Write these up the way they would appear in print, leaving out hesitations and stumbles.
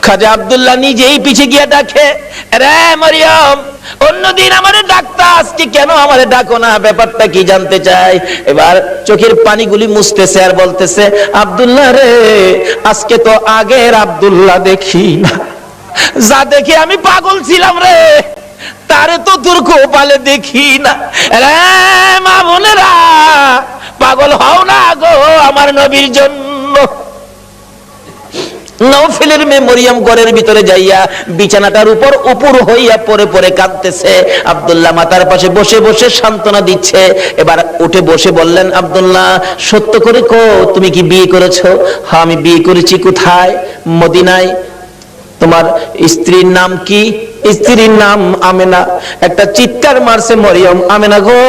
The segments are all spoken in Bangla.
খাজা আব্দুল্লাহ নিজেই পিছে গিয়ে ডাকে, রে মরিয়ম, অন্যদিন আমারে ডাকতা, আজকে কেন আমারে ডাকো না? ব্যাপারটা কি জানতে চাই। এবার চোখের পানিগুলি মুছতেছে আর বলতেছে, আব্দুল্লাহ রে, আজকে তো আগের আব্দুল্লাহ দেখি না, যা দেখে আমি পাগল ছিলাম রে, তারে তো তোর কপালে দেখি না। রে মা বোনেরা, পাগল হও না গো আমার নবীর জন্য। নওফেলের মেয়ে মরিয়ম ঘরের ভিতরে যাইয়া বিছানাটার উপর উপর হইয়া পরে পরে কাঁদতেছে। আব্দুল্লাহ মাতার পাশে বসে বসে সান্ত্বনা দিচ্ছে। এবার উঠে বসে বললেন, আব্দুল্লাহ, সত্য করে কো, তুমি কি বিয়ে করেছো? হ্যাঁ, আমি বিয়ে করেছি। কোথায়? মদিনায়। তোমার স্ত্রীর নাম কি? স্ত্রীর নাম আমেনা। একটা চিৎকার মারছে মরিয়ম, আমেনা গো,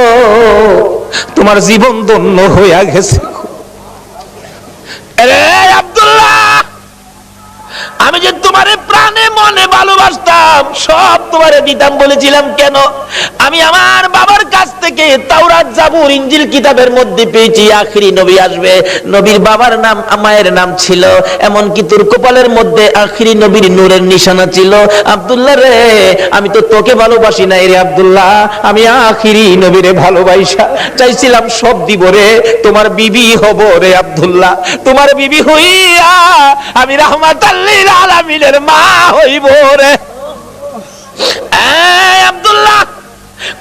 তোমার জীবন ধন্য হইয়া গেছে। আরে আব্দুল্লাহ, আমি যে তোমারে প্রাণে মনে ভালোবাসতাম, সব তোমারে দিতাম বলেছিলাম কেন? আমি আমার বাবার কাছ থেকে তাওরাত, জাবুর, ইনজিল কিতাবের মধ্যে পেয়েছি আখিরি নবী আসবে। নবীর বাবার নাম, মায়ের নাম ছিল, এমনকি তোর কপালের মধ্যে আখিরি নবীর নূরের নিশানা ছিল। আব্দুল্লাহ রে, আমি তো তোকে ভালোবাসি নাই রে আব্দুল্লাহ, আমি আখিরি নবীরে ভালোবাসা চাইছিলাম, সব দিব রে, তোমার বিবি হব রে আব্দুল্লাহ, তোমার বিবি হইয়া আমি রাহমাতাল লিল আলামিনের মা হইব রে। আব্দুল্লাহ,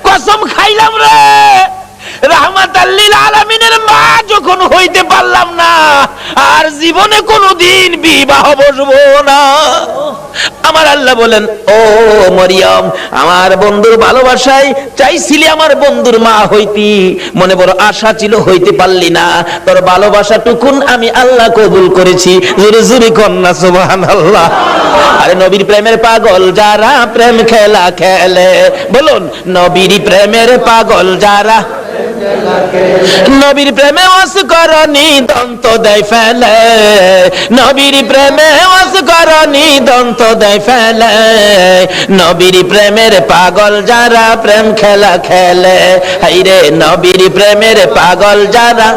কসম খাইলাম রে, রাহমাতাল লিল আলামিনের মা যখন হইতে পারলাম না, আর জীবনে কোনোদিন বিবাহ বসবো না। আমার আল্লাহ বলেন, ও মরিয়ম, আমার বন্ধুর ভালোবাসায় চাইছিলি আমার বন্ধুর মা হইতি, মনে বড় আশা ছিল, হইতে পারলি না, তোর ভালোবাসাটুকুন আমি আল্লাহ কবুল করেছি। জোরে জোরে কন্যা সুবহানাল্লাহ। আরে নবীর প্রেমের পাগল যারা প্রেম খেলা খেলে, বলুন, নবীর প্রেমের পাগল যারা, নবীর প্রেমে অসকরণী দন্ত দেয় ফেলে, নবীর প্রেমে অসকরণী দন্ত দেয় ফেলে, নবীর প্রেমের পাগল যারা প্রেম খেলা খেলে, হাইরে নবীর প্রেমের পাগল যারা।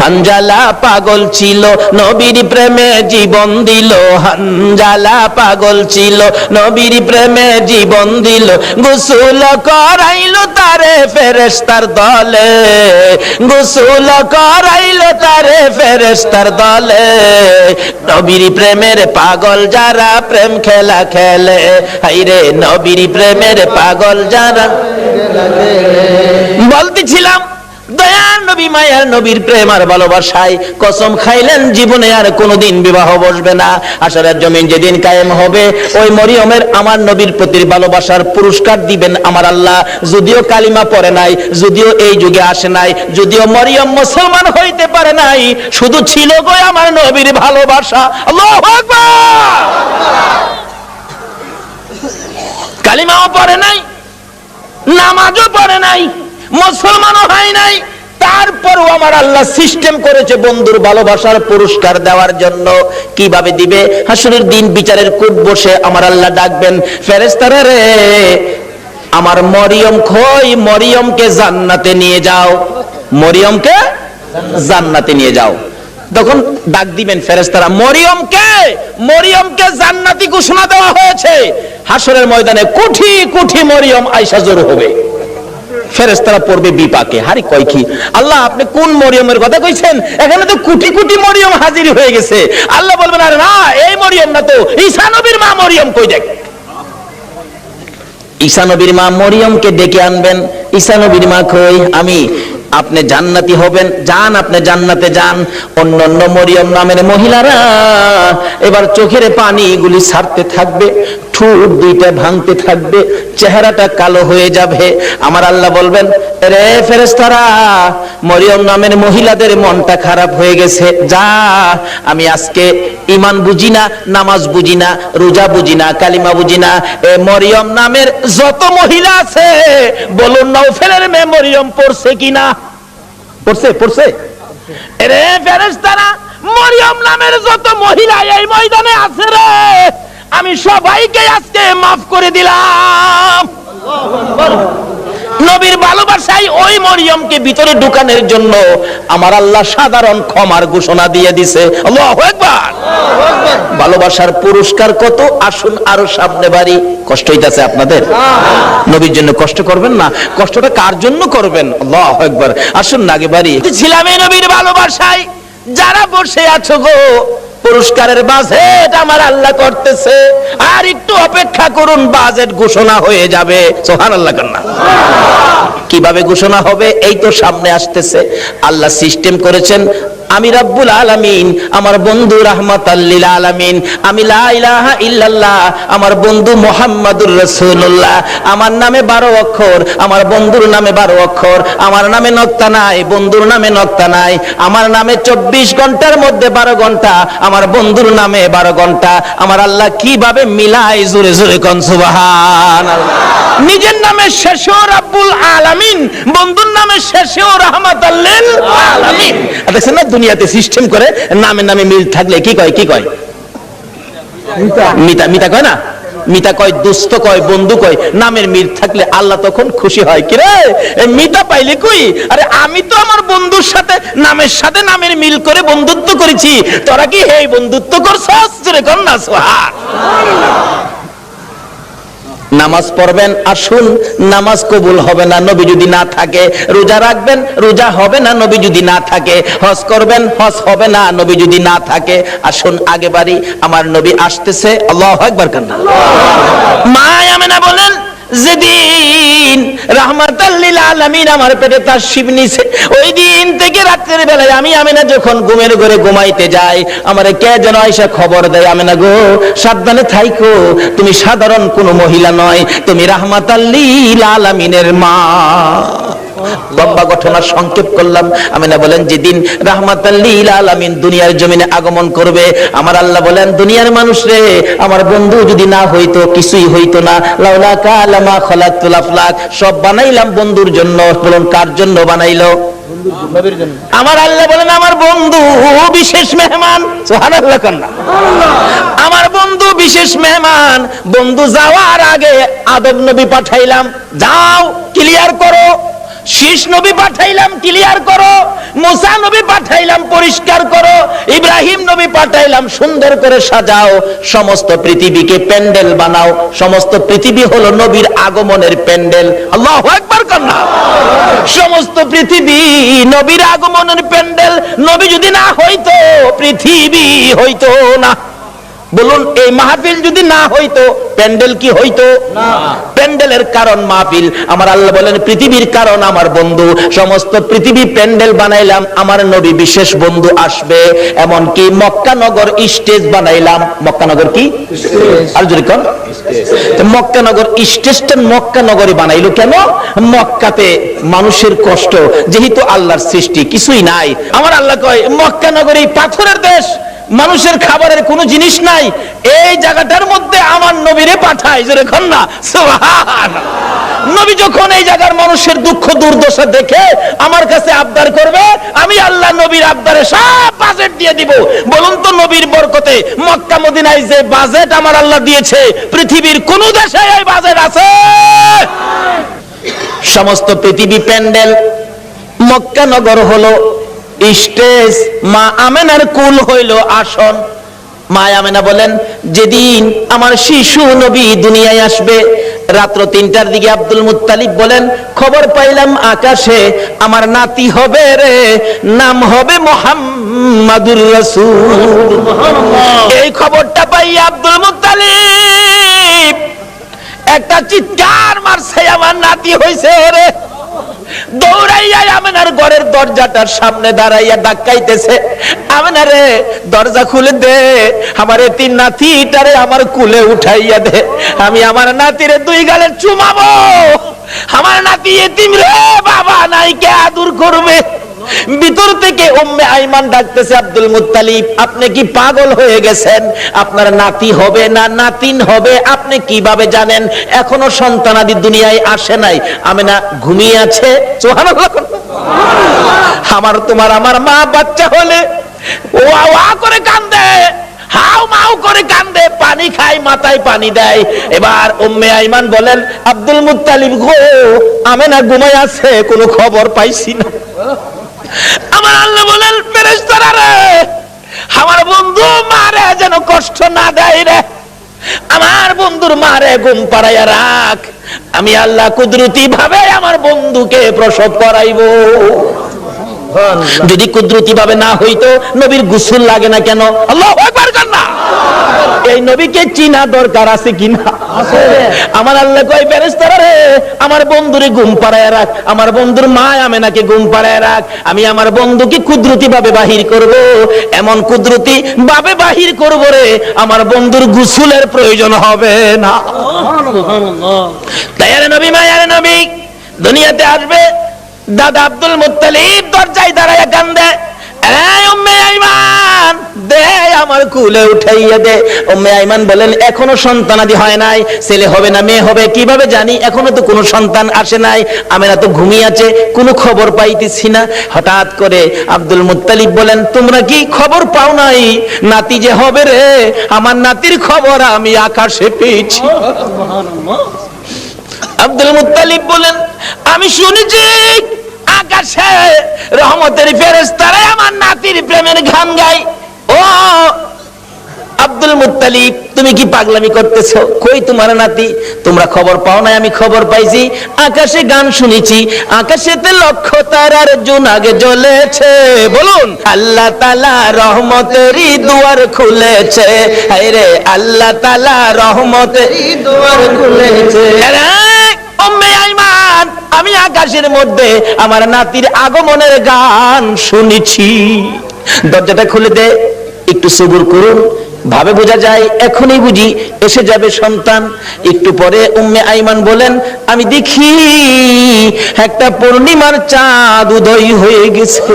হানজালা পাগল ছিল, নবীর প্রেমে জীবন দিল, হানজালা পাগল ছিল, নবীর প্রেমে জীবন দিল, গোসল করাইল তারে ফেরেশতার দলে, গোসল করাইল তারে ফেরেশতার দলে, নবীর প্রেমের পাগল যারা প্রেম খেলা খেলে, হাইরে নবীর প্রেমের পাগল যারা। বলতেছিলাম, দয়ার নবী, মায়ার নবীর প্রেম আর ভালোবাসায় কসম খাইলেন জীবনে আর কোনোদিন বিবাহ বসবে না। হাশরের জমিন যেদিন কায়েম হবে, ওই মরিয়মের আমার নবীর প্রতি ভালোবাসার পুরস্কার দিবেন আমার আল্লাহ। যদিও কালিমা পড়ে নাই, যদিও এই যুগে আসে নাই, যদিও মরিয়ম মুসলমান হইতে পারে নাই, শুধু ছিল গো আমার নবীর ভালোবাসা। আল্লাহু আকবার। কালিমাও পড়ে নাই, নামাজও পড়ে নাই, মুসলমানও হয় নাই, তারপরও আমার আল্লাহ সিস্টেম করেছে বন্ধুর ভালোবাসার পুরস্কার দেওয়ার জন্য। কিভাবে দিবে? হাসরের দিন বিচারের কোর্ট বসে আমার আল্লাহ ডাকবেন, ফেরেশতারা রে, আমার মরিয়ম কই, মরিয়মকে জান্নাতে নিয়ে যাও, মরিয়মকে জান্নাতে নিয়ে যাও। তখন ডাক দিবেন ফেরেশতারা, মরিয়মকে, মরিয়মকে জান্নাতি ঘোষণা দেওয়া হয়েছে। হাসরের ময়দানে কোটি কোটি মরিয়ম আয়েশা জড়ো হবে, ফেরেশতারা পড়বে বিপাকে, হারি কয় কি আল্লাহ, আপনি কোন মরিয়মের কথা কইছেন? এখানে তো কোটি কোটি মরিয়ম হাজির হয়ে গেছে। আল্লাহ বলবেন, আরে না, এই মরিয়ম না তো, ঈসা নবীর মা মরিয়ম কই দেখ। ঈসা নবীর মা মরিয়মকে ডেকে আনবেন। ঈসা নবীর মা কই, আমি। আপনি জান্নাতি হবেন, যান, আপনি জান্নাতে যান। অন্যান্য মরিয়ম নামের মহিলারা এবার চোখের পানিগুলি ছাড়তে থাকবে, ঠোঁট দুইটা ভাঙতে থাকবে, চেহারাটা কালো হয়ে যাবে। আমার আল্লাহ বলবেন, রে ফেরেশতারা, মরিয়ম নামের মহিলাদের মনটা খারাপ হয়ে গেছে, যা, আমি আজকে ঈমান বুঝি না, নামাজ বুঝি না, রোজা বুঝি না, কালিমা বুঝি না, এ মরিয়ম নামের যত মহিলা আছে, বলুন নওফেলের মেয়ে মরিয়ম পড়ছে কিনা? পড়ছে, পড়ছে। রে ফেরেশতারা, মরিয়ম নামের যত মহিলা এই ময়দানে আছে রে, আমি সবাইকে আজকে মাফ করে দিলাম। নবীর ভালোবাসায় ওই মরিয়মকে ভিতরে ঢুকানোর জন্য আমার আল্লাহ সাধারণ ক্ষমার ঘোষণা দিয়ে দিছে। আল্লাহু আকবার। ভালোবাসার পুরস্কার কত, আসুন আরো সামনে বাড়ি। কষ্ট হইতাছে আপনাদের? নবীর জন্য কষ্ট করবেন না? কষ্টটা কার জন্য করবেন? আল্লাহু আকবার। আসুন না আগে বাড়ি। ছিলাম এই নবীর ভালোবাসায়। যারা বসে আছো গো, পুরস্কারের বাজেট আমার আল্লাহ করতেছে, আর একটু অপেক্ষা করুন, বাজেট ঘোষণা হয়ে যাবে। সুবহানাল্লাহ কান্না। কিভাবে ঘোষণা হবে? এই তো সামনে আসতেছে। আল্লাহ সিস্টেম করেছেন, আমি রাব্বুল আলামিন, আমার বন্ধু রাহমাতাল লিল আলামিন, আমি লা ইলাহা ইল্লাল্লাহ, আমার বন্ধু মুহাম্মাদুর রাসূলুল্লাহ, আমার নামে 12 অক্ষর, আমার বন্ধুর নামে 12 অক্ষর, আমার নামে নক্তা নাই, বন্ধুর নামে নক্তা নাই, আমার নামে 24 ঘন্টার মধ্যে 12 ঘন্টা, আমার বন্ধুর নামে 12 ঘন্টা। আমার আল্লাহ কিভাবে মিলাই, জোরে জোরে কোন সুবহানাল্লাহ। নিজের নামে শেষেও রাব্বুল আলামিন, বন্ধুর নামে শেষেও রাহমাতাল লিল আলামিন। দেখছেন না দুনিয়াতে সিস্টেম করে, নামে নামে মিল থাকলে কি কয়? কি কয়? মিতা। মিতা কয় না? মিতা কয়, দোস্ত কয়, বন্ধু কয়। নামের মিল থাকলে আল্লাহ তখন খুশি হয়। কি রে মিতা পাইলে কই? আরে আমি তো আমার বন্ধুর সাথে নামের সাথে নামের মিল করে বন্ধুত্ব করেছি, তোরা কি এই বন্ধুত্ব করছস? জোরে কর না সুবহানাল্লাহ। নামাজ পড়বেন, আসুন, নামাজ কবুল হবে না নবী যদি না থাকে। রোজা রাখবেন, রোজা হবে না নবী যদি না থাকে। হজ করবেন, হজ হবে না নবী যদি না থাকে। আসুন আগে বাড়ি, আমার নবী আসতেছে। আল্লাহু আকবার কান্না। মা আমেনা বলেন, যেদিন রাহমাতাল লিল আলামিন আমার পেটে তাশরিফ নিছে, ওই দিন থেকে রাতের বেলায় আমি আমেনা যখন ঘুমের ঘরে ঘুমাইতে যাই, আমারে কে যেন আয়েশা খবর দেয়, আমেনা গো সাবধানে থাইকো, তুমি সাধারণ কোনো মহিলা নয়, তুমি রাহমাতাল লিল আলামিনের মা। লম্বা ঘটনা সংক্ষেপ করলাম। আমিনা বলেন, যেদিন রাহমাতাল লিল আলামিন দুনিয়ার জমিনে আগমন করবে, আমার আল্লাহ বলেন, দুনিয়ার মানুষ রে, আমার বন্ধু যদি না হইতো কিছুই হইতো না। লাউলা কালামা খালাকতুল আফলাক, সব বানাইলাম বন্ধুর জন্য। বলুন কার জন্য বানাইলো? নবীর জন্য। আমার আল্লাহ বলেন, আমার বন্ধু বিশেষ মেহমান। সুবহানাল্লাহ কান্না। আমার বন্ধু বিশেষ মেহমান। বন্ধু যাওয়ার আগে আদম নবী পাঠাইলাম, যাও ক্লিয়ার করো। শীষ নবী পাঠাইলাম, ক্লিয়ার করো। মুসা নবী পাঠাইলাম, পরিষ্কার করো। ইব্রাহিম নবী পাঠাইলাম, সুন্দর করে সাজাও। সমস্ত পৃথিবীকে প্যান্ডেল বানাও। সমস্ত পৃথিবী হলো নবীর আগমনের প্যান্ডেল। আল্লাহু আকবার কান্না। সমস্ত পৃথিবী নবীর আগমনের প্যান্ডেল। নবী যদি না হইতো, পৃথিবী হইতো না। বলুন, এই মাহফিল যদি না হইতো, প্যান্ডেল কি হইতো? না। প্যান্ডেলের কারণ মাহফিল। আমার আল্লাহ বলেন, পৃথিবীর কারণ আমার বন্ধু। সমস্ত পৃথিবী প্যান্ডেল বানাইলাম, আমার নবী বিশেষ বন্ধু আসবে। এমনকি মক্কা নগর স্টেজ বানাইলাম। মক্কা নগর কি? আর যদি কোন মক্কা নগর স্টেজটা মক্কা নগরে বানাইলো কেন? মক্কাতে মানুষের কষ্ট, যেহেতু আল্লাহর সৃষ্টি কিছুই নাই। আমার আল্লাহ কয়, মক্কা নগরী পাথরের দেশ, মানুষের খাবারের কোনো জিনিস নাই, এই জায়গাটার মধ্যে আমার নবীরে পাঠায়। জোরে কর না সুবহানাল্লাহ। নবী যখন এই জায়গার মানুষের দুঃখ দুর্দশা দেখে আমার কাছে আবদার করবে, আমি আল্লাহ নবীর আবদারে সব বাজেট দিয়ে দিব। বলুন তো, নবীর বরকতে মক্কা মদিনায় যে বাজেট আমার আল্লাহ দিয়েছে, পৃথিবীর কোন দেশে এই বাজেট আছে? সমস্ত পৃথিবী প্যান্ডেল, মক্কা নগর হলো স্টেজ, মা আমেনার কুল হইল আসন। মা আমেনা বলেন, যেদিন আমার শিশু নবী দুনিয়ায় আসবে, রাত্র 3টার দিকে আব্দুল মুত্তালিব বলেন, খবর পাইলাম আকাশে আমার নাতি হবে রে, নাম হবে মুহাম্মাদুর রাসূল। এই খবরটা পাই আব্দুল মুত্তালিব একটা চিৎকার মারছে, আমার নাতি হইছে রে। দৌড়াইয়া আমেনার ঘরের দরজাটার সামনে দাঁড়াইয়া ডাকাইতেছে, আমেনা রে দরজা খুলে দে, আমার এতিম নাতিটারে আমার কুলে উঠাইয়া দে, আমি আমার নাতিরে 2 গালে চুমাবো। আমার নাতি এতিম রে, বাবা নাই, কে আদর করবে? ভিতর থেকে উম্মে আইমান ডাকতেছে, আব্দুল মুত্তালিব আপনি কি পাগল হয়ে গেছেন? আপনার নাতি হবে না নাতিন হবে আপনি কিভাবে জানেন? এখনো সন্তানাদি দুনিয়ায় আসে নাই। আমেনা ঘুমিয়ে আছে। সুবহানাল্লাহ। আমার তোমার আমার মা বাচ্চা হলে ওয়া ওয়া করে কান্দে, হাউ মাউ করে কান্দে, পানি খায়, মাথায় পানি দেয়। এবার উম্মে আইমান বলেন, আব্দুল মুত্তালিব গো, আমেনা ঘুমায় আছে, কোনো খবর পাইছি না। আমার আল্লাহ বলেন, ফেরেশতারা রে, আমার বন্ধু মারে যেন কষ্ট না দেয় রে, আমার বন্ধুর মারে ঘুম পাড়াইয়া রাখ, আমি আল্লাহ কুদরতি ভাবে আমার বন্ধুকে প্রসব করাইবো। যদি কুদরতি ভাবে না হইতো নবীর গোসল লাগে না কেন? আল্লাহু আকবার না, এই নবীকে চিনা দরকার আছে কিনা? আমার আল্লাহ কয় ফেরেশতারা রে, আমার বন্ধুরে ঘুম পাড়ায় রাখ, আমার বন্ধুর মা আমেনাকে ঘুম পাড়ায় রাখ, আমি আমার বন্ধুকে কুদরতি ভাবে বাহির করব, এমন কুদরতি ভাবে বাহির করব রে আমার বন্ধুর গোসলের প্রয়োজন হবে না। তাই আরে নবী, মায়ার নবী দুনিয়াতে আসবে, দাদা আব্দুল মুত্তালিব দরজায় দাঁড়ায় কান্দে, এই উম্মে আইমান দে আমার কুলে উঠাইয়া দে। উম্মে আইমান বলেন এখনো সন্তানাদি হয় নাই, ছেলে হবে না মেয়ে হবে কিভাবে জানি, এখনো তো কোনো সন্তান আসে নাই, আমেনা তো ঘুমিয়ে আছে, কোনো খবর পাইতেছি না। হঠাৎ করে আব্দুল মুত্তালিব বলেন তোমরা কি খবর পাও নাই নাতি যে হবে রে? আমার নাতির খবর আমি আকাশে পেয়েছি। আব্দুল মুত্তালিব বলেন আমি শুনেছি আকাশে রহমতের ফেরেশতারা আমার নাতির প্রেমের গান গায়। ও আব্দুল মুত্তালিব তুমি কি পাগলামি করতেছো? কই তোমার নাতি? তোমরা খবর পাও না? আমি খবর পাইছি, আকাশে গান শুনেছি, আকাশেতে লক্ষ তারার জোনাক জ্বলেছে। বলুন আল্লাহ তাআলা রহমতেরই দুয়ার খুলেছে, হায় রে আল্লাহ তাআলা রহমতেরই দুয়ার খুলেছে। উম্মে আইমান আমি আকাশের মধ্যে আমার নাতির আগমনের গান শুনেছি। দরজাটা খুলে দে, একটু সবুর করুন, ভাবে বোঝা যায় এখনই বুঝি এসে যাবে সন্তান। একটু পরে উম্মে আইমান বলেন আমি দেখি একটা পূর্ণিমার চাঁদ উদয় হয়ে গেছে।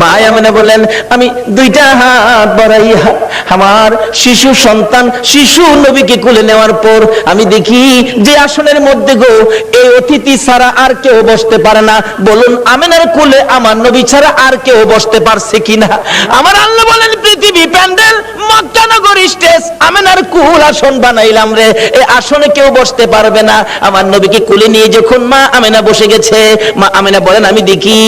মা আমেনা বলেন আমি দুইটা হাত বাড়াইয়া আমার শিশু সন্তান শিশু নবীকে কোলে নেওয়ার পর আমি দেখি যে আসনের মধ্যে গো এই অতিথি ছাড়া আর কেউ বসতে পারে না। বলুন আমেনার কোলে আমার নবী ছাড়া আর কেউ বসতে পারছে কিনা? আমার আল্লাহ বলেন পৃথিবী প্যান্ডেল, মক্কা নগর স্টেজ, আমেনার কুল আসন বানাইলাম রে, এই আসনে কেউ বসতে পারবে না। আমার নবীকে কোলে নিয়ে যখন মা আমেনা বসে গেছে, মা আমেনা বলেন আমি দেখি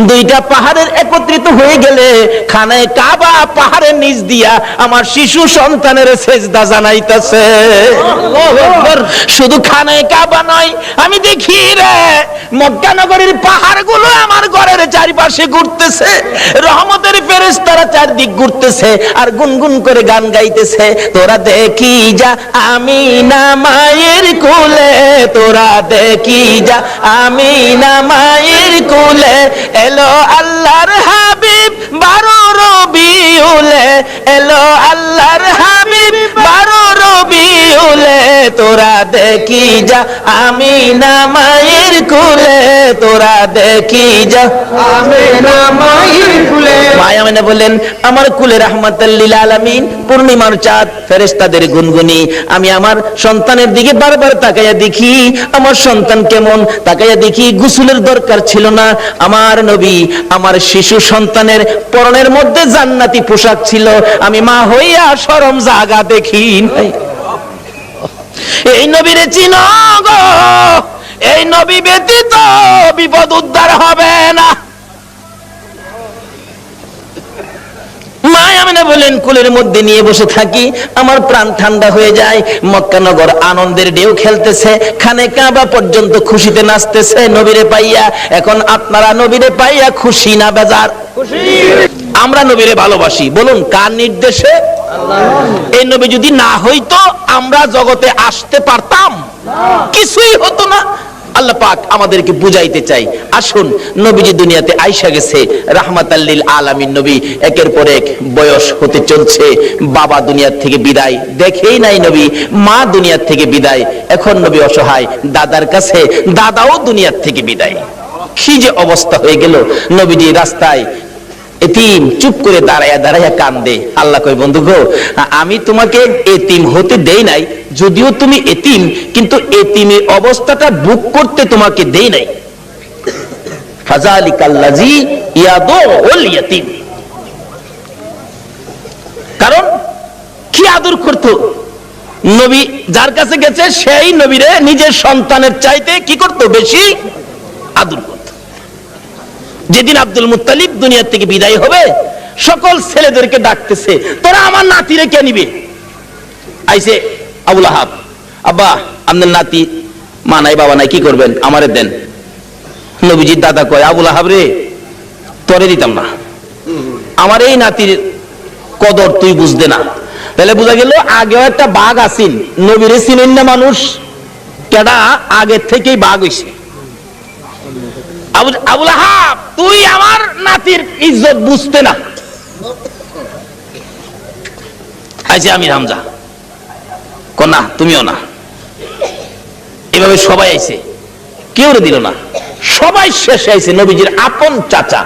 দুইটা পাহাড়ের একত্রিত হয়ে গেলে খানায় কাবা পাহাড়ের নিচ দিয়া আমার শিশু সন্তানের সেজদা জানাইতেছে। শুধু খানায় কাবা নয়, আমি দেখি রে মক্কা নগরীর পাহাড়গুলো আমার ঘরের চারিপাশে ঘুরতেছে, রহমতের ফেরেশতারা চারদিক ঘুরতেছে আর গুনগুন করে গান গাইতেছে। তোরা দেখি যা আমিনা মায়ের কোলে, তোরা দেখি যা আমিনা মায়ের কোলে, এলো আল্লাহর হাবিব 12 রবিউলে, এলো আল্লাহর হাবিব 12 রবিউলে, তোরা দেখি যা আমিনা মায়ের কোলে, তোরা দেখি যা আমিনা মায়ের কোলে। মা আমিনা বলেন আমার কোলে রাহমাতাল লিল আলামিন পূর্ণিমার চাঁদ, ফেরেশতাদের গুনগুনি। আমি আমার সন্তানের দিকে বারবার তাকাইয়া দেখি আমার সন্তান কেমন, তাকাইয়া দেখি গোসলের দরকার ছিল না। আমার নবী আমার শিশু সন্তানের পরনের মধ্যে জান্নাতি পোশাক ছিল, আমি মা হইয়া শরম জাগা দেখি নাই। এই নবীরে চিনো গো, এই নবী ব্যতীত বিপদ উদ্ধার হবে না। মা আমেনা বলেন কোলের মধ্যে নিয়ে বসে থাকি, আমার প্রাণ ঠান্ডা হয়ে যায়। মক্কা নগর আনন্দের ঢেউ খেলতেছে, খানে কাবা পর্যন্ত খুশিতে নাচতেছে নবীরে পাইয়া। এখন আপনারা নবীরে পাইয়া খুশি না বেজার? খুশি। আমরা নবীরে ভালোবাসি, বলুন কার নির্দেশে? আল্লাহ। এই নবী যদি না হইতো আমরা জগতে আসতে পারতাম? কিছুই হতো না। আল্লাহ পাক আমাদেরকে বুঝাইতে চাই, আসুন নবীজি দুনিয়াতে আইসা গেছে রাহমাতাল লিল আলামিন নবী, একের পর এক বয়স হতে চলছে, বাবা দুনিয়ার থেকে বিদায়, দেখেই নাই নবী মা দুনিয়ার থেকে বিদায়, এখন নবী অসহায়, দাদার কাছে দাদাও দুনিয়ার থেকে বিদায়। কি যে অবস্থা হয়ে গেল, নবীজি রাস্তায় এতিম চুপ করে দাঁড়ায়া দাঁড়ায়া কান্দে। আল্লাহ কয় বন্ধু গো আমি তোমাকে এতিম হতে দেই নাই, যদিও তুমি এতিম, কিন্তু এতিমের অবস্থাটা বুক করতে তোমাকে দেই নাই। ফাযালিকাল্লাযী ইয়াদুল ইয়াতীম, কারণ কি আদর করতো নবী, যার কাছে গেছে সেই নবীরে নিজের সন্তানের চাইতে কি করতো? বেশি আদর করতো। যেদিন আব্দুল মুত্তালিব দুনিয়া থেকে বিদায় হবে, সকল ছেলেদেরকে ডাকতেছে, তোরা আমার নাতিরে কে নিবে? আইছে আবু লাহাব, আব্বা আপনার নাতি মা নাই বাবা নাই, কি করবেন, আমারে দেন। নবীজির দাদা কয়, আবু লাহাব রে, তোরে দিতাম না, আমার এই নাতির কদর তুই বুঝতে না। তাহলে বোঝা গেল আগেও একটা বাঘ আসিন, নবীরে চিনেন না মানুষ, কেডা আগের থেকেই বাঘ হইছে। আবু লাহাব তুই আমার নাতির ইজ্জত বুঝতে না। আইছে আমির হামজা, না তুমিও না। এভাবে সবাই আইছে, কেউ দিল না, সবাই শেষে আইছে নবীজির আপন চাচা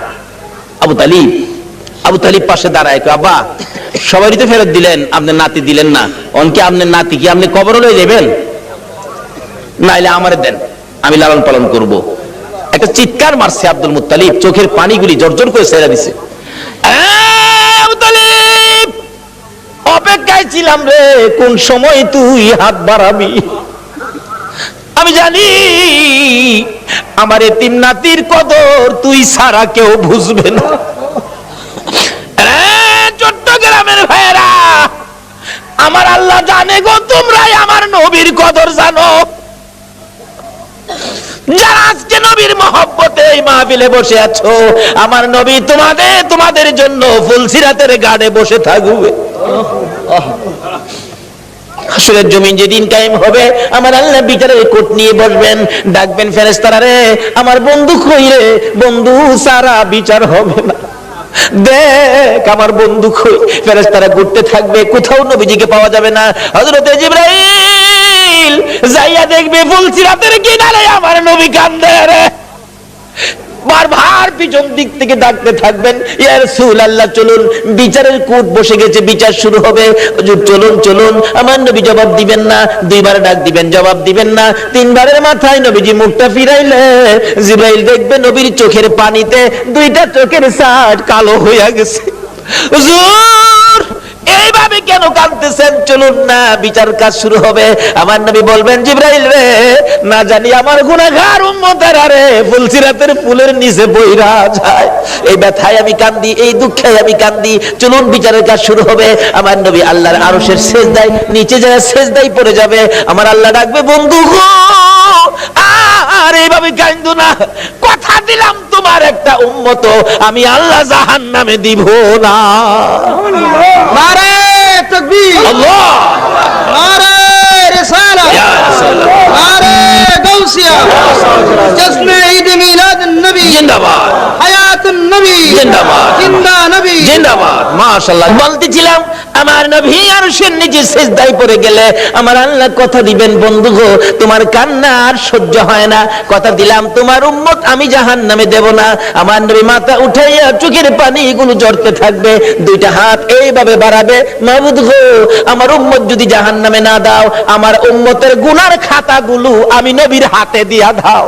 আবু তালিব। আবু তালিব পাশে দাঁড়ায়, আব্বা সবাই তো ফেরত দিলেন, আপনার নাতি দিলেন না, অনকে আপনার নাতি কি আপনি কবর লয়ে যাবেন? নাইলে আমারে দেন, আমি লালন পালন করব। একটা চিৎকার মারছে আব্দুল মুত্তালিব, চোখের পানিগুলি জর্জর করে ছেড়ে দিছে। আবু তালিব অপেক্ষায় ছিলাম রে, কোন সময় তুই হাত বাড়াবি। আমি জানি আমার এতিম নাতির কদর তুই ছাড়া কেউ বুঝবে না। চট্টগ্রামের ভাইয়েরা, আমার আল্লাহ জানে গো, তোমরাই আমার নবীর কদর জানো। যারা আজকে নবীর মহব্বতে এই মাহফিলে বসে আছো, আমার নবী তোমাদের জন্য ফুলসিরাতের গাড়ে বসে থাকবে। হাসরের জমিন যেদিন কায়েম হবে, আমার আল্লাহ বিচারের কোট নিয়ে বসবেন, ডাকবেন ফেরেশতারা রে, আমার বন্ধু কই রে, বন্ধু সারা বিচার হবে না, দেখ আমার বন্ধু কই। ফেরেশতারা ঘুরতে থাকবে, কোথাও নবীজিকে পাওয়া যাবে না। হযরতে জিবরাইল যাইয়া দেখবে ফুলসিরাতের কিনারে আমার নবী কান্দে রে। বারবার পিছন দিক থেকে ডাকতে থাকবেন, ইয়া রাসূলুল্লাহ চলুন, বিচারের কোর্ট বসে গেছে, বিচার শুরু হবে, হুজুর চলুন চলুন। আমার নবী জবাব দিবেন না, দুইবার ডাক দিবেন, জবাব দিবেন না, তিনবারের মাথায় নবীজি মুখটা ফিরাইলে জিবরাইল দেখবে নবীর চোখের পানিতে দুইটা চোখের সাট কালো হইয়া গেছে। হুজুর এইভাবে কেন কাঁদতেছেন, চলুন না, বিচার কাজ শুরু হবে। আমার নবী বলবেন, জিবরাইল রে, না জানি আমার গুনাহগার উম্মতেরা রে ফুলসিরাতের ফুলের নিচে বইরা যায়, এই ব্যথায় আমি কান্দি, এই দুঃখে আমি কান্দি, চলুন বিচারের কাজ শুরু হবে। আমার নবী আল্লাহর আরশের সেজদায় নিচে যায়, সেজদায় পড়ে যাবে। আমার আল্লাহ ডাকবে, বন্ধু গো আর এইভাবে কান্দো না, কথা দিলাম তোমার একটা উম্মত আমি আল্লাহ জাহান্নামে দিব না। নারে তাকবীর, আল্লাহ নারে রিসালাত, নারে গাউসিয়া, জশ্নে ঈদ মিলাদুন নবী জিন্দাবাদ, হায়াতুন নবী জিন্দাবাদ, জিন্দা নবী জিন্দাবাদ। মাশাআল্লাহ বলতেছিলাম, আমার নবী আরশের নিচে সিজদায় পড়ে গেলে আমার আল্লাহ কথা দিবেন, বন্ধু গো তোমার কান্না আর সহ্য হয় না, কথা দিলাম তোমার উম্মত আমি জাহান্নামে দেব না। আমার নবী মাথা উঠাইয়া চোখের পানি গুলো ঝরতে থাকবে, দুইটা হাত এইভাবে বাড়াবে, মাবুদ গো আমার উম্মত যদি জাহান্নামে না দাও, আমার উম্মতের গুনার খাতাগুলো আমি নবীর হাতে দিয়া দাও।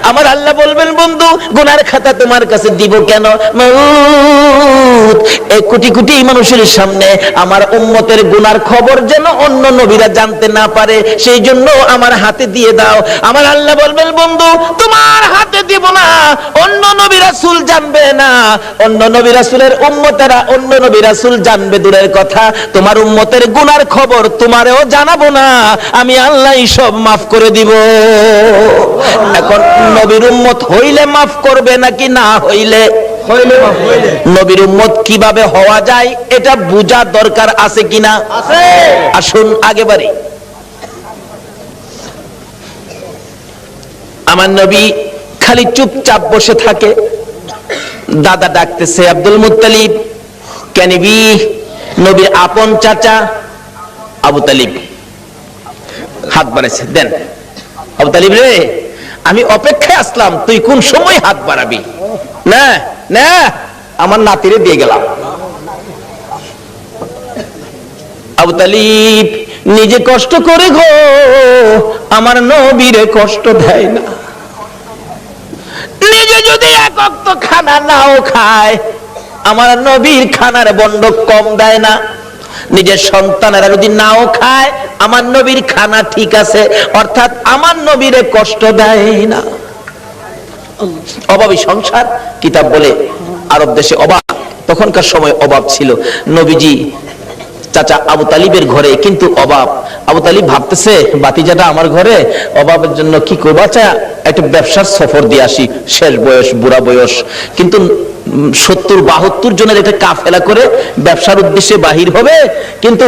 আমার আল্লাহ বলবেন, বন্ধু গুনার খাতা তোমার কাছে দিব কেন? মাউত এই কোটি কোটি মানুষের সামনে আমার উম্মতের গুনার খবর যেন অন্য নবীরা জানতে না পারে, সেই জন্য আমার হাতে দিয়ে দাও। আমার আল্লাহ বলবেন, বন্ধু তোমার হাতে দিব না, অন্য নবী রাসূল জানবে না, অন্য নবী রাসূলের উম্মতেরা অন্য নবী রাসূল জানবে দূরের কথা, তোমার উম্মতের গুনার খবর তোমারেও জানাবো না, আমি আল্লাহই সব মাফ করে দিব। এখন নবীর উম্মত হইলে মাফ করবে নাকি না হইলে? নবীর উম্মত কিভাবে হওয়া যায় এটা বোঝা দরকার আছে কিনা? আছে। আসুন আগে বাড়ি। আমার নবী খালি চুপচাপ বসে থাকে, দাদা ডাকতেছে, আব্দুল মুত্তালিব কেনিবি, নবীর আপন চাচা আবু তালিব হাত বাড়াইছে, দেন আবু তালিব রে, আমি অপেক্ষায় আসলাম, তুই কোন সময় হাত বাড়াবি? না না, আমার নাতিরে দিয়ে গেলাম। আবু তালিব নিজে কষ্ট করে গো আমার নবীরে কষ্ট দেয় না, নিজে যদি এক ওয়াক্ত খানা নাও খায় আমার নবীর খানার বন্ড কম দেয় না, নিজের সন্তানেরা যদি নাও খায় আমার নবীর খানা ঠিক আছে, অর্থাৎ আমার নবীরে কষ্ট দেয় না। অভাবী সংসার, কিতাব বলে আরব দেশে অভাব, তখনকার সময় অভাব ছিল। নবীজি চাচা আবু তালিবের ঘরে কিন্তু অভাব। আবু তালিব ভাবতেছে বাতিজাটা আমার ঘরে, অভাবের জন্য কি করবো, আচ্ছা একটা ব্যবসার সফর দিয়ে আসি, শেষ বয়স, বুড়া বয়স, কিন্তু 70-72 জনের একটা কাফেলা করে ব্যবসার উদ্দেশ্যে বাহির হবে। কিন্তু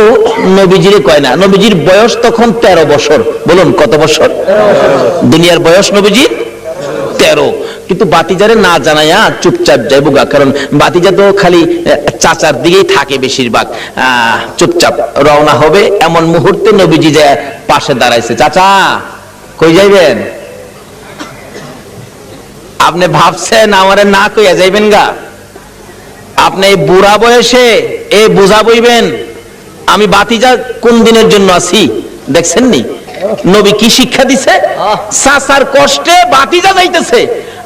নবীজিরে কয় না, নবীজির বয়স তখন 13 বছর। বলুন কত বছর? দুনিয়ার বয়স নবীজির 13। কিন্তু বাতিজারে না জানাইয়া চুপচাপ যাইবো গা, কারণ বাতিজা তো খালি চাচার দিকেই থাকে বেশিরভাগ। চুপচাপ রওনা হবে, এমন মুহূর্তে নবীজি যায় পাশে দাঁড়াইছে। চাচা কই যাইবেন? আপনি ভাবছেন আমারে না কইয়া যাইবেন গা? আপনি এই বুড়া বয়সে এই বোঝা বইবেন আমি বাতিজা কোন দিনের জন্য আছি? দেখছেন নি নবী কি শিক্ষা দিছে? চাচার কষ্টে বাতিজা যাইতেছে,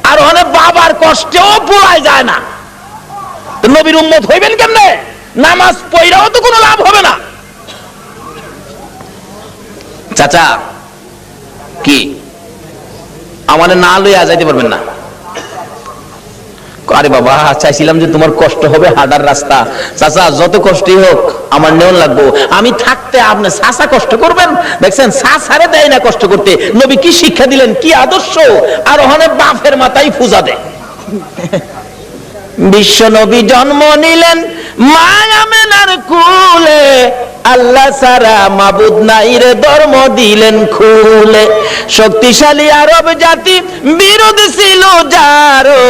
আর অনেক বাবার কষ্টেও পোড়ায় যায় না। নবীর উম্মত হইবেন কেমনে? নামাজ পড়াও তো কোনো লাভ হবে না। চাচা কি আমারে না লইয়া যাইতে পারবেন না? আরে বাবা, চাইছিলাম যে তোমার কষ্ট হবে হাঁটার রাস্তা। চাচা যত কষ্টই হোক আমার নেওয়া লাগবো, আমি থাকতে আপনি চাচা কষ্ট করবেন? দেখছেন চাচারে দেয় না কষ্ট করতে। নবী কি শিক্ষা দিলেন, কি আদর্শ! আর ওখানে বাপের মাথায় পূজা দেয়। বিশ্ব নবী জন্ম নিলেন মা আমেনার কুলে, আল্লাহ সারা মাবুদ নাই রে ধর্ম দিলেন খুলে। শক্তিশালী আরব জাতি বিরোধ ছিল যারো,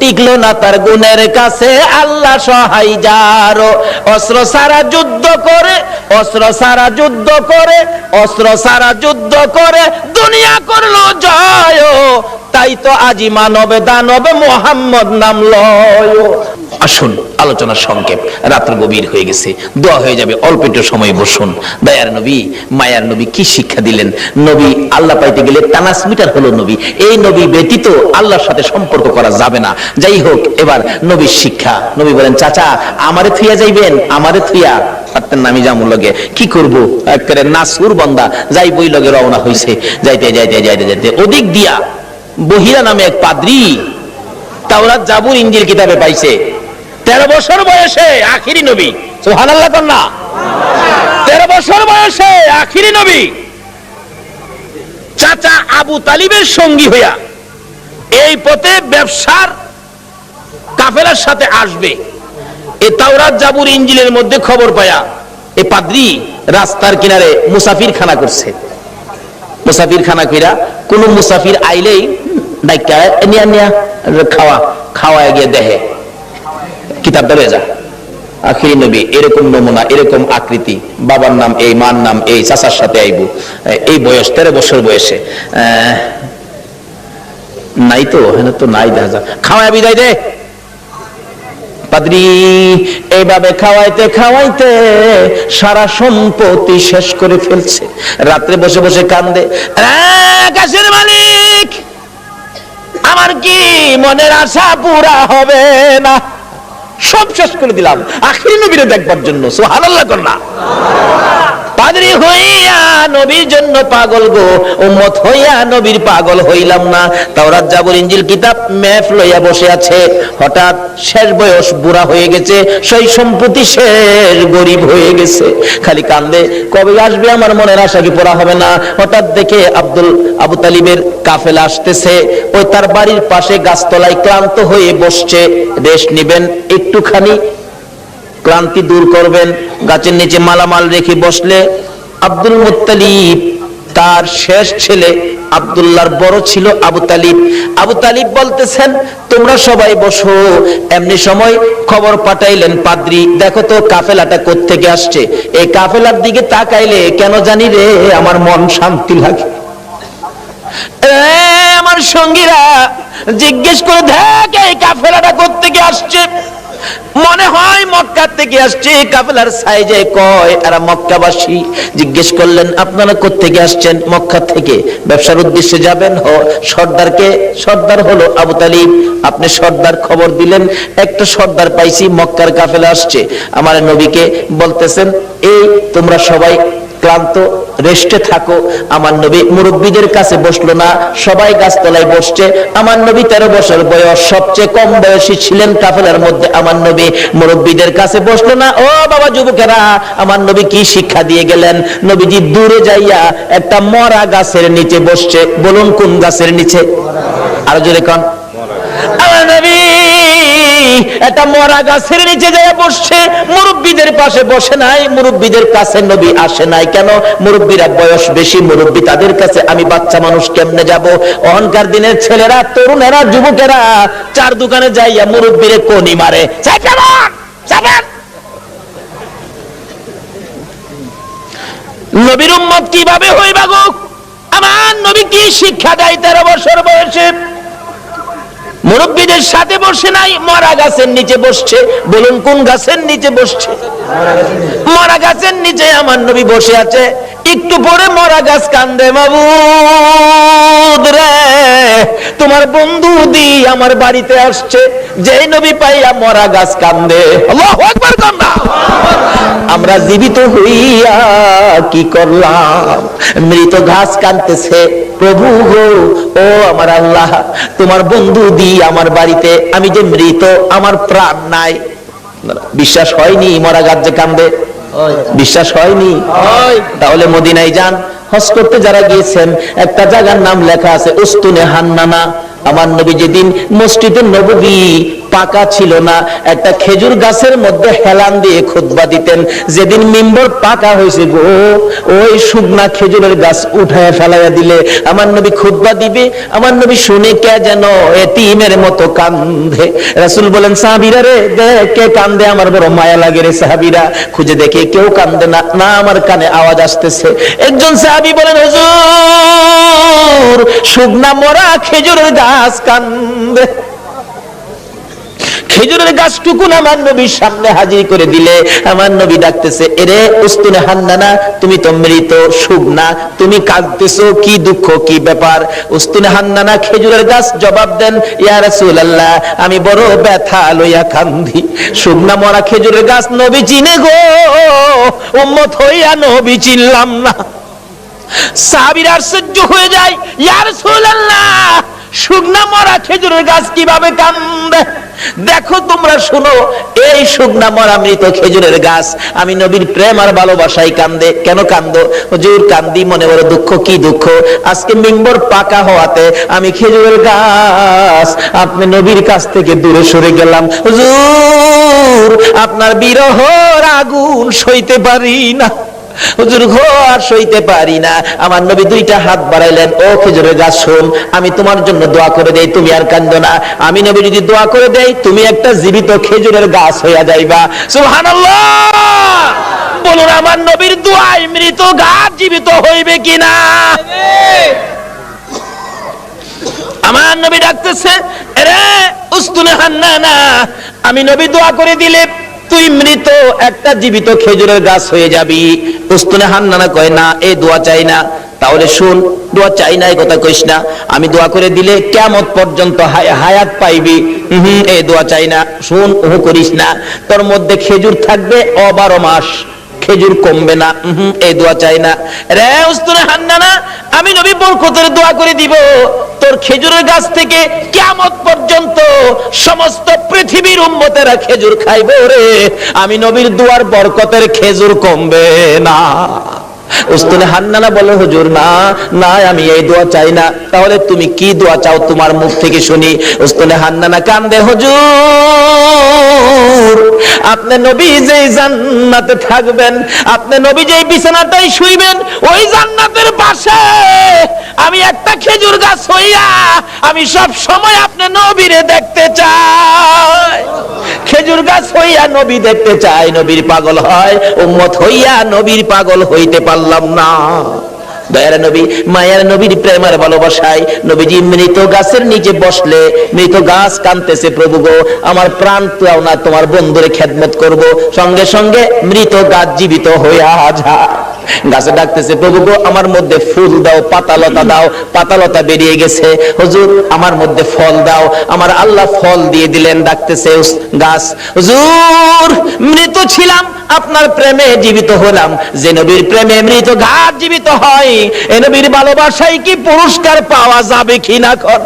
টিকলো না তার গুণের কাছে আল্লাহ সহায় যারো। অস্ত্র সারা যুদ্ধ করে, অস্ত্র সারা যুদ্ধ করে, অস্ত্র সারা যুদ্ধ করে দুনিয়া করলো জয়। তাই তো আজি মানবে দানবে মোহাম্মদ নাম লয়। আসুন আলোচনার সংক্ষেপ, রাত্র গভীর হয়ে গেছে, দোয়া হয়ে যাবে, অল্প একটু সময় বসুন। দয়ার নবী মায়ার নবী কি শিক্ষা দিলেন? নবী আল্লাহ পাইতে গেলে ট্রান্সমিটার হলো নবী। এই নবী ব্যতীত আল্লাহর সাথে সম্পর্ক করা যাবে না। যাই হোক, এবার নবীর শিক্ষা। নবী বলেন চাচা আমারে থুইয়া যাইবেন? আমারে থুইয়া পারতেন না, আমি যামুর লগে কি করবো, একেবারে নাসুর বান্দা যাই বই লগে রওনা হইছে। যাইতে যাইতে যাইতে যাইতে ওদিক দিয়া বহিরা নামে এক পাদ্রী তাওরাত জাবুর ইনজিল কিতাবে পাইছে। 13 বছর বয়সে আখিরি নবী, সুবহানাল্লাহ কন্যা। 13 বছর বয়সে আখিরি নবী চাচা আবু তালিবের সঙ্গী হইয়া এই পথে ব্যবসার কাফেলার সাথে আসবে। এই তাওরাত জাবুর ইনজিলের মধ্যে খবর পায়া এই পাদ্রী রাস্তার কিনারে মুসাফির খানা করছে। মুসাফির খানা কইরা কোন মুসাফির আইলেই ডাইকা নিয়া নিয়া খাওয়া খাওয়া গিয়ে দেহে কিতাবটা রয়ে যা। আখিরি নবী এরকম নমুনা, এরকম আকৃতি, বাবার নাম এই, মার নাম এই, চাচার সাথে আইবো, এই বয়স 13 বছর বয়সে। নাই তো, হ্যাঁ তো নাই, দেখা যা খাওয়া বিদায় দে। পাদ্রী এইভাবে খাওয়াইতে খাওয়াইতে সারা সম্পত্তি শেষ করে ফেলছে। রাত্রে বসে বসে কান্দে, আকাশের মালিক আমার কি মনের আশা পুরা হবে না? সব শেষ করে দিলাম আখিরি নবীরে দেখবার জন্য। সুবহানাল্লাহ কন্যা। পাদ্রী হইয়া নবীর জন্য পাগল গো, উম্মত হইয়া নবীর পাগল হইলাম না। তাওরাত জাবুর ইনজিল কিতাব মেফ লইয়া বসে আছে। হঠাৎ শেষ বয়স, বুড়া হয়ে গেছে, সেই সম্পত্তি শেষ, গরিব হয়ে গেছে, খালি কান্দে কবে আসবে আমার মনের আশা কি পুরা হবে না। হঠাৎ দেখে আবু তালিবের কাফেলা আসতেছে। ওই তার বাড়ির পাশে গাছতলায় ক্লান্ত হয়ে বসছে। রেস্ট নিবেন একটুখানি, ক্লান্তি দূর করবেন, গাছের নিচে মালামাল রেখে বসলে আব্দুল মুত্তালিব তার শেষ ছেলে আব্দুল্লাহর বড় ছিল আবু তালিব। আবু তালিব বলতেছেন তোমরা সবাই বসো। এমনি সময় খবর পাঠাইলেন পাদ্রী, দেখো তো কাফেলাটা কোত্থেকে আসছে। এই কাফেলার দিকে তাকাইলে কেন জানি রে আমার মন শান্তি লাগে। আমার সঙ্গীরা জিজ্ঞেস করে দেখ এই কাফেলাটা কোত্থেকে আসছে। মনে হয় মক্কা থেকে আসছে। কাফেলার সাইজে কয় এরা মক্কাবাসী। জিজ্ঞেস করলেন আপনারা কোত্থেকে আসছেন? মক্কা থেকে। ব্যবসার উদ্দেশ্যে যাবেন? সর্দারকে, সর্দার হলো আবু তালিব। আপনি সর্দার খবর দিলেন, একটা সর্দার পাইছি, মক্কার কাফেলা আসছে। আমার নবীকে বলতেছেন এই তোমরা সবাই ক্লান্ত, রেস্টে থাকো। আমার নবী মুরব্বীদের কাছে বসলো না, সবাই গাছতলায় বসছে। আমার নবী 13 বছর বয়স, সবচেয়ে কম বয়সী ছিলেন কাফেলার মধ্যে। আমার নবী মুরব্বীদের কাছে বসলো না। ও বাবা যুবকেরা, আমার নবী কি শিক্ষা দিয়ে গেলেন? নবীজি দূরে যাইয়া একটা মরা গাছের নিচে বসছে। বলুন কোন গাছের নিচে? আর জোরে কোন? আমার নবী একটা মরা গাছের নিচে যায় বসছে। মুরব্বীদের পাশে বসে নাই, মুরব্বীদের কাছে নবী আসে নাই। কেন? মুরব্বীরা বয়স বেশি, মুরব্বী তাদের কাছে, আমি বাচ্চা মানুষ কেমনে যাব? অহংকার দিনের ছেলেরা, তরুণেরা, যুবকেরা চার দোকানে যাইয়া মুরব্বীরে কোনি মারে। নবীর উম্মত কিভাবে হইবা গো? আমার নবী কি শিক্ষা দেয় 13 বছর বয়সে? মুরব্বীদের সাথে বসে নাই, মরা গাছের নিচে বসছে। বলুন কোন গাছের নিচে বসছে? মরা গাছের নিচে আমার নবী বসে আছে। একটু পরে মরা গাছ কান্দে, মাবুদ রে, তোমার বন্ধু দি আমার বাড়িতে আসছে। যেই নবী পাইয়া মরা গাছ কান্দে, আল্লাহু আকবার কান্দা। আমরা জীবিত হইয়া কি করলাম? মৃত ঘাস কাঁদতেছে, প্রভু গো, ও আমার আল্লাহ, তোমার বন্ধু দি আমার বাড়িতে, আমি যে মৃত, আমার প্রাণ নাই। বিশ্বাস হয়নি মরা গাছ যে কান্দে? বিশ্বাস হয়নি? তাহলে মদিনায় যান, হজ করতে যারা গিয়েছেন, একটা জায়গার নাম লেখা আছে উস্তুনে হান্নানা। আমার নবী যেদিন মসজিদে নববী পাকা ছিল না, একটা খেজুর গাছের মধ্যে হেলান দিয়ে খুতবা দিতেন। যেদিন মিম্বর পাকা হয়েছে গো, ওই শুকনা খেজুরের গাছ উঠায় ফেলাইয়া দিলে আমার নবী খুতবা দিবে। আমার নবী শুনে কে যেন এতিমের মতো কান্দে। রাসূল বলেন, সাহাবীরা রে, দেখ কে কান্দে, আমার বড় মায়া লাগে রে। সাহাবীরা খুঁজে দেখে কেউ কান্দে না, না আমার কানে আওয়াজ আসতেছে। একজন সাহাবী বলেন, হুজুর, শুকনা মরা খেজুরের গাছ কান্দে। খেজুরের গাছটুকুন আমার নবীর সামনে হাজির করে দিলে আমার নবী ডাকতেছে, এরে উস্তুনে হান্নানা, তুমি তো মৃত, শুকনা, তুমি কাঁদতেছো, কি দুঃখ, কি ব্যাপার? উস্তুনে হান্নানা খেজুরের গাছ জবাব দেন, ইয়া রাসূলুল্লাহ, আমি বড় ব্যথা লইয়া কান্দি। শুকনা মরা খেজুরের গাছ নবী চিনে গো, উম্মত হইয়া নবী চিনলাম না। সাহাবীরা আশ্চর্য হয়ে যায়, ইয়া রাসূলুল্লাহ, শুকনা মরা খেজুরের গাছ কিভাবে কান্দে? দেখো তোমরা শুনো, এই শুকনা মরা মৃত খেজুরের গাছ আমি নবীর প্রেম আর ভালোবাসায় কান্দে। কেন কান্দো? হুজুর কান্দি মনে বড় দুঃখ। কি দুঃখ? আজকে মিম্বর পাকা হওয়াতে আমি খেজুরের গাছ আপনি নবীর কাছ থেকে দূরে সরে গেলাম। হুজুর আপনার বিরহর আগুন সইতে পারি না, হুজুর গো আর সইতে পারি না। আমার নবী দুইটা হাত বাড়াইলেন, ও খেজুরের গাছ শোন, আমি তোমার জন্য দোয়া করে দেই, তুমি আর কান্দো না। আমি নবী যদি দোয়া করে দেই, তুমি একটা জীবিত খেজুরের গাছ হইয়া যাইবা। সুবহানাল্লাহ। বলুন আমার নবীর দোয়ায় মৃত গাছ জীবিত হইবে কিনা? আমার নবী ডাকতেছে, আরে উস্তুনে হান্নানা, আমি নবী দোয়া করে দিলে তুই মৃত একটা জীবিত খেজুরের গাছ হয়ে যাবি। উস্তুনে হান্নানা কয়, না, এই দোয়া চাই না। তাহলে শুন, দোয়া চাই না এই কথা কইস না, আমি দোয়া করে দিলে কিয়ামত পর্যন্ত হায়াত পাইবি। এই দোয়া চাই না, শুন, ও করিস না, তোর মধ্যে খেজুর থাকবে 12 মাস, খেজুর কমবে না। এই দোয়া চাই না। রে উস্তুনে হান্নানা, আমি নবী বরকতের দোয়া করে দিব, তোর খেজুরের গাছ থেকে কিয়ামত পর্যন্ত সমস্ত পৃথিবীর উম্মতেরা খেজুর খাইবে রে। আমি নবীর দোয়ার বরকতের খেজুর কমবে না। উস্তুনে হান্নানা বলে, হুজুর না না, আমি এই দোয়া চাই না। তাহলে তুমি কি দোয়া চাও, তোমার মুখ থেকে শুনি। উস্তুনে হান্নানা কান্দে, হুজুর আপনি নবী যেই জান্নাতে থাকবেন, আপনি নবী যেই বিছানাটাই শুইবেন, ওই জান্নাতের পাশে আমি একটা খেজুর গাছ হইয়া আমি সব সময় আপনি নবীরে দেখতে চাই। খেজুর গাছ হইয়া নবী দেখতে চাই। নবীর পাগল হয়, উম্মত হইয়া নবীর পাগল হইতে পারলাম না। দয়ার নবী, মায়ের নবীর প্রেমের ভালোবাসায় নবীজি মৃত গাছের নিচে বসলে মৃত গাছ কাঁদতেছে, প্রভু গো আমার প্রাণ পাও না, তোমার বন্ধুরে খেদমত করব। সঙ্গে সঙ্গে মৃত গাছ জীবিত হইয়া যায়। গাছে ডাকতেছে, প্রভু গো আমার মধ্যে ফুল দাও, পাতালতা দাও। পাতালতা বেরিয়ে গেছে। হুজুর আমার মধ্যে ফল দাও। আমার আল্লাহ ফল দিয়ে দিলেন। ডাকতেছে গাছ, হুজুর মৃত ছিলাম, আপনার প্রেমে জীবিত হলাম। যে নবীর প্রেমে মৃত গাছ জীবিত হয়, এ নবীর ভালোবাসায় কি পুরস্কার পাওয়া যাবে কিনা কর।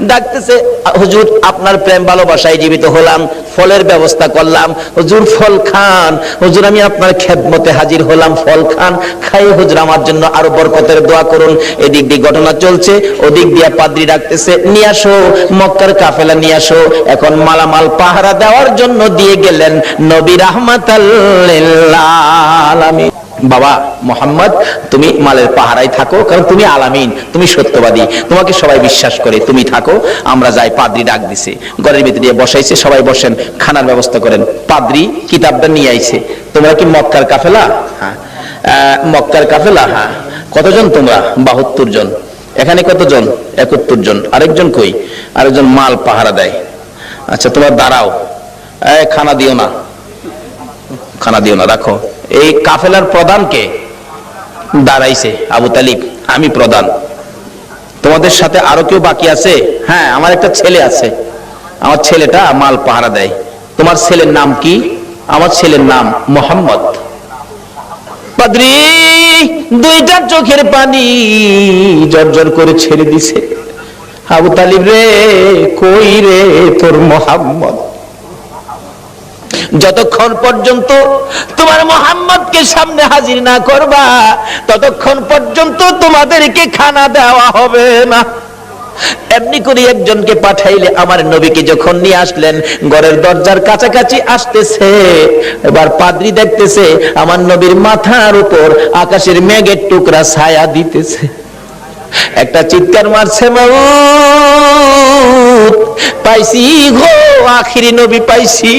ডাকতেছে, হুজুর আপনার প্রেম ভালোবাসায় জীবিত হলাম, ফলের ব্যবস্থা করলাম। হুজুর ফল খান। হুজুর আমি আপনার খেদমতে হাজির হলাম, ফল খান। খাই হুজুর আমার জন্য আরো বরকতের দোয়া করুন। এদিক দিয়ে ঘটনা চলছে, ওদিক দিয়ে পাদ্রী ডাকতেছে, নিয়ে আসো মক্কার কাফেলা নিয়ে আসো। এখন মালামাল পাহারা দেওয়ার জন্য দিয়ে গেলেন নবী রাহমাতাল লিল আলামিন। বাবা মোহাম্মদ তুমি মালের পাহারায় থাকো, কারণ তুমি আলামিন, তুমি সত্যবাদী, তোমাকে সবাই বিশ্বাস করে, তুমি থাকো, আমরা যাই। পাদ্রী ডাক দিছে, ঘরের ভিতরে দিয়ে বসাইছে, সবাই বসেন, খানার ব্যবস্থা করেন। পাদ্রী কিতাবটা নিয়ে আইছে। তোমরা কি মক্কার কাফেলা? হ্যাঁ। মক্কার কাফেলা? হ্যাঁ। কতজন তোমরা? 72 জন। এখানে কতজন? 71 জন। আরেকজন কই? আরেকজন মাল পাহারা দেয়। আচ্ছা তোমরা দাঁড়াও, খানা দিও না, খানা দিও না, রাখো। এই কাফেলার প্রধান কে? দাঁড়াইছে আবু তালিব, আমি প্রধান। তোমাদের সাথে আরো কেউ বাকি আছে? হ্যাঁ আমার একটা ছেলে আছে, আমার ছেলেটা মাল পাহারা দেয়। তোমার ছেলের নাম কি? আমার ছেলের নাম মোহাম্মদ। পাদ্রী দুইটা চোখের পানি জর্জর করে ছেড়ে দিছে। আবু তালিব রে, কই রে তোর মোহাম্মদ? যতক্ষণ পর্যন্ত তোমার মোহাম্মদকে সামনে হাজির না করবা, ততক্ষণ পর্যন্ত তোমাদেরকে খানা দেওয়া হবে না। এমনি করে একজনকে পাঠাইলে, আমার নবীকে যখন নিয়ে আসলেন, ঘরের দরজার কাছাকাছি আসতেছে, এবার পাদ্রী দেখতেছে আমার নবীর মাথার উপর আকাশের মেঘের টুকরা ছায়া দিতেছে। একটা চিৎকার মারছে, মাউত পাইছি গো, আখিরি নবী পাইছি।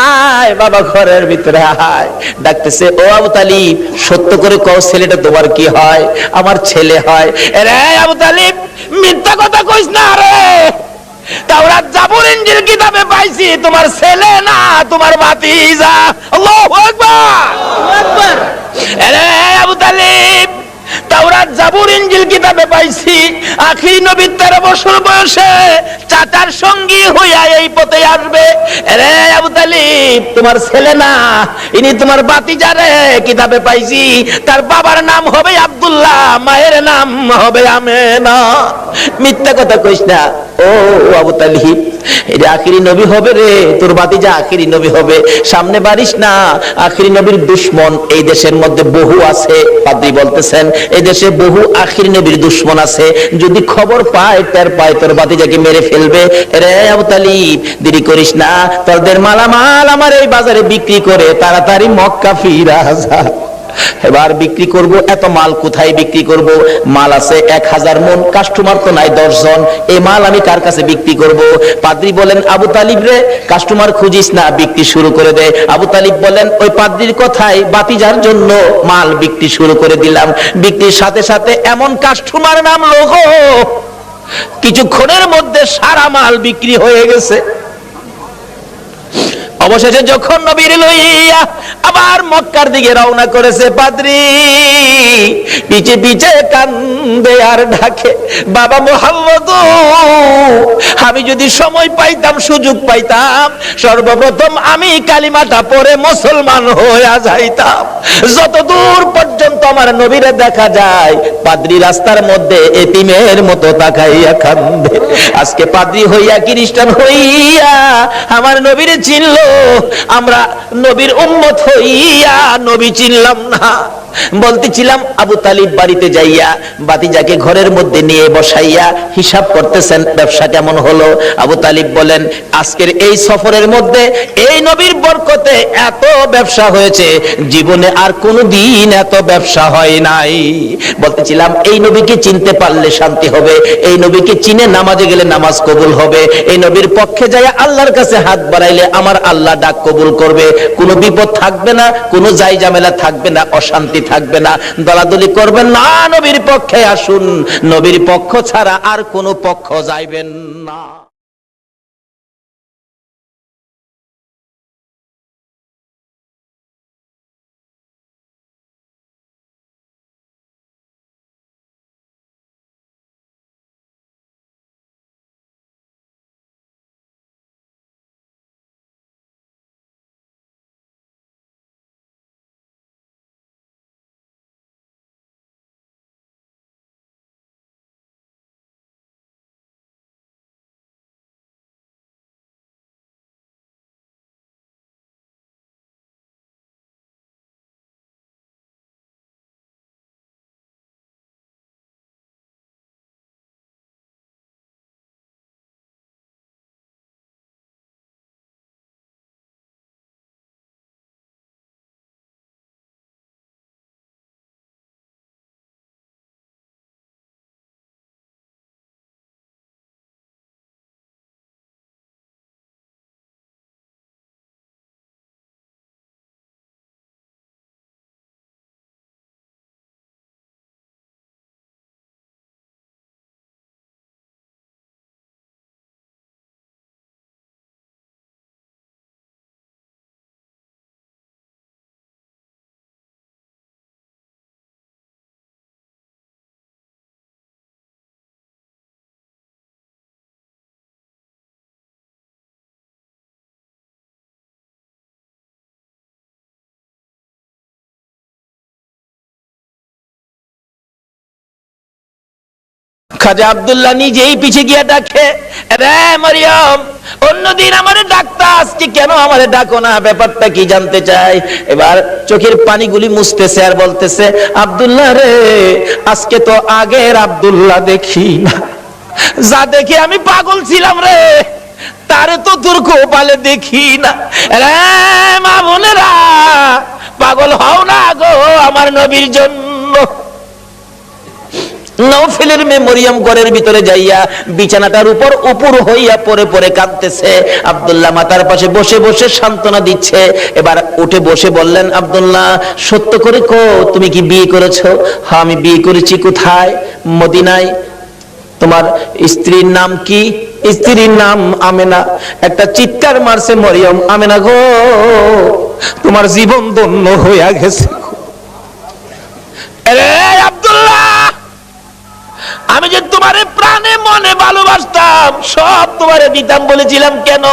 আয় বাবা ঘরের ভিতরে আয়। ডাকতেছে, ও আবু তালিব সত্য করে কও ছেলেটা তোমার কি হয়? আমার ছেলে হয়। রে আবু তালিব মিথ্যা কথা কইস না রে, তাওরাত জাবুর ইনজিল কিতাবে পাইছি তোমার ছেলে না, তোমার ভাতিজা। আল্লাহু আকবার, আল্লাহু আকবার। রে আবু তালিব তাওরাত জাবুর ইনজিল কিতাবে পাইছি আখিরি নবী 13 বছর বয়সে চাচার সঙ্গী হইয়া এই পথে আসবে। রে আবু তালিব তোমার ছেলে না, ইনি তোমার ভাতিজা রে। কিতাবে পাইছি তার বাবার নাম হবে আব্দুল্লাহ, মায়ের নাম হবে আমেনা। মিথ্যা কথা কইস না ও আবু তালিব, এটা আখিরি নবী হবে রে, তোর ভাতিজা আখিরি নবী হবে। সামনে বাড়িস না, আখিরি নবীর দুশমন এই দেশের মধ্যে বহু আছে। পাদ্রী বলতেছেন এই দেশে বহু আখিরি নবীর দুশমন আছে, যদি খবর পায় টের পায় তোর ভাতিজাকে মেরে ফেলবে। রে আবু তালিব দেরি করিস না, তোদের মালামাল আমার এই বাজারে বিক্রি করে তাড়াতাড়ি মক্কা ফিরা যা। এবার বিক্রি করব, এত মাল কোথায় বিক্রি করব? মাল আছে 1000 মন, কাস্টমার তো নাই 10 জন, এই মাল আমি কার কাছে বিক্রি করব? পাদ্রী বলেন, আবু তালিব রে কাস্টমার খুঁজিস না, বিক্রি শুরু করে দে। আবু তালিব বলেন, ওই পাদ্রীর কথায় ভাতিজার জন্য মাল বিক্রি শুরু করে দিলাম। বিক্রির সাথে সাথে এমন কাস্টমার নামলো গো, কিছুক্ষণের মধ্যে সারা মাল বিক্রি হয়ে গেছে। অবশেষে যখন নবীর লইয়া আবার মক্কার দিকে রওনা করেছে, পাদ্রী পিছে পিছে কান্দে আর ডাকে, বাবা মুহাম্মদ আমি যদি সময় পাইতাম, সুযোগ পাইতাম, সর্বপ্রথম আমি কালিমাটা পড়ে মুসলমান হইয়া যাইতাম। যত দূর পর্যন্ত আমার নবীরে দেখা যায়, পাদ্রী রাস্তার মধ্যে এতিমের মতো তাকাইয়া কান্দে। আজকে পাদ্রী হইয়া, খ্রিস্টান হইয়া আমার নবীরে চিনলো, আমরা নবীর উম্মত হইয়া নবী চিনলাম না। বলতেছিলাম আবু তালিব বাড়িতে যাইয়া ভাতিজাকে ঘরের মধ্যে নিয়ে বসাইয়া হিসাব করতেছেন ব্যবসা কেমন হলো। আবু তালিব বলেন, আজকের এই সফরের মধ্যে এই নবীর বরকতে এত ব্যবসা হয়েছে, জীবনে আর কোনো দিন এত ব্যবসা হয় নাই। বলতেছিলাম এই নবীকে চিনতে পারলে শান্তি হবে, এই নবীকে চিনে নামাজে গেলে নামাজ কবুল হবে, এই নবীর পক্ষে যাইয়া আল্লাহর কাছে হাত বাড়াইলে আমার আল্লাহ ডাক কবুল করবে, কোনো বিপদ থাকবে না, কোনো জাই ঝামেলা থাকবে না, অশান্তি থাকবে না। দলাদলি করবেন না, নবীর পক্ষে আসুন, নবীর পক্ষ ছাড়া আর কোনো পক্ষ যাইবেন না। খাজা আব্দুল্লাহ নিজেই পিছে গিয়ে ডাকে, রে মরিয়ম, অন্যদিন আমারে ডাকতা, আজকে কেন আমারে ডাকো না? ব্যাপারটা কি জানতে চাই। এবার চোখের পানিগুলি মুছতেছে আর বলতেছে, আব্দুল্লাহ রে, আজকে তো আগের আব্দুল্লাহ দেখি না, যা দেখে আমি পাগল ছিলাম রে, তারে তো তোর কপালে দেখি না। রে মা বোনেরা, পাগল হও না গো আমার নবীর জন্য। নওফেলের মেয়ে মরিয়ম ঘরের ভিতরে যাইয়া বিছানাটার উপর উপর হইয়া পরে পরে কাঁদতেছে। আব্দুল্লাহ মাতার পাশে বসে বসে সান্ত্বনা দিচ্ছে। এবার উঠে বসে বললেন, আব্দুল্লাহ, সত্য করে কো, তুমি কি বিয়ে করেছো? হ্যাঁ, আমি বিয়ে করেছি। কোথায়? মদিনায়। তোমার স্ত্রীর নাম কি? স্ত্রীর নাম আমেনা। একটা চিৎকার মারছে মরিয়ম, আমেনা গো, তোমার জীবন ধন্য হইয়া গেছে। আব্দুল্লাহ, আমি যে তোমারে প্রাণে মনে ভালোবাসতাম, সব তোমারে দিতাম বলেছিলাম কেন?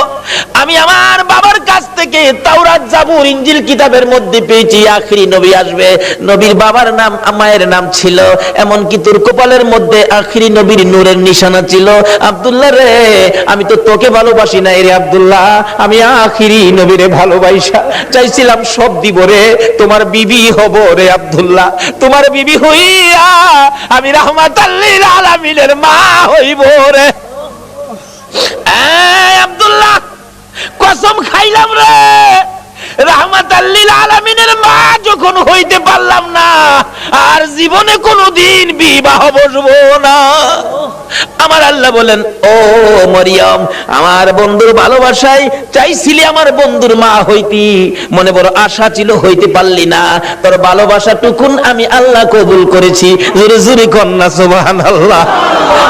আমি আমার বাবার কাছ থেকে তাওরাত, জাবুর, ইনজিল কিতাবের মধ্যে পেয়েছি আখিরি নবী আসবে। নবীর বাবার নাম, মায়ের নাম ছিল, এমনকি তোর কপালের মধ্যে আখিরি নবীর নূরের নিশানা ছিল। আব্দুল্লাহ রে, আমি তো তোকে ভালোবাসি না রে আব্দুল্লাহ, আমি আখিরি নবীরে ভালোবাসা চাইছিলাম, সব দিব রে, তোমার বিবি হব রে আব্দুল্লাহ, তোমার বিবি হইয়া আমি রাহমাতাল লিল আলামিনের মা হইব রে। আব্দুল্লাহ, কসম খাইলাম রে, রাহমাতাল লিল আলামিনের মা যখন হইতে পারলাম না, আর জীবনে কোনোদিন বিবাহ বসবো না। আমার আল্লাহ বলেন, ও মরিয়ম, আমার বন্ধুর ভালোবাসায় চাইছিলি আমার বন্ধুর মা হইতি, মনে বড় আশা ছিল, হইতে পারলি না, তোর ভালোবাসা টুকুন আমি আল্লাহ কবুল করেছি। জোরে জোরে কন্যা সুবহানাল্লাহ।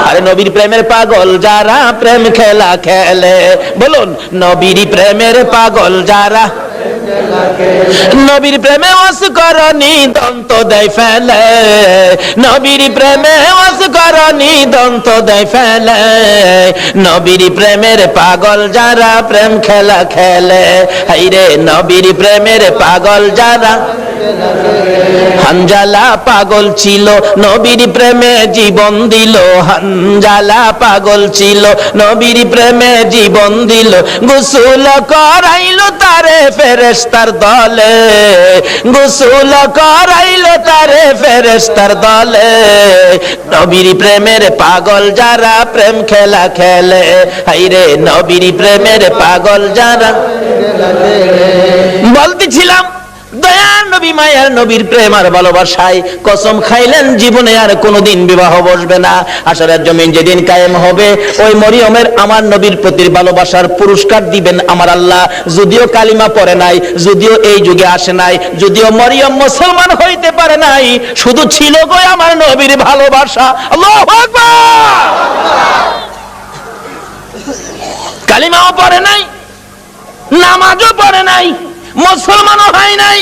আরে নবীর প্রেমের পাগল যারা প্রেম খেলা খেলে, বলুন, নবীর প্রেমের পাগল যারা, নবীর প্রেমে অসকরণী দন্ত দেয় ফেলে, নবীর প্রেমে অসকরণী দন্ত দেয় ফেলে, নবীর প্রেমের পাগল যারা প্রেম খেলা খেলে, হাইরে নবীর প্রেমের পাগল যারা। হানজালা পাগল ছিল, নবীর প্রেমে জীবন দিল, হানজালা পাগল ছিল, নবীর প্রেমে জীবন দিল, গোসল করাইলো তারে ফেরেশতার দলে, গোসল করাইলো তারে ফেরেশতার দলে, নবীর প্রেমের পাগল যারা প্রেম খেলা খেলে, হাইরে নবীর প্রেমের পাগল যারা। বলতেছিলাম, দয়ার নবী, মায়ার নবীর প্রেম আর ভালোবাসায় কসম খাইলেন জীবনে আর কোনোদিন বিবাহ বসবে না। হাশরের জমিন যেদিন কায়েম হবে, ওই মরিয়মের আমার নবীর প্রতি ভালোবাসার পুরস্কার দিবেন আমার আল্লাহ। যদিও কালিমা পড়ে নাই, যদিও এই যুগে আসে নাই, যদিও মরিয়ম মুসলমান হইতে পারে নাই, শুধু ছিল গো আমার নবীর ভালোবাসা। আল্লাহু আকবার। কালিমাও পড়ে নাই, নামাজও পড়ে নাই, মুসলমানও হয় নাই,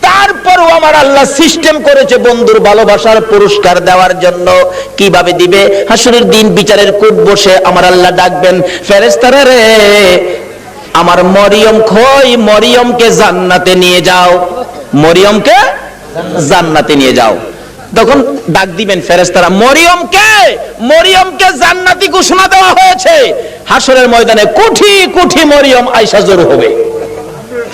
তারপরও আমার আল্লাহ সিস্টেম করেছে বন্ধুর ভালোবাসার পুরস্কার দেওয়ার জন্য। কিভাবে দিবে? হাসরের দিন বিচারের কোর্ট বসে আমার আল্লাহ ডাকবেন, ফেরেশতারা রে, আমার মরিয়ম কই, মরিয়মকে জান্নাতে নিয়ে যাও, মরিয়মকে জান্নাতে নিয়ে যাও। তখন ডাক দিবেন ফেরেশতারা, মরিয়মকে, মরিয়মকে জান্নাতি ঘোষণা দেওয়া হয়েছে। হাসরের ময়দানে কোটি কোটি মরিয়ম আয়েশা জড়ো হবে,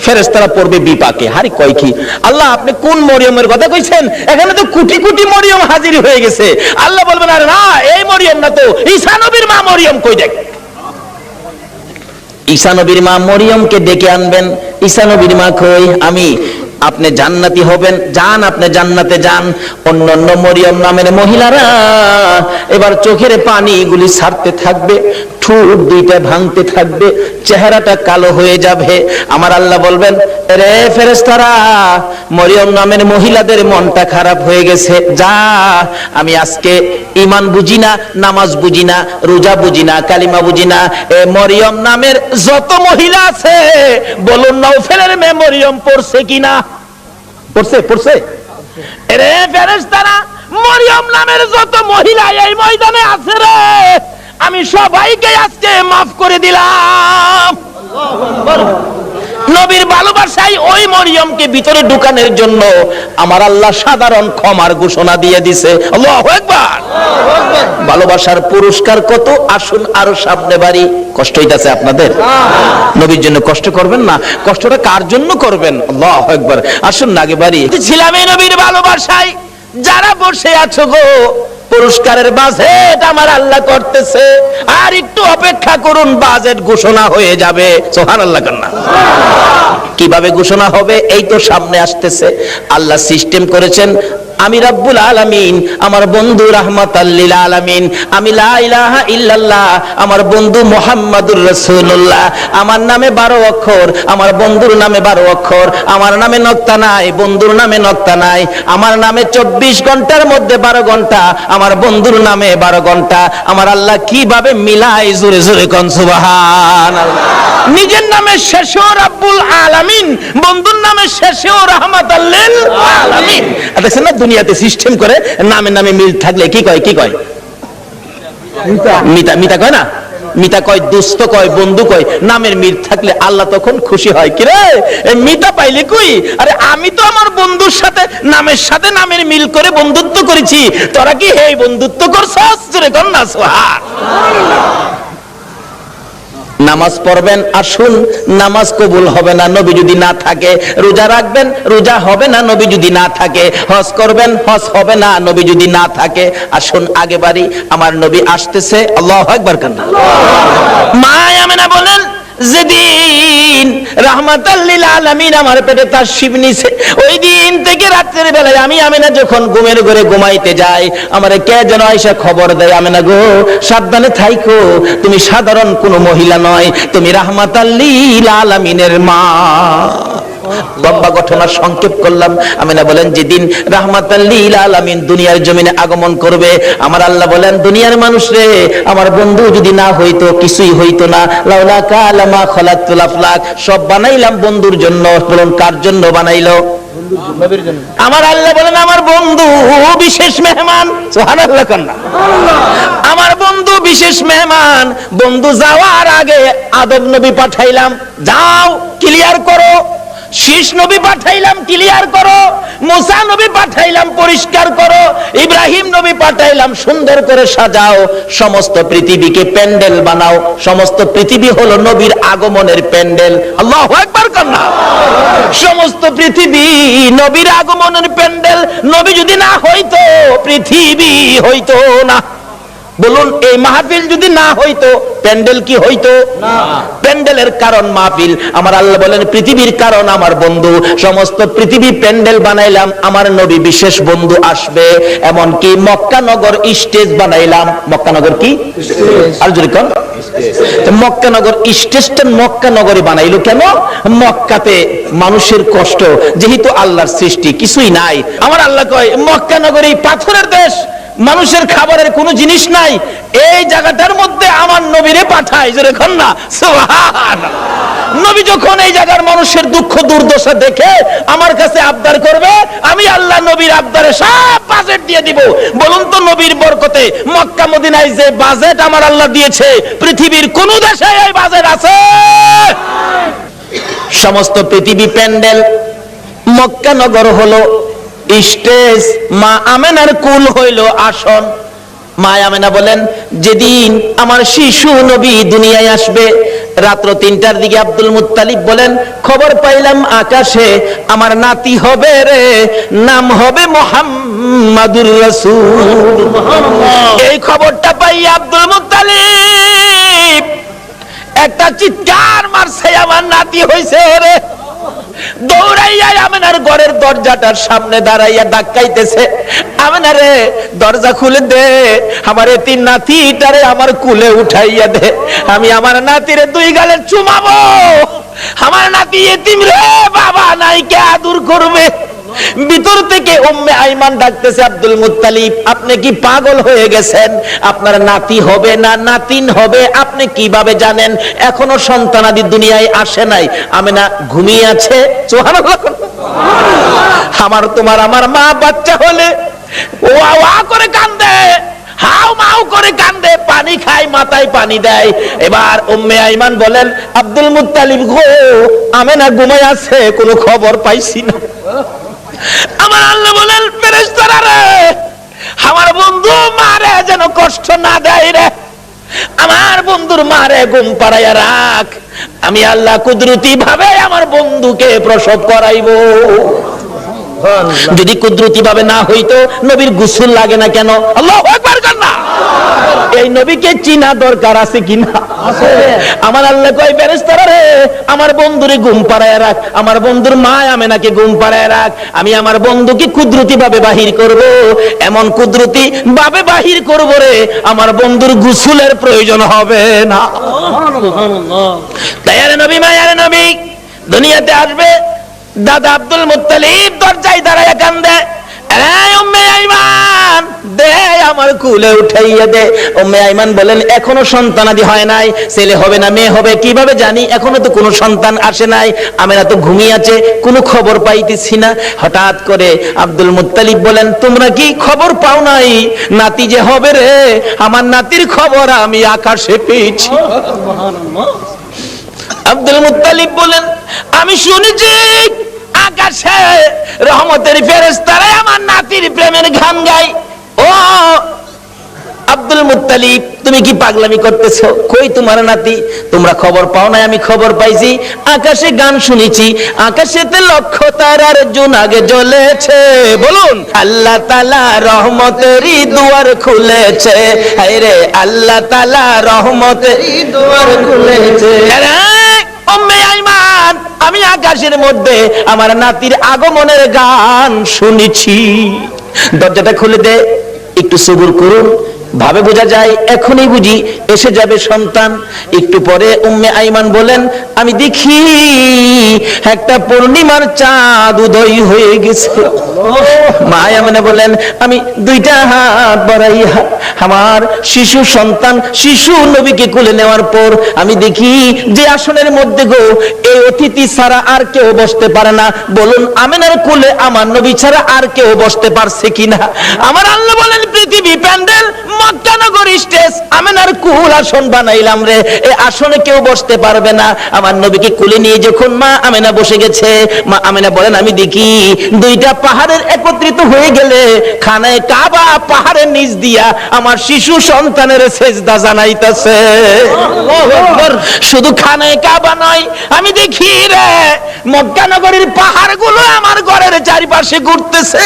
ফেরেশতারা পড়বে বিপাকে। হারি কয় কি আল্লাহ, আপনি কোন মরিয়মের কথা কইছেন? এখানে তো কোটি কোটি মরিয়ম হাজির হয়ে গেছে। আল্লাহ বলবেন, আরে না, এই মরিয়ম না তো, ঈসা নবীর মা মরিয়ম কই দেখ। ঈসা নবীর মা মরিয়মকে ডেকে আনবেন। ঈসা নবীর মা কই, আমি। আপনি জান্নাতি হবেন, যান, আপনি জান্নাতে যান। অন্যান্য মরিয়ম নামের মহিলারা এবার চোখের পানিগুলি ছাড়তে থাকবে, ঠোঁট দুইটা ভাঙতে থাকবে, চেহারাটা কালো হয়ে যাবে। আমার আল্লাহ বলবেন, রে ফেরেশতারা, মরিয়ম নামের মহিলাদের মনটা খারাপ হয়ে গেছে, যা, আমি আজকে ঈমান বুঝি না, নামাজ বুঝি না, রোজা বুঝি না, কালিমা বুঝি না, এ মরিয়ম নামের যত মহিলা আছে, বলুন নওফেলের মেয়ে মরিয়ম পড়ছে কিনা? পড়ছে, পড়ছে। রে ফেরেশতারা, মরিয়ম নামের যত মহিলা এই ময়দানে আছে রে, আমি সবাইকে আজকে মাফ করে দিলাম। নবীর ভালোবাসায় ওই মরিয়মকে ভিতরে ঢুকানোর জন্য আমার আল্লাহ সাধারণ ক্ষমার ঘোষণা দিয়ে দিছে। আল্লাহু আকবার। ভালোবাসার পুরস্কার কত, আসুন আরো সামনে বাড়ি। কষ্ট হইতাছে আপনাদের? নবীর জন্য কষ্ট করবেন না, কষ্টটা কার জন্য করবেন? আল্লাহু আকবার। আসুন না আগে বাড়ি। ছিলাম এই নবীর ভালোবাসায়। যারা বসে আছো গো, পুরস্কারের বাজেট আমার আল্লাহ করতেছে, আর একটু অপেক্ষা করুন, বাজেট ঘোষণা হয়ে যাবে। সুবহানাল্লাহ কান্না। কিভাবে ঘোষণা হবে? এই তো সামনে আসতেছে। আল্লাহ সিস্টেম করেছেন, আমি রব্বুল আলামিন, আমার বন্ধু রাহমাতাল লিল আলামিন, আমি লা ইলাহা ইল্লাল্লাহ, আমার বন্ধু মুহাম্মাদুর রাসূলুল্লাহ, আমার নামে 12 অক্ষর, আমার বন্ধুর নামে 12 অক্ষর, আমার নামে নক্তা নাই, বন্ধুর নামে নক্তা নাই, আমার নামে 24 ঘন্টার মধ্যে 12 ঘন্টা, আমার বন্ধুর নামে 12 ঘন্টা। আমার আল্লাহ কিভাবে মিলাই, জোরে জোরে কোন সুবহানাল্লাহ। নিজের নামে শেষেও রব্বুল আলামিন, বন্ধুর নামে শেষেও রাহমাতাল লিল আলামিন। দেখছেন না, দুনিয়াতে সিস্টেম করে নামে নামে মিল থাকলে কি কয়? কি কয়? মিতা। মিতা কয় না? মিতা কয়, দোস্ত কয়, বন্ধু কয়। নামের মিল থাকলে আল্লাহ তখন খুশি হয়। কি রে, মিতা পাইলে কই? আরে আমি তো আমার বন্ধুর সাথে নামের সাথে নামের মিল করে বন্ধুত্ব করেছি, তোরা কি এই বন্ধুত্ব করছস? জোরে কর না সুবহানাল্লাহ। নামাজ পড়বেন, আসুন, নামাজ কবুল হবে না নবী যদি না থাকে। রোজা রাখবেন, রোজা হবে না নবী যদি না থাকে। হজ করবেন, হজ হবে না নবী যদি না থাকে। আসুন আগে বাড়ি, আমার নবী আসতেছে। আল্লাহু আকবার কান্না। মা আমেনা বলেন, যেদিন রাহমাতাল লিল আলামিন আমার পেটে তাশরীফ নিছে, ওই দিন থেকে রাতের বেলায় আমি আমেনা যখন ঘুমের ঘরে ঘুমাইতে যাই, আমারে কে যেন আয়েশা খবর দেয়, আমেনা গো সাবধানে থাইকো, তুমি সাধারণ কোনো মহিলা নয়, তুমি রাহমাতাল লিল আলামিনের মা। লম্বা ঘটনা সংক্ষেপ করলাম। আমিনা বলেন, যেদিন রাহমাতাল লিল আলামিন দুনিয়ার জমিনে আগমন করবে, আমার আল্লাহ বলেন, দুনিয়ার মানুষ রে, আমার বন্ধু যদি না হইতো কিছুই হইতো না। লাউলা কালামা খালাকতুল আফলাক, সব বানাইলাম বন্ধুর জন্য। বলুন কার জন্য বানাইলো? নবীর জন্য। আমার আল্লাহ বলেন, আমার বন্ধু বিশেষ মেহমান। সুবহানাল্লাহ কান্না। আমার বন্ধু বিশেষ মেহমান। বন্ধু যাওয়ার আগে আদম নবী পাঠাইলাম, যাও ক্লিয়ার করো। শীষ নবী পাঠাইলাম, ক্লিয়ার করো। মুসা নবী পাঠাইলাম, পরিষ্কার করো। ইব্রাহিম নবী পাঠাইলাম, সুন্দর করে সাজাও। সমস্ত পৃথিবীকে প্যান্ডেল বানাও। সমস্ত পৃথিবী হলো নবীর আগমনের প্যান্ডেল। আল্লাহু আকবার কান্না। সমস্ত পৃথিবী নবীর আগমনের প্যান্ডেল। নবী যদি না হইতো, পৃথিবী হইতো না। বলুন, এই মাহফিল যদি না হইতো, প্যান্ডেল কি হইতো? না। প্যান্ডেলের কারণ মাহফিল। আমার আল্লাহ বলেন, পৃথিবীর কারণ আমার বন্ধু। সমস্ত পৃথিবী প্যান্ডেল বানাইলাম, আমার নবী বিশেষ বন্ধু আসবে। এমন কি মক্কা নগর স্টেজ বানাইলাম। মক্কা নগর কি? আর জোরে কোন? মক্কা নগর স্টেজটা মক্কা নগরে বানাইলো কেন? মক্কাতে মানুষের কষ্ট, যেহেতু আল্লাহর সৃষ্টি কিছুই নাই। আমার আল্লাহ কয়, মক্কা নগরী পাথরের দেশ, মানুষের খাবারের কোনো জিনিস নাই, এই জায়গাটার মধ্যে আমার নবীরে পাঠায়। জোরে কোন না সুবহানাল্লাহ। নবী যখন এই জায়গার মানুষের দুঃখ দুর্দশা দেখে আমার কাছে আবদার করবে, আমি আল্লাহ নবীর আবদারে সব বাজেট দিয়ে দিব। বলুন তো, নবীর বরকতে মক্কা মদিনায় যে বাজেট আমার আল্লাহ দিয়েছে, পৃথিবীর কোন দেশে এই বাজেট আছে? সমস্ত পৃথিবী প্যান্ডেল, মক্কা নগর হলো স্টেজ, মা আমেনার কুল হইল আসন। মা আমেনা বলেন, যেদিন আমার শিশু নবী দুনিয়ায় আসবে, রাত্র 3টার দিকে আব্দুল মুত্তালিব বলেন, খবর পাইলাম আকাশে আমার নাতি হবে রে, নাম হবে মুহাম্মাদুর রাসূল। এই খবরটা পাই আব্দুল মুত্তালিব একটা চিৎকার মারছে, আমার নাতি হইছে রে। দৌড়াইয়া আমেনার ঘরের দরজাটার সামনে দাঁড়াইয়া ডাকাইতেছে, আমেনা রে দরজা খুলে দে, আমার এতিম নাতিটারে আমার কুলে উঠাইয়া দে, আমি আমার নাতিরে 2 গালে চুমাবো। আমার নাতি এতিম রে, বাবা নাই, কে আদর করবে? ভিতর থেকে উম্মে আইমান ডাকতেছে, আব্দুল মুত্তালিব আপনি কি পাগল হয়ে গেছেন? আপনার নাতি হবে না নাতিন হবে আপনি কিভাবে জানেন? এখনো সন্তানাদি দুনিয়ায় আসে নাই। আমেনা ঘুমিয়ে আছে। সুবহানাল্লাহ। আমার তোমার আমার মা বাচ্চা হলে ওয়া ওয়া করে কান্দে, হাউ মাউ করে কান্দে, পানি খায়, মাথায় পানি দেয়। এবার উম্মে আইমান বলেন, আব্দুল মুত্তালিব গো, আমেনা ঘুমায় আছে, কোনো খবর পাইছি না। আমার আল্লাহ বলেন, ফেরেশতারা রে, আমার বন্ধু মারে যেন কষ্ট না দেয় রে, আমার বন্ধুর মারে ঘুম পাড়াইয়া রাখ, আমি আল্লাহ কুদরতি ভাবে আমার বন্ধুকে প্রসব করাইবো। যদি কুদরতি ভাবে না হইতো নবীর গোসল লাগে না কেন? আল্লাহু আকবার না। এই নবীকে চিনা দরকার আছে কিনা? আছে। আমার আল্লাহ কয়, ফেরেশতারা রে, আমার বন্ধুরে ঘুম পাড়ায় রাখ, আমার বন্ধুর মা আমেনাকে ঘুম পাড়ায় রাখ, আমি আমার বন্ধুকে কুদরতি ভাবে বাহির করব, এমন কুদরতি ভাবে বাহির করব রে, আমার বন্ধুর গোসলের প্রয়োজন হবে না। সুবহানাল্লাহ। তাইয়ারে নবী, মায়ারে নবী দুনিয়াতে আসবে, দাদা আব্দুল মুত্তালিব দরজায় দাঁড়ায় কান্দে, এই উম্মে আইমান দে আমার কুলে উঠাইয়া দে। উম্মে আইমান বলেন, এখনো সন্তানাদি হয় নাই, ছেলে হবে না মেয়ে হবে কিভাবে জানি, এখনো তো কোনো সন্তান আসে নাই, আমেনা তো ঘুমিয়ে আছে, কোনো খবর পাইতেছি না। হঠাৎ করে আব্দুল মুত্তালিব বলেন, তোমরা কি খবর পাও নাই নাতি যে হবে রে? আমার নাতির খবর আমি আকাশে পেয়েছি। আব্দুল মুত্তালিব বলেন, আমি শুনেছি আকাশে রহমতের ফেরেশতারা আমার নাতির প্রেমের গান গায়। ও আব্দুল মুত্তালিব, তুমি কি পাগলামি করতেছো? কই তোমার নাতি? তোমরা খবর পাও না? আমি খবর পাইছি, আকাশে গান শুনেছি, আকাশেতে লক্ষ তারার জোনাগে জ্বলেছে। বলুন, আল্লাহ তাআলা রহমতেরই দুয়ার খুলেছে, হায় রে আল্লাহ তাআলা রহমতেরই দুয়ার খুলেছে। উম্মে আইমান, আমি আকাশের মধ্যে আমার নাতির আগমনের গান শুনেছি। দরজাটা খুলে দে, একটু সবুর করুন, ভাবে বোঝা যায় এখনই বুঝি এসে যাবে সন্তান। একটু পরে উম্মে আইমান বলেন, আমি দেখি একটা পূর্ণিমার চাঁদ উদয় হয়ে গেছে। মা আমেনা বলেন, আমি দুইটা হাত বাড়াইয়া আমার শিশু সন্তান শিশু নবীকে কোলে নেওয়ার পর আমি দেখি যে আসনের মধ্যে গো এই অতিথি ছাড়া আর কেউ বসতে পারে না। বলুন, আমেনার কোলে আমার নবী ছাড়া আর কেউ বসতে পারছে কিনা? আমার আল্লাহ বলেন, পৃথিবী প্যান্ডেল, মক্কা নগর স্টেজ, আমেনার কুল আসন বানাইলাম রে, এই আসনে কেউ বসতে পারবে না। আমার নবীকে কোলে নিয়ে যখন মা আমেনা বসে গেছে, মা আমেনা বলেন, আমি দেখি দুইটা পাহাড়ের একত্রিত হয়ে গেলে খানায় কাবা পাহাড়ের নিচ দিয়া আমার শিশু সন্তানের সেজদা জানাইতেছে। শুধু খানায় কাবা নয়, আমি দেখি রে মক্কা নগরীর পাহাড়গুলো আমার ঘরের চারিপাশে ঘুরতেছে,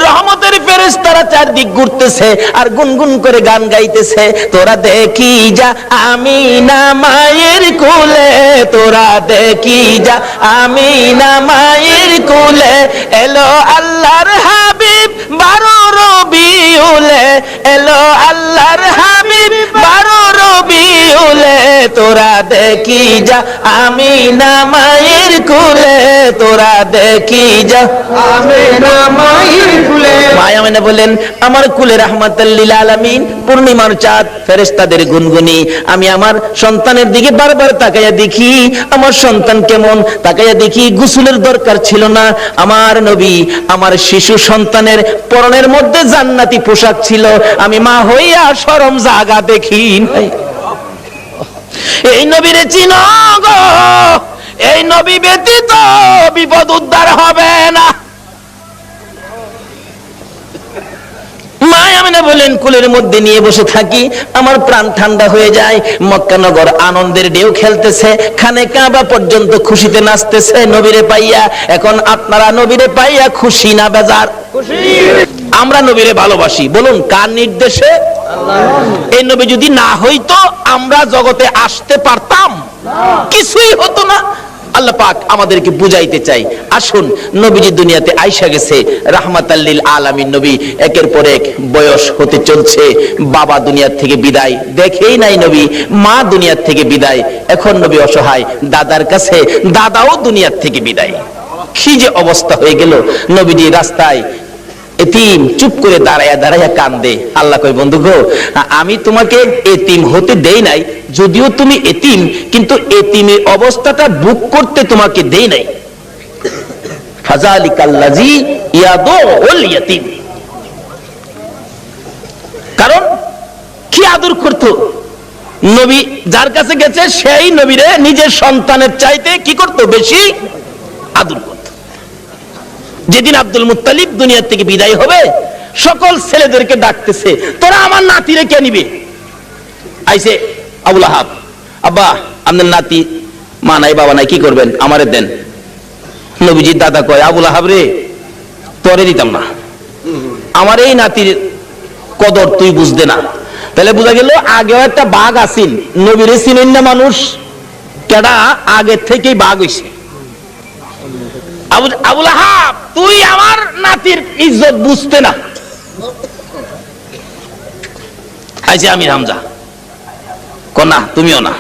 রহমতের ফেরেশতারা চারদিক ঘুরতেছে আর গুনগুন করে গান গাইতেছে। তোরা দেখি যা আমিনা মায়ের কোলে, তোরা দেখি যা আমিনা মায়ের কোলে, এলো আল্লাহর হাবিব 12 রবিউলে, এলো আল্লাহর হাবিব 12 রবিউলে, তোরা দেখি যা আমিনা মায়ের কোলে, তোরা দেখি যা আমিনা মায়ের কোলে। মা আমেনা বলেন, আমার কোলে রাহমাতাল লিল আলামিন পূর্ণিমার চাঁদ, ফেরেশতাদের গুনগুনি। আমি আমার সন্তানের দিকে বারবার তাকাইয়া দেখি আমার সন্তান কেমন, তাকাইয়া দেখি গোসলের দরকার ছিল না। আমার নবী আমার শিশু সন্তানের পরনের মধ্যে জান্নাতি পোশাক ছিল, আমি মা হইয়া শরম জাগা দেখি নাই। এই নবীরে চিনো গো, এই নবী ব্যতীত বিপদ উদ্ধার হবে না। মা আমেনা বলেন, কুলের মধ্যে নিয়ে বসে থাকি, আমার প্রাণ ঠান্ডা হয়ে যায়। মক্কা নগর আনন্দের ঢেউ খেলতেছে, খানে কাবা পর্যন্ত খুশিতে নাচতেছে নবীরে পাইয়া। এখন আপনারা নবীরে পাইয়া খুশি না বেজার? খুশি। আমরা নবীরে ভালোবাসি, বলুন কার নির্দেশে? আল্লাহ। এই নবী যদি না হইতো আমরা জগতে আসতে পারতাম? কিছুই হতো না। আল্লাহ পাক আমাদেরকে বুঝাইতে চাই, আসুন নবীজি দুনিয়াতে আইসা গেছে রাহমাতাল লিল আলামিন নবী, একের পর এক বয়স হতে চলছে, বাবা দুনিয়ার থেকে বিদায়, দেখেই নাই নবী, মা দুনিয়ার থেকে বিদায়, এখন নবী অসহায়, দাদার কাছে দাদাও দুনিয়ার থেকে বিদায়। কি যে অবস্থা হয়ে গেল, নবীজি রাস্তায় এতিম চুপ করে দাঁড়ায়া দাঁড়ায়া কান্দে। আল্লাহ কয়, বন্ধু গো, আমি তোমাকে এতিম হতে দেই নাই, যদিও তুমি এতিম, কিন্তু এতিমের অবস্থাটা বুক করতে তোমাকে দেই নাই। ফাযালিকাল্লাযী ইয়াদুল ইয়াতীম, কারণ আদর করতো। নবী যার কাছে গেছে সেই নবীরে নিজের সন্তানের চাইতে কি করতো? বেশি আদর করত। যেদিন আব্দুল মুত্তালিব দুনিয়া থেকে বিদায় হবে, সকল ছেলেদেরকে ডাকতেছে, তোরা আমার নাতিরে কে নিবে? আইসে আবু লাহাব, আব্বা আপনার নাতি মা নাই বাবা নাই, কি করবেন? আমারে দেন। নবীজির দাদা কয়, আবু লাহাব রে, তোরে দিতাম না, আমার এই নাতির কদর তুই বুঝতে না। তাহলে বোঝা গেল আগেও একটা বাঘ আসিল, নবীরে চিনেন না মানুষ, কেডা আগে থেকেই বাঘ হইছে। আবু লাহাব, তুই আমার নাতির ইজ্জত বুঝতে না। আইছে আমির হামজা, কনা তুমিও না।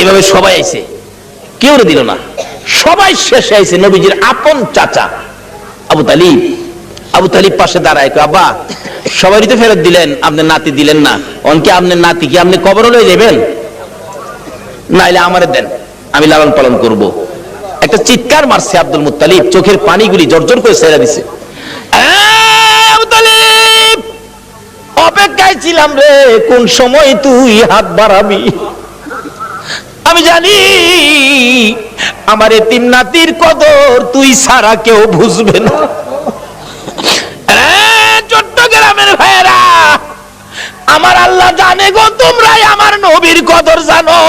এভাবে সবাই আইছে, কেউ দিল না, সবাই শেষে আইছে নবীজির আপন চাচা আবু তালিব। আবু তালিব পাশে দাঁড়ায়, আব্বা সবাই তো ফেরত দিলেন, আপনার নাতি দিলেন না, অনকে আপনার নাতি কি আপনি কবর লয়ে যাবেন? নাইলে আমারে দেন, আমি লালন পালন করব। একটা চিৎকার মারছে আব্দুল মুত্তালিব, চোখের পানিগুলি জর্জর করে ছেড়ে দিছে। আবু তালিব, অপেক্ষায় ছিলাম রে, কোন সময় তুই হাত বাড়াবি। আমি জানি আমার এতিম নাতির কদর তুই ছাড়া কেউ বুঝবে না। চট্টগ্রামের ভাইয়েরা, আমার আল্লাহ জানে গো, তোমরাই আমার নবীর কদর জানো।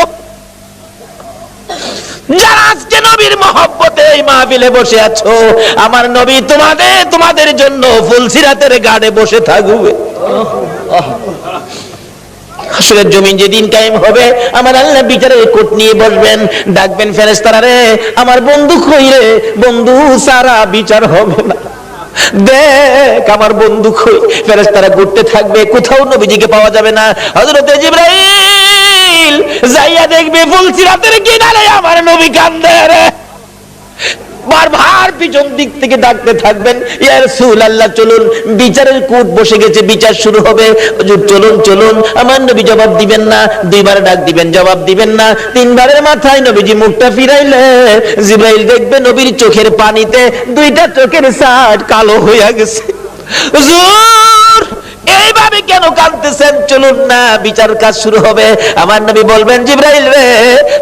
যারা আজকে নবীর মহব্বতে এই মাহফিলে বসে আছো, আমার নবী তোমাদের জন্য ফুলসিরাতের গাড়ে বসে থাকবে। হাসরের জমিন যেদিন কায়েম হবে, আমার আল্লাহ বিচারের কোট নিয়ে বসবেন, ডাকবেন ফেরেশতারা রে, আমার বন্ধু কই রে? বন্ধু সারা বিচার হবে না, দেখ আমার বন্ধু কই? ফেরেশতারা ঘুরতে থাকবে, কোথাও নবীজিকে পাওয়া যাবে না। হযরত জিবরাইল যাইয়া দেখবে ফুলসিরাতের কিনারে আমার নবী কান্দে রে। বারবার পিছন দিক থেকে ডাকতে থাকবেন, ইয়া রাসূলুল্লাহ চলুন, বিচারের কোর্ট বসে গেছে, বিচার শুরু হবে, হুজুর চলুন চলুন। আমার নবী জবাব দিবেন না, দুইবার ডাক দিবেন, জবাব দিবেন না, তিনবারের মাথায় নবীজি মুখটা ফিরাইলে জিবরাইল দেখবে নবীর চোখের পানিতে দুইটা চোখের সাট কালো হইয়া গেছে। হুজুর এইভাবে কেন কাঁদতেছেন? চলুন না, বিচার কাজ শুরু হবে। আমার নবী বলবেন, জিবরাইল রে,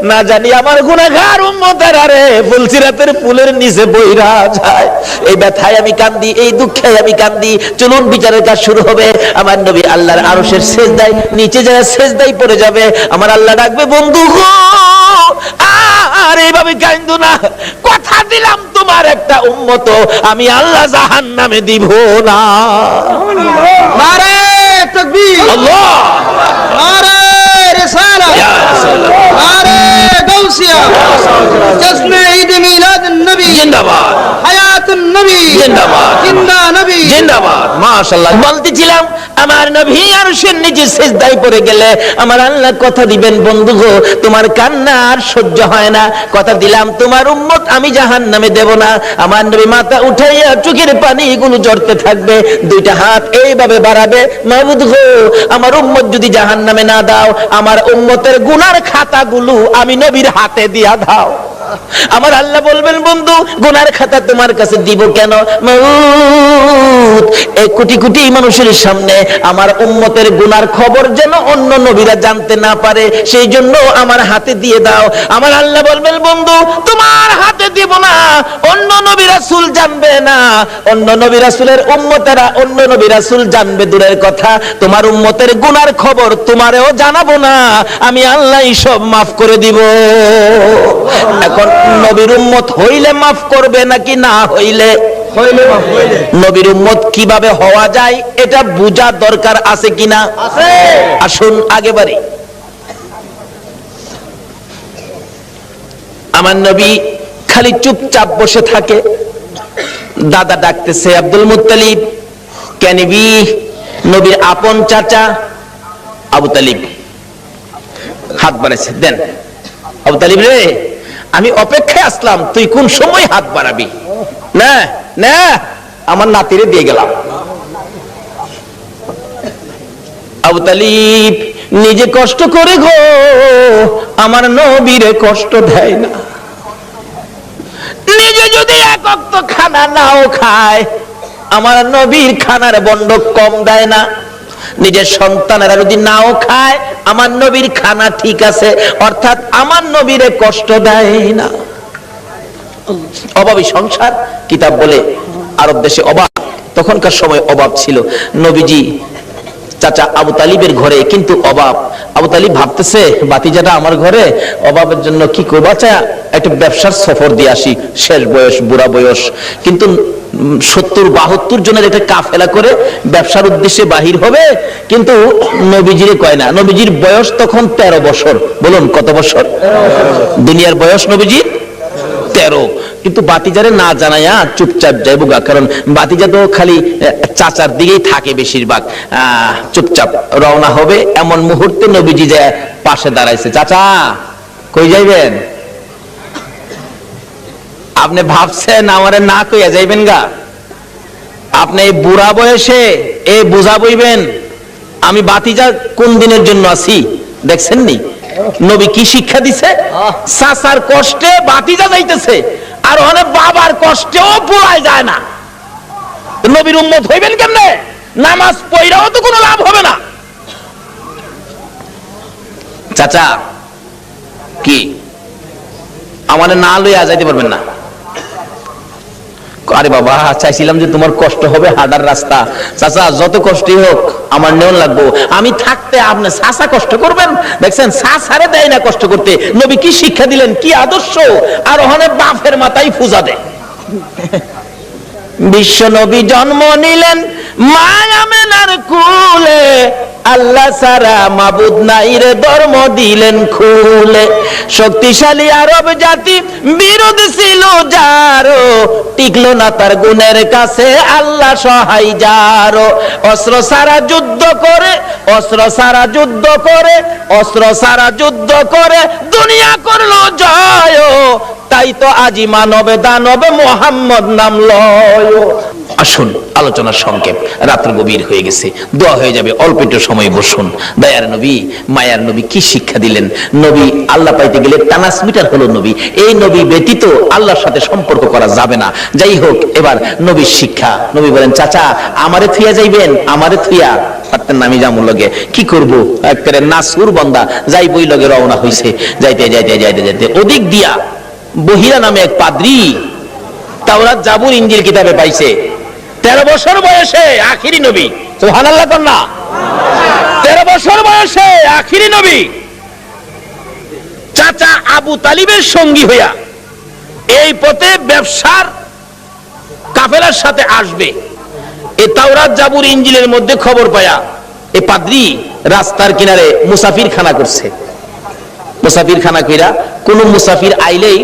না জানি আমার গুনাহগার উম্মতেরা রে ফুলসিরাতের ফুলের নিচে বইরা যায়, এই ব্যথায় আমি কান্দি, এই দুঃখে আমি কান্দি। চলুন বিচারের কাজ শুরু হবে। আমার নবী আল্লাহর আরশের সেজদায় নিচে যায়, সেজদায় পড়ে যাবে। আমার আল্লাহ ডাকবে, বন্ধু গো আর এইভাবে কান্দো না, কথা দিলাম তোমার একটা উম্মত আমি আল্লাহ জাহান্নামে দিব না। নারে তাকবীর, আল্লাহ, নারে রিসালাত, নারে গাউসিয়া, জশ্নে ঈদ মিলাদুন নবী জিন্দাবাদ, হায়াতুন নবী জিন্দাবাদ, জিন্দা নবী জিন্দাবাদ। মাশাআল্লাহ। বলতেছিলাম আমার নবী আরশের নিচে সিজদায় পড়ে গেলে আমার আল্লাহ কথা দিবেন, বন্ধু গো তোমার কান্না আর সহ্য হয় না, কথা দিলাম তোমার উম্মত আমি জাহান্নামে দেব না। আমার নবী মাথা উঠাইয়া চোখের পানিগুলো ঝরতে থাকবে, দুইটা হাত এইভাবে বাড়াবে, মাবুদ গো আমার উম্মত যদি জাহান্নামে না দাও, আমার উম্মতের গুনার খাতাগুলো আমি নবীর হাতে দিয়া দাও। আমার আল্লাহ বলবেন, বন্ধু গুনার খাতা তোমার কাছে দিব কেন? মাউত এই কোটি কোটি মানুষের সামনে আমার উম্মতের গুনার খবর যেন অন্য নবীরা জানতে না পারে, সেই জন্য আমার হাতে দিয়ে দাও। আমার আল্লাহ বলবেন, বন্ধু তোমার হাতে দিব না, অন্য নবী রাসূল জানবে না, অন্য নবী রাসূলের উম্মতেরা অন্য নবী রাসূল জানবে দূরের কথা, তোমার উম্মতের গুনার খবর তোমারেও জানাবো না, আমি আল্লাহ সব মাফ করে দিব। এখন নবীর উম্মত হইলে মাফ করবে নাকি না হইলে? নবীর উম্মত কিভাবে হওয়া যায় এটা বোঝা দরকার আছে কিনা? আসুন আগে বাড়ি। আমার নবী খালি চুপচাপ বসে থাকে, দাদা ডাকতেছে, আব্দুল মুত্তালিব কেনিবি, নবীর আপন চাচা আবু তালিব হাত বাড়াইছে, দেন আবু তালিব রে, আমি অপেক্ষায় আসলাম, তুই কোন সময় হাত বাড়াবি? না না, আমার নাতিরে দিয়ে গেলাম। আবু তালিব নিজে কষ্ট করে গো আমার নবীরে কষ্ট দেয় না, নিজে যদি এক ওয়াক্ত খানা নাও খায় আমার নবীর খানার বন্ড কম দেয় না। নিজের সন্তানেরা যদি নাও খায় আমার নবীর খানা ঠিক আছে, অর্থাৎ আমার নবীরে কষ্ট দেয় না। অভাবী সংসার, কিতাব বলে আরব দেশে অভাব, তখনকার সময় অভাব ছিল। নবীজি চাচা আবু তালিবের ঘরে কিন্তু অভাব। আবু তালিব ভাবতেছে ভাতিজাটা আমার ঘরে, অভাবের জন্য কি করবো, আচ্ছা একটা ব্যবসার সফর দিয়ে আসি, শেষ বয়স, বুড়া বয়স, কিন্তু 70-72 জনের একটা কাফেলা করে ব্যবসার উদ্দেশ্যে বাহির হবে। কিন্তু নবীজিরে কয় না, নবীজির বয়স তখন 13 বছর। বলুন কত বছর? দুনিয়ার বয়স নবীজির 13। কিন্তু বাতিজারে না জানাইয়া চুপচাপ যাইব গা, কারণ বাতিজা তো খালি চাচার দিকেই থাকে বেশিরভাগ। চুপচাপ রওনা হবে, এমন মুহূর্তে নবীজি যায় পাশে দাঁড়াইছে। চাচা কই যাইবেন? আপনি ভাবছেন আমারে না কইয়া যাইবেন গা? আপনি এই বুড়া বয়সে এই বোঝা বইবেন আমি বাতিজা কোন দিনের জন্য আছি? দেখছেন নি নবী কি শিক্ষা দিছে? চাচার কষ্টে বাতিজা যাইতেছে, আর অনেক বাবার কষ্টেও পোড়ায় যায় না। নবীর উম্মত হইবেন কেমনে? নামাজ পড়াও তো কোনো লাভ হবে না। চাচা কি আমারে না লইয়া যাইতে পারবেন না? আরে বাবা, চাইছিলাম যে তোমার কষ্ট হবে হাঁটার রাস্তা। চাচা যত কষ্টই হোক আমার নেওয়া লাগবো, আমি থাকতে আপনি চাচা কষ্ট করবেন? দেখছেন চাচারে দেয় না কষ্ট করতে। নবী কি শিক্ষা দিলেন, কি আদর্শ! আর ওখানে বাপের মাথায় পূজা দেয়। বিশ্ব নবী জন্ম নিলেন মায়া মেনার কুলে, আল্লাহ সারা মাবুদ নাই রে ধর্ম দিলেন খুলে। শক্তিশালী আরব জাতি বিরোধ ছিল যারো, টিকলো না তার গুণের কাছে আল্লাহ সহায় যারো। অস্ত্র সারা যুদ্ধ করে, অস্ত্র সারা যুদ্ধ করে, অস্ত্র সারা যুদ্ধ করে দুনিয়া করলো জয়। তাই তো আজি মানবে দানবে মোহাম্মদ নাম লয়। আসুন আলোচনার সংক্ষেপ, রাত্র গভীর হয়ে গেছে, দোয়া হয়ে যাবে, অল্প একটু সময় বসুন। দয়ার নবী মায়ার নবী কি শিক্ষা দিলেন! নবী আল্লাহ পাইতে গেলে ট্রান্সমিটার হলো নবী। এই নবী ব্যতীত আল্লাহর সাথে সম্পর্ক করা যাবে না। যাই হোক, এবার নবীর শিক্ষা। নবী বলেন চাচা আমারে থুইয়া যাইবেন? আমারে থুইয়া পারতেন না, আমি যামুর লগে কি করবো, একেবারে নাসুর বান্দা যাই বই লগে রওনা হইছে। যাইতে যাইতে যাইতে যাইতে ওদিক দিয়া বহিরা নামে এক পাদ্রী তাওরাত জাবুর ইনজিল কিতাবে পাইছে। 13 বছর বয়সে আখিরি নবী, সুবহানাল্লাহ কন্যা। 13 বছর বয়সে আখিরি নবী চাচা আবু তালিবের সঙ্গী হইয়া এই পথে ব্যবসার কাফেলার সাথে আসবে। এই তাওরাত জাবুর ইনজিলের মধ্যে খবর পায়া এই পাদ্রী রাস্তার কিনারে মুসাফির খানা করছে। মুসাফির খানা কইরা কোন মুসাফির আইলেই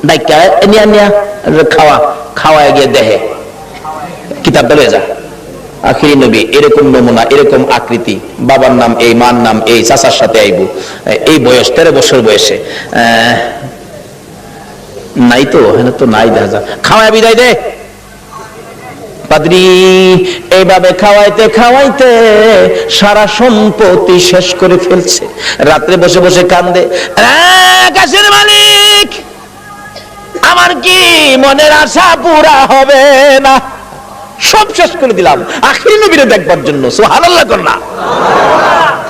ডাইকা নিয়া নিয়া খাওয়া খাওয়া গিয়ে দেহে কিতাবটা লয়ে যা। আখিরি নবী এরকম নমুনা, এরকম আকৃতি, বাবার নাম এই, মার নাম এই, চাচার সাথে আইবো, এই বয়স 13 বছর বয়সে। নাই তো, হ্যাঁ তো নাই, দেখা যা খাওয়া বিদায় দে। পাদ্রী এইভাবে খাওয়াইতে খাওয়াইতে সারা সম্পত্তি শেষ করে ফেলছে। রাত্রে বসে বসে কান্দে, আকাশের মালিক আমার কি মনের আশা পুরা হবে না? সব শেষ করে দিলাম আখিরি নবীরে দেখবার জন্য। সুবহানাল্লাহ কন্যা।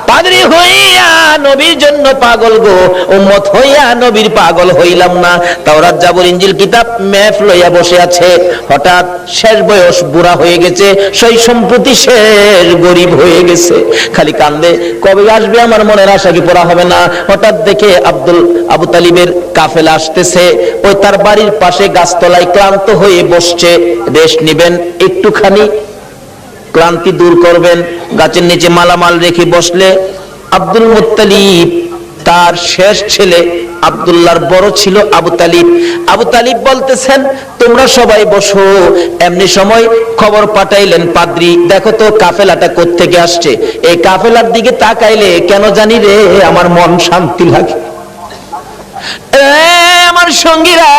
পাদ্রী হইয়া নবীর জন্য পাগল গো, উম্মত হইয়া নবীর পাগল হইলাম না। তাওরাত জাবুর ইনজিল কিতাব মেফ লইয়া বসে আছে। হঠাৎ শেষ বয়স, বুড়া হয়ে গেছে, সেই সম্পত্তি শেষ, গরিব হয়ে গেছে, খালি কান্দে কবে আসবে আমার মনের আশা কি পুরা হবে না। হঠাৎ দেখে আবু তালিবের কাফেলা আসতেছে। ওই তার বাড়ির পাশে গাছতলায় ক্লান্ত হয়ে বসছে। রেস্ট নিবেন, একটুখানি ক্লান্তি দূর করবেন, গাছের নিচে মালামাল রেখে বসলে আব্দুল মুত্তালিব তার শেষ ছেলে, আব্দুল্লাহর বড় ছিল আবু তালিব। আবু তালিব বলতেছেন তোমরা সবাই বসো। এমনি সময় খবর পাঠাইলেন পাদ্রী, দেখো তো কাফেলাটা কোত্থেকে আসছে। এই কাফেলার দিকে তাকাইলে কেন জানি রে আমার মন শান্তি লাগে। আমার সঙ্গীরা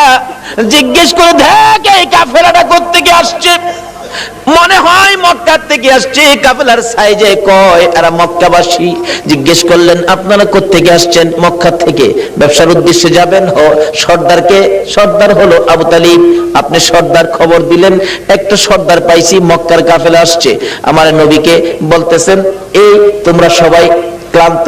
জিজ্ঞেস করে দেখ এই কাফেলাটা কোত্থেকে আসছে। মনে হয় মক্কা থেকে আসছে কাফেলার সাইজে কয় এরা মক্কাবাসী। জিজ্ঞেস করলেন আপনারা কোত্থেকে আসছেন? মক্কা থেকে। ব্যবসার উদ্দেশ্যে যাবেন? সর্দারকে? সর্দার হলো আবু তালিব। আপনি সর্দার? খবর দিলেন একটা সর্দার পাইছি, মক্কার কাফেলা আসছে। আমার নবীকে বলতেছেন এই তোমরা সবাই ক্লান্ত,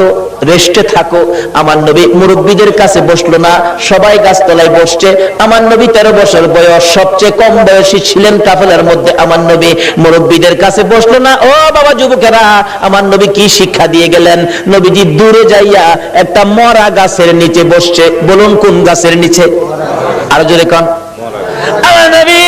রেস্টে থাকো। আমার নবী মুরব্বীদের কাছে বসলো না, সবাই গাছতলায় বসছে। আমার নবী 13 বছর বয়স, সবচেয়ে কম বয়সী ছিলেন কাফেলার মধ্যে। আমার নবী মুরব্বীদের কাছে বসলো না। ও বাবা যুবকেরা, আমার নবী কি শিক্ষা দিয়ে গেলেন? নবীজি দূরে যাইয়া একটা মরা গাছের নিচে বসছে। বলুন কোন গাছের নিচে? আর জোরে কোন? আমার নবী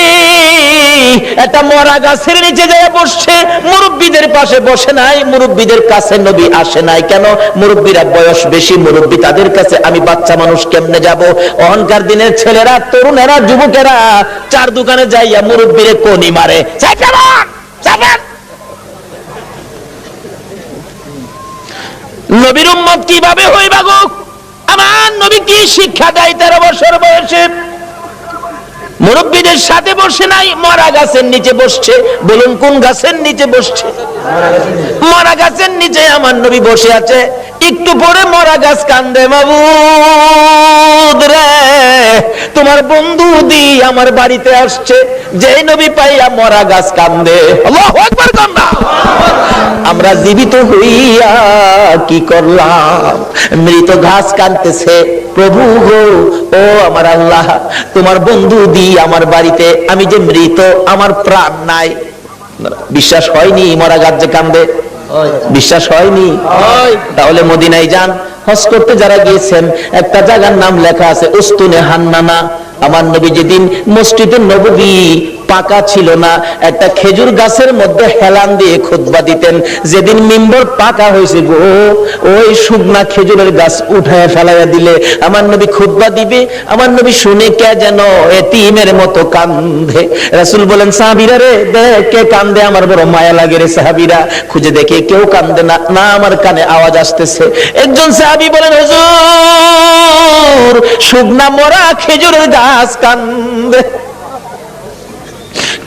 একটা মরা গাছের নিচে যায় বসছে। মুরব্বীদের পাশে বসে নাই, মুরব্বীদের কাছে নবী আসে নাই। কেন? মুরব্বীরা বয়স বেশি, মুরব্বী তাদের কাছে, আমি বাচ্চা মানুষ কেমনে যাব? অহংকার দিনের ছেলেরা, তরুণেরা, যুবকেরা চার দোকানে যাইয়া মুরব্বীরে কোনি মারে। নবীর উম্মত কিভাবে হইবা গো? আমার নবী কি শিক্ষা দেয় 13 বছর বয়সে? মুরব্বীদের সাথে বসে নাই, মরা গাছের নিচে বসছে। বলুন কোন গাছের নিচে বসছে? মরা গাছের নিচে আমার নবী বসে আছে। একটু পরে মরা গাছ কান্দে, মাবুদ রে তোমার বন্ধু দি আমার বাড়িতে আসছে। যে নবী পাইয়া মরা গাছ কান্দে। আল্লাহু আকবার কান্দা। আমরা জীবিত হইয়া কি করলাম? মৃত ঘাস কাঁদতেছে, প্রভু গো ও আমার আল্লাহ তোমার বন্ধু দি আমার বাড়িতে, আমি যে মৃত, আমার প্রাণ নাই। বিশ্বাস হয়নি মরা গাছ যে কান্দে? বিশ্বাস হয়নি? তাহলে মদিনায় যান, হজ করতে যারা গিয়েছেন, একটা জায়গার নাম লেখা আছে উস্তুনে হান্নানা। আমার নবী যেদিন মসজিদে নববী পাকা ছিল না, একটা খেজুর গাছের মধ্যে হেলান দিয়ে খুতবা দিতেন। যেদিন মিম্বর পাকা হয়েছে গো, ওই শুকনা খেজুরের গাছ উঠায় ফেলাইয়া দিলে আমার নবী খুতবা দিবে। আমার নবী শুনে কে যেন এতিমের মতো কান্দে। রাসূল বলেন সাহাবীরা রে দেখ কে কান্দে, আমার বড় মায়া লাগে রে। সাহাবীরা খুঁজে দেখে কেউ কান্দে না, না আমার কানে আওয়াজ আসতেছে। একজন সাহাবী বলেন হুজুর শুকনা মরা খেজুরের গাছ কান্দে।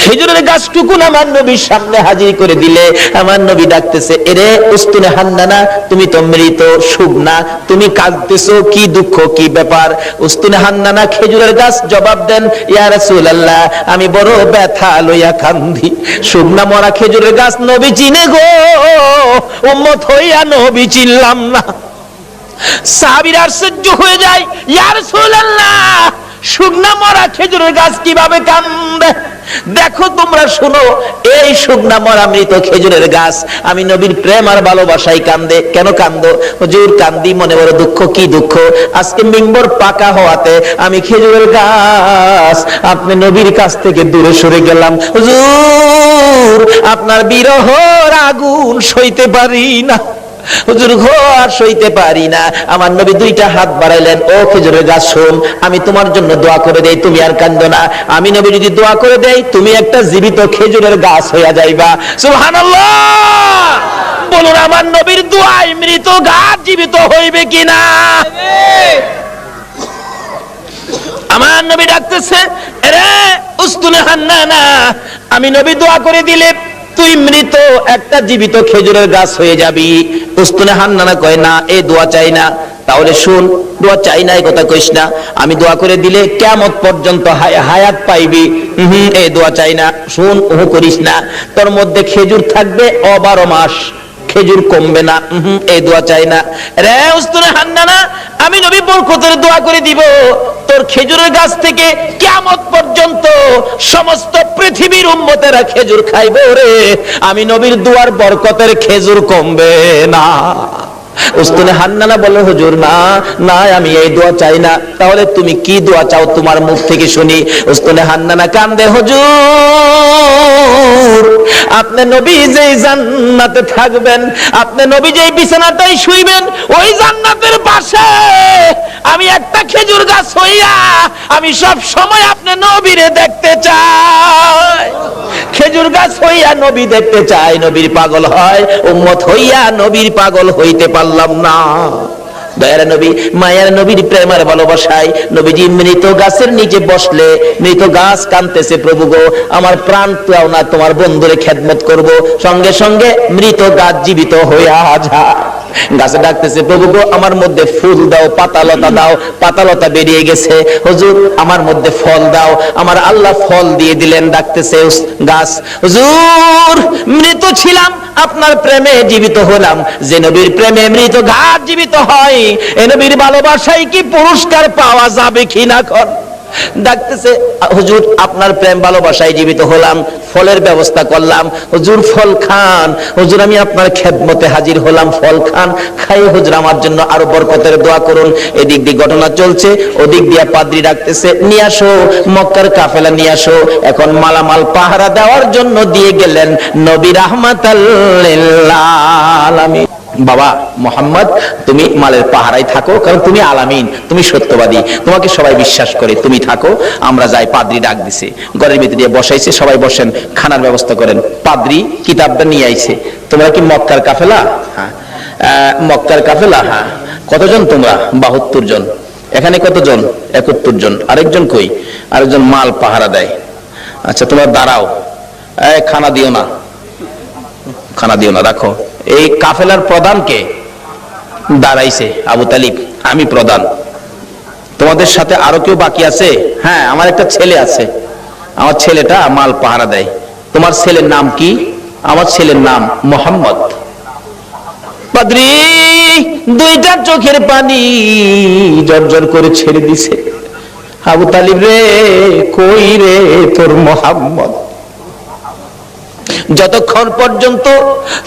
খেজুরের গাছটুকুন আমার নবীর সামনে হাজির করে দিলে আমার নবী ডাকতেছে এরে উস্তুনে হান্নানা, তুমি তো মৃত, শুকনা, তুমি কাঁদতেছো, কি দুঃখ, কি ব্যাপার? উস্তুনে হান্নানা খেজুরের গাছ জবাব দেন ইয়া রাসূলুল্লাহ আমি বড় ব্যথা লইয়া কান্দি। শুকনা মরা খেজুরের গাছ নবী চিনে গো, উম্মত হইয়া নবী চিনলাম না। সাহাবীরা আশ্চর্য হয়ে যায়, ইয়া রাসূলুল্লাহ শুকনা মরা খেজুরের গাছ কিভাবে কান্দে? দেখো তোমরা শুনো, এই শুকনা মরা মৃত খেজুরের গাছ আমি নবীর প্রেম আর ভালোবাসায় কান্দে। কেন কান্দো? হুজুর কান্দি মনে বড় দুঃখ। কি দুঃখ? আজকে মিম্বর পাকা হওয়াতে আমি খেজুরের গাছ আপনি নবীর কাছ থেকে দূরে সরে গেলাম। হুজুর আপনার বিরহর আগুন সইতে পারি না। হুজুর গো আর সইতে পারি না। আমার নবী দুইটা হাত বাড়াইলেন, ও খেজুরের গাছ শোন, আমি তোমার জন্য দোয়া করে দেই, তুমি আর কান্দো না। আমি নবী যদি দোয়া করে দেই, তুমি একটা জীবিত খেজুরের গাছ হইয়া যাইবা। সুবহানাল্লাহ। বলুন আমার নবীর দোয়ায় মৃত গাছ জীবিত হইবে কিনা? আমার নবী ডাকতেছে এরে উস্তুনে হান্নানা, আমি নবী দোয়া করে দিলে তুই মৃত একটা জীবিত খেজুরের গাছ হয়ে যাবি। উস্তুনে হান্নানা কয় না, এই দোয়া চাই না। তাহলে শুন, দোয়া চাই না এই কথা কইস না, আমি দোয়া করে দিলে কিয়ামত পর্যন্ত হায়াত পাইবি। এই দোয়া চাই না। শুন, ওহ করিস না, তোর মধ্যে খেজুর থাকবে 12 মাস, খেজুর কমবে না। এই দোয়া চাই না। রে উস্তুনে হান্নানা, আমি নবী বরকতের দোয়া করে দিব, তোর খেজুরের গাছ থেকে কিয়ামত পর্যন্ত সমস্ত পৃথিবীর উম্মতেরা খেজুর খাইবে রে। আমি নবীর দোয়ার বরকতের খেজুর কমবে না। উস্তুনে হান্নানা বলে হুজুর না না আমি এই দোয়া চাই না। তাহলে তুমি কি দোয়া চাও তোমার মুখ থেকে শুনি। উস্তুনে হান্নানা কান্দে, হুজুর আপনি নবী যেই জান্নাতে থাকবেন, আপনি নবী যেই বিছানাটাই শুইবেন, ওই জান্নাতের পাশে আমি একটা খেজুর গাছ হইয়া আমি সব সময় আপনি নবীরে দেখতে চাই। খেজুর গাছ হইয়া নবী দেখতে চাই। নবীর পাগল হয়, উম্মত হইয়া নবীর পাগল হইতে পারলাম না। দয়ার নবী মায়ার নবীর প্রেমের ভালোবাসায় নবীজি মৃত গাছের নিচে বসলে মৃত গাছ কাঁদতেছে, প্রভু গো আমার প্রাণ পাও না, তোমার বন্ধুরে খেদমত করব। সঙ্গে সঙ্গে মৃত গাছ জীবিত হইয়া যায়। গাছে ডাকতেছে, প্রভু গো আমার মধ্যে ফুল দাও, পাতালতা দাও। পাতালতা বেরিয়ে গেছে, হুজুর আমার মধ্যে ফল দাও। আমার আল্লাহ ফল দিয়ে দিলেন। ডাকতেছে গাছ, হুজুর মৃত ছিলাম, আপনার প্রেমে জীবিত হলাম। যে নবীর প্রেমে মৃত গাছ জীবিত হয়, এ নবীর ভালোবাসায় কি পুরস্কার পাওয়া যাবে কিনা কর। ডাকতেছে, হুজুর আপনার প্রেম ভালোবাসায় জীবিত হলাম, ফলের ব্যবস্থা করলাম, হুজুর ফল খান। হুজুর আমি আপনার খেদমতে হাজির হলাম, ফল খান, খাই হুজুর আমার জন্য আরো বরকতের দোয়া করুন। এদিক দিয়ে ঘটনা চলছে, ওদিক দিয়ে পাদ্রী ডাকতেছে, নিয়ে আসো মক্কার কাফেলা নিয়ে আসো। এখন মালামাল পাহারা দেওয়ার জন্য দিয়ে গেলেন নবী রাহমাতাল লিল আলামিন। বাবা মোহাম্মদ তুমি মালের পাহারায় থাকো, কারণ তুমি আলামিন, তুমি সত্যবাদী, তোমাকে সবাই বিশ্বাস করে, তুমি থাকো, আমরা যাই। পাদ্রী ডাক দিছে, ঘরের ভিতরে দিয়ে বসাইছে, সবাই বসেন, খানার ব্যবস্থা করেন। পাদ্রী কিতাবটা নিয়ে আইছে, তোমরা কি মক্কার কাফেলা? হ্যাঁ। মক্কার কাফেলা? হ্যাঁ। কতজন তোমরা? 72 জন। এখানে কতজন? 71 জন। আরেকজন কই? আরেকজন মাল পাহারা দেয়। আচ্ছা তোমরা দাঁড়াও, খানা দিও না, খানা দিও না, রাখো। এই কাফেলার প্রধান কে? দাঁড়াইছে আবু তালিব, আমি প্রধান। তোমাদের সাথে আরো কেউ বাকি আছে? হ্যাঁ আমার একটা ছেলে আছে, আমার ছেলেটা মাল পাহারা দেয়। তোমার ছেলের নাম কি? আমার ছেলের নাম মোহাম্মদ। পাদ্রী দুইটা চোখের পানি জর্জর করে ছেড়ে দিছে। আবু তালিব রে, কই রে তোর মোহাম্মদ? যতক্ষণ পর্যন্ত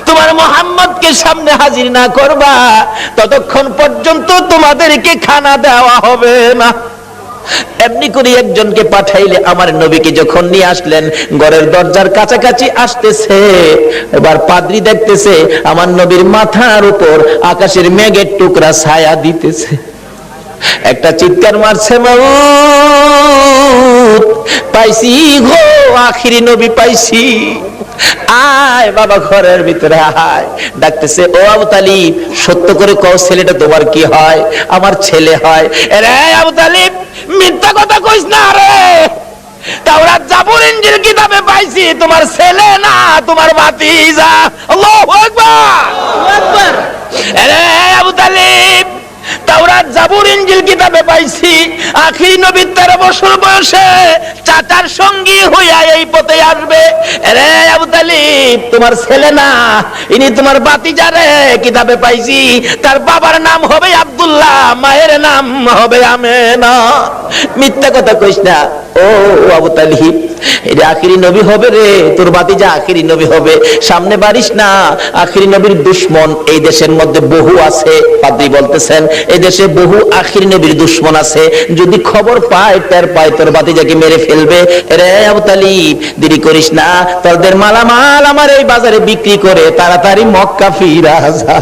তোমার মোহাম্মদকে সামনে হাজির না করবা, ততক্ষণ পর্যন্ত তোমাদেরকে খানা দেওয়া হবে না। এমনি করে একজনকে পাঠাইলে, আমার নবীকে যখন নিয়ে আসলেন, ঘরের দরজার কাছাকাছি আসতেছে, এবার পাদ্রী দেখতেছে আমার নবীর মাথার উপর আকাশের মেঘের টুকরা ছায়া দিতেছে। একটা চিৎকার মারছে, মাউত পাইছি গো, আখিরি নবী পাইছি। আয় বাবা ঘরের ভিতরে আয়। ডাকতেছে, ও আবু তালিব সত্য করে কও ছেলেটা তোমার কি হয়? আমার ছেলে হয়। রে আবু তালিব মিথ্যা কথা কইস না রে, তাওরাত জাবুর ইনজিল কিতাবে পাইছি তোমার ছেলে না, তোমার ভাতিজা। আল্লাহু আকবার, আল্লাহু আকবার। রে আবু তালিব তাওরাত জাবুর ইনজিল কিতাবে পাইছি আখিরি নবী 13 বছর বয়সে চাচার সঙ্গী হইয়া এই পথে আসবে। রে আবু তালিব তোমার ছেলে না, ইনি তোমার ভাতিজা রে। কিতাবে পাইছি তার বাবার নাম হবে আব্দুল্লাহ, মায়ের নাম হবে আমেনা। মিথ্যা কথা কইস না ও আবু তালিব, এটা আখিরি নবী হবে রে, তোর ভাতিজা আখিরি নবী হবে। সামনে বাড়িস না, আখিরি নবীর দুশমন এই দেশের মধ্যে বহু আছে। পাদ্রী বলতেছেন এই দেশে বহু আখিরি নবীর দুশমন আছে, যদি খবর পায় টের পায় তোর ভাতিজাকে মেরে ফেলবে। রে আবু তালিব দেরি করিস না, তোদের মালামাল আমার এই বাজারে বিক্রি করে তাড়াতাড়ি মক্কা ফিরা যা।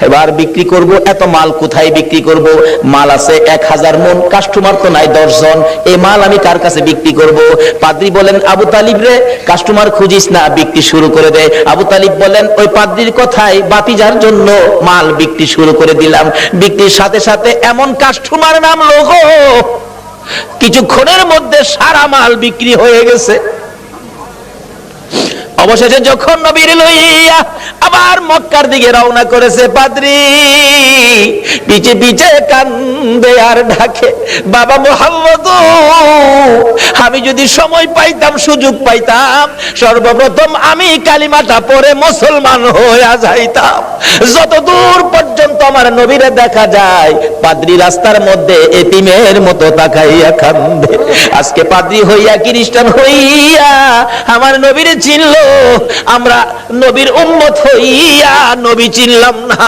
এবার বিক্রি করব, এত মাল কোথায় বিক্রি করব? মাল আছে 1000 মন, কাস্টমার তো নাই 10 জন, এই মাল আমি কার কাছে বিক্রি করব? পাদ্রী বলেন, আবু তালিব রে কাস্টমার খুঁজিস না, বিক্রি শুরু করে দে। আবু তালিব বলেন, ওই পাদ্রীর কথায় বাতিজার জন্য মাল বিক্রি শুরু করে দিলাম। বিক্রির সাথে সাথে এমন কাস্টমার নামলো গো, কিছুক্ষণের মধ্যে সারা মাল বিক্রি হয়ে গেছে। অবশেষে যখন নবীর লইয়া আবার মক্কার দিকে রওনা করেছে, পাদ্রী পিছে পিছে কান্দে আর ডাকে, বাবা মুহাম্মদ আমি যদি সময় পাইতাম, সুযোগ পাইতাম, সর্বপ্রথম আমি কালিমাটা পড়ে মুসলমান হইয়া যাইতাম। যত দূর পর্যন্ত আমার নবীরে দেখা যায়, পাদ্রী রাস্তার মধ্যে এতিমের মতো তাকাইয়া কান্দে। আজকে পাদ্রী হইয়া খ্রিস্টান হইয়া আমার নবীরে চিনলো, আমরা নবীর উম্মত হইয়া নবী চিনলাম না।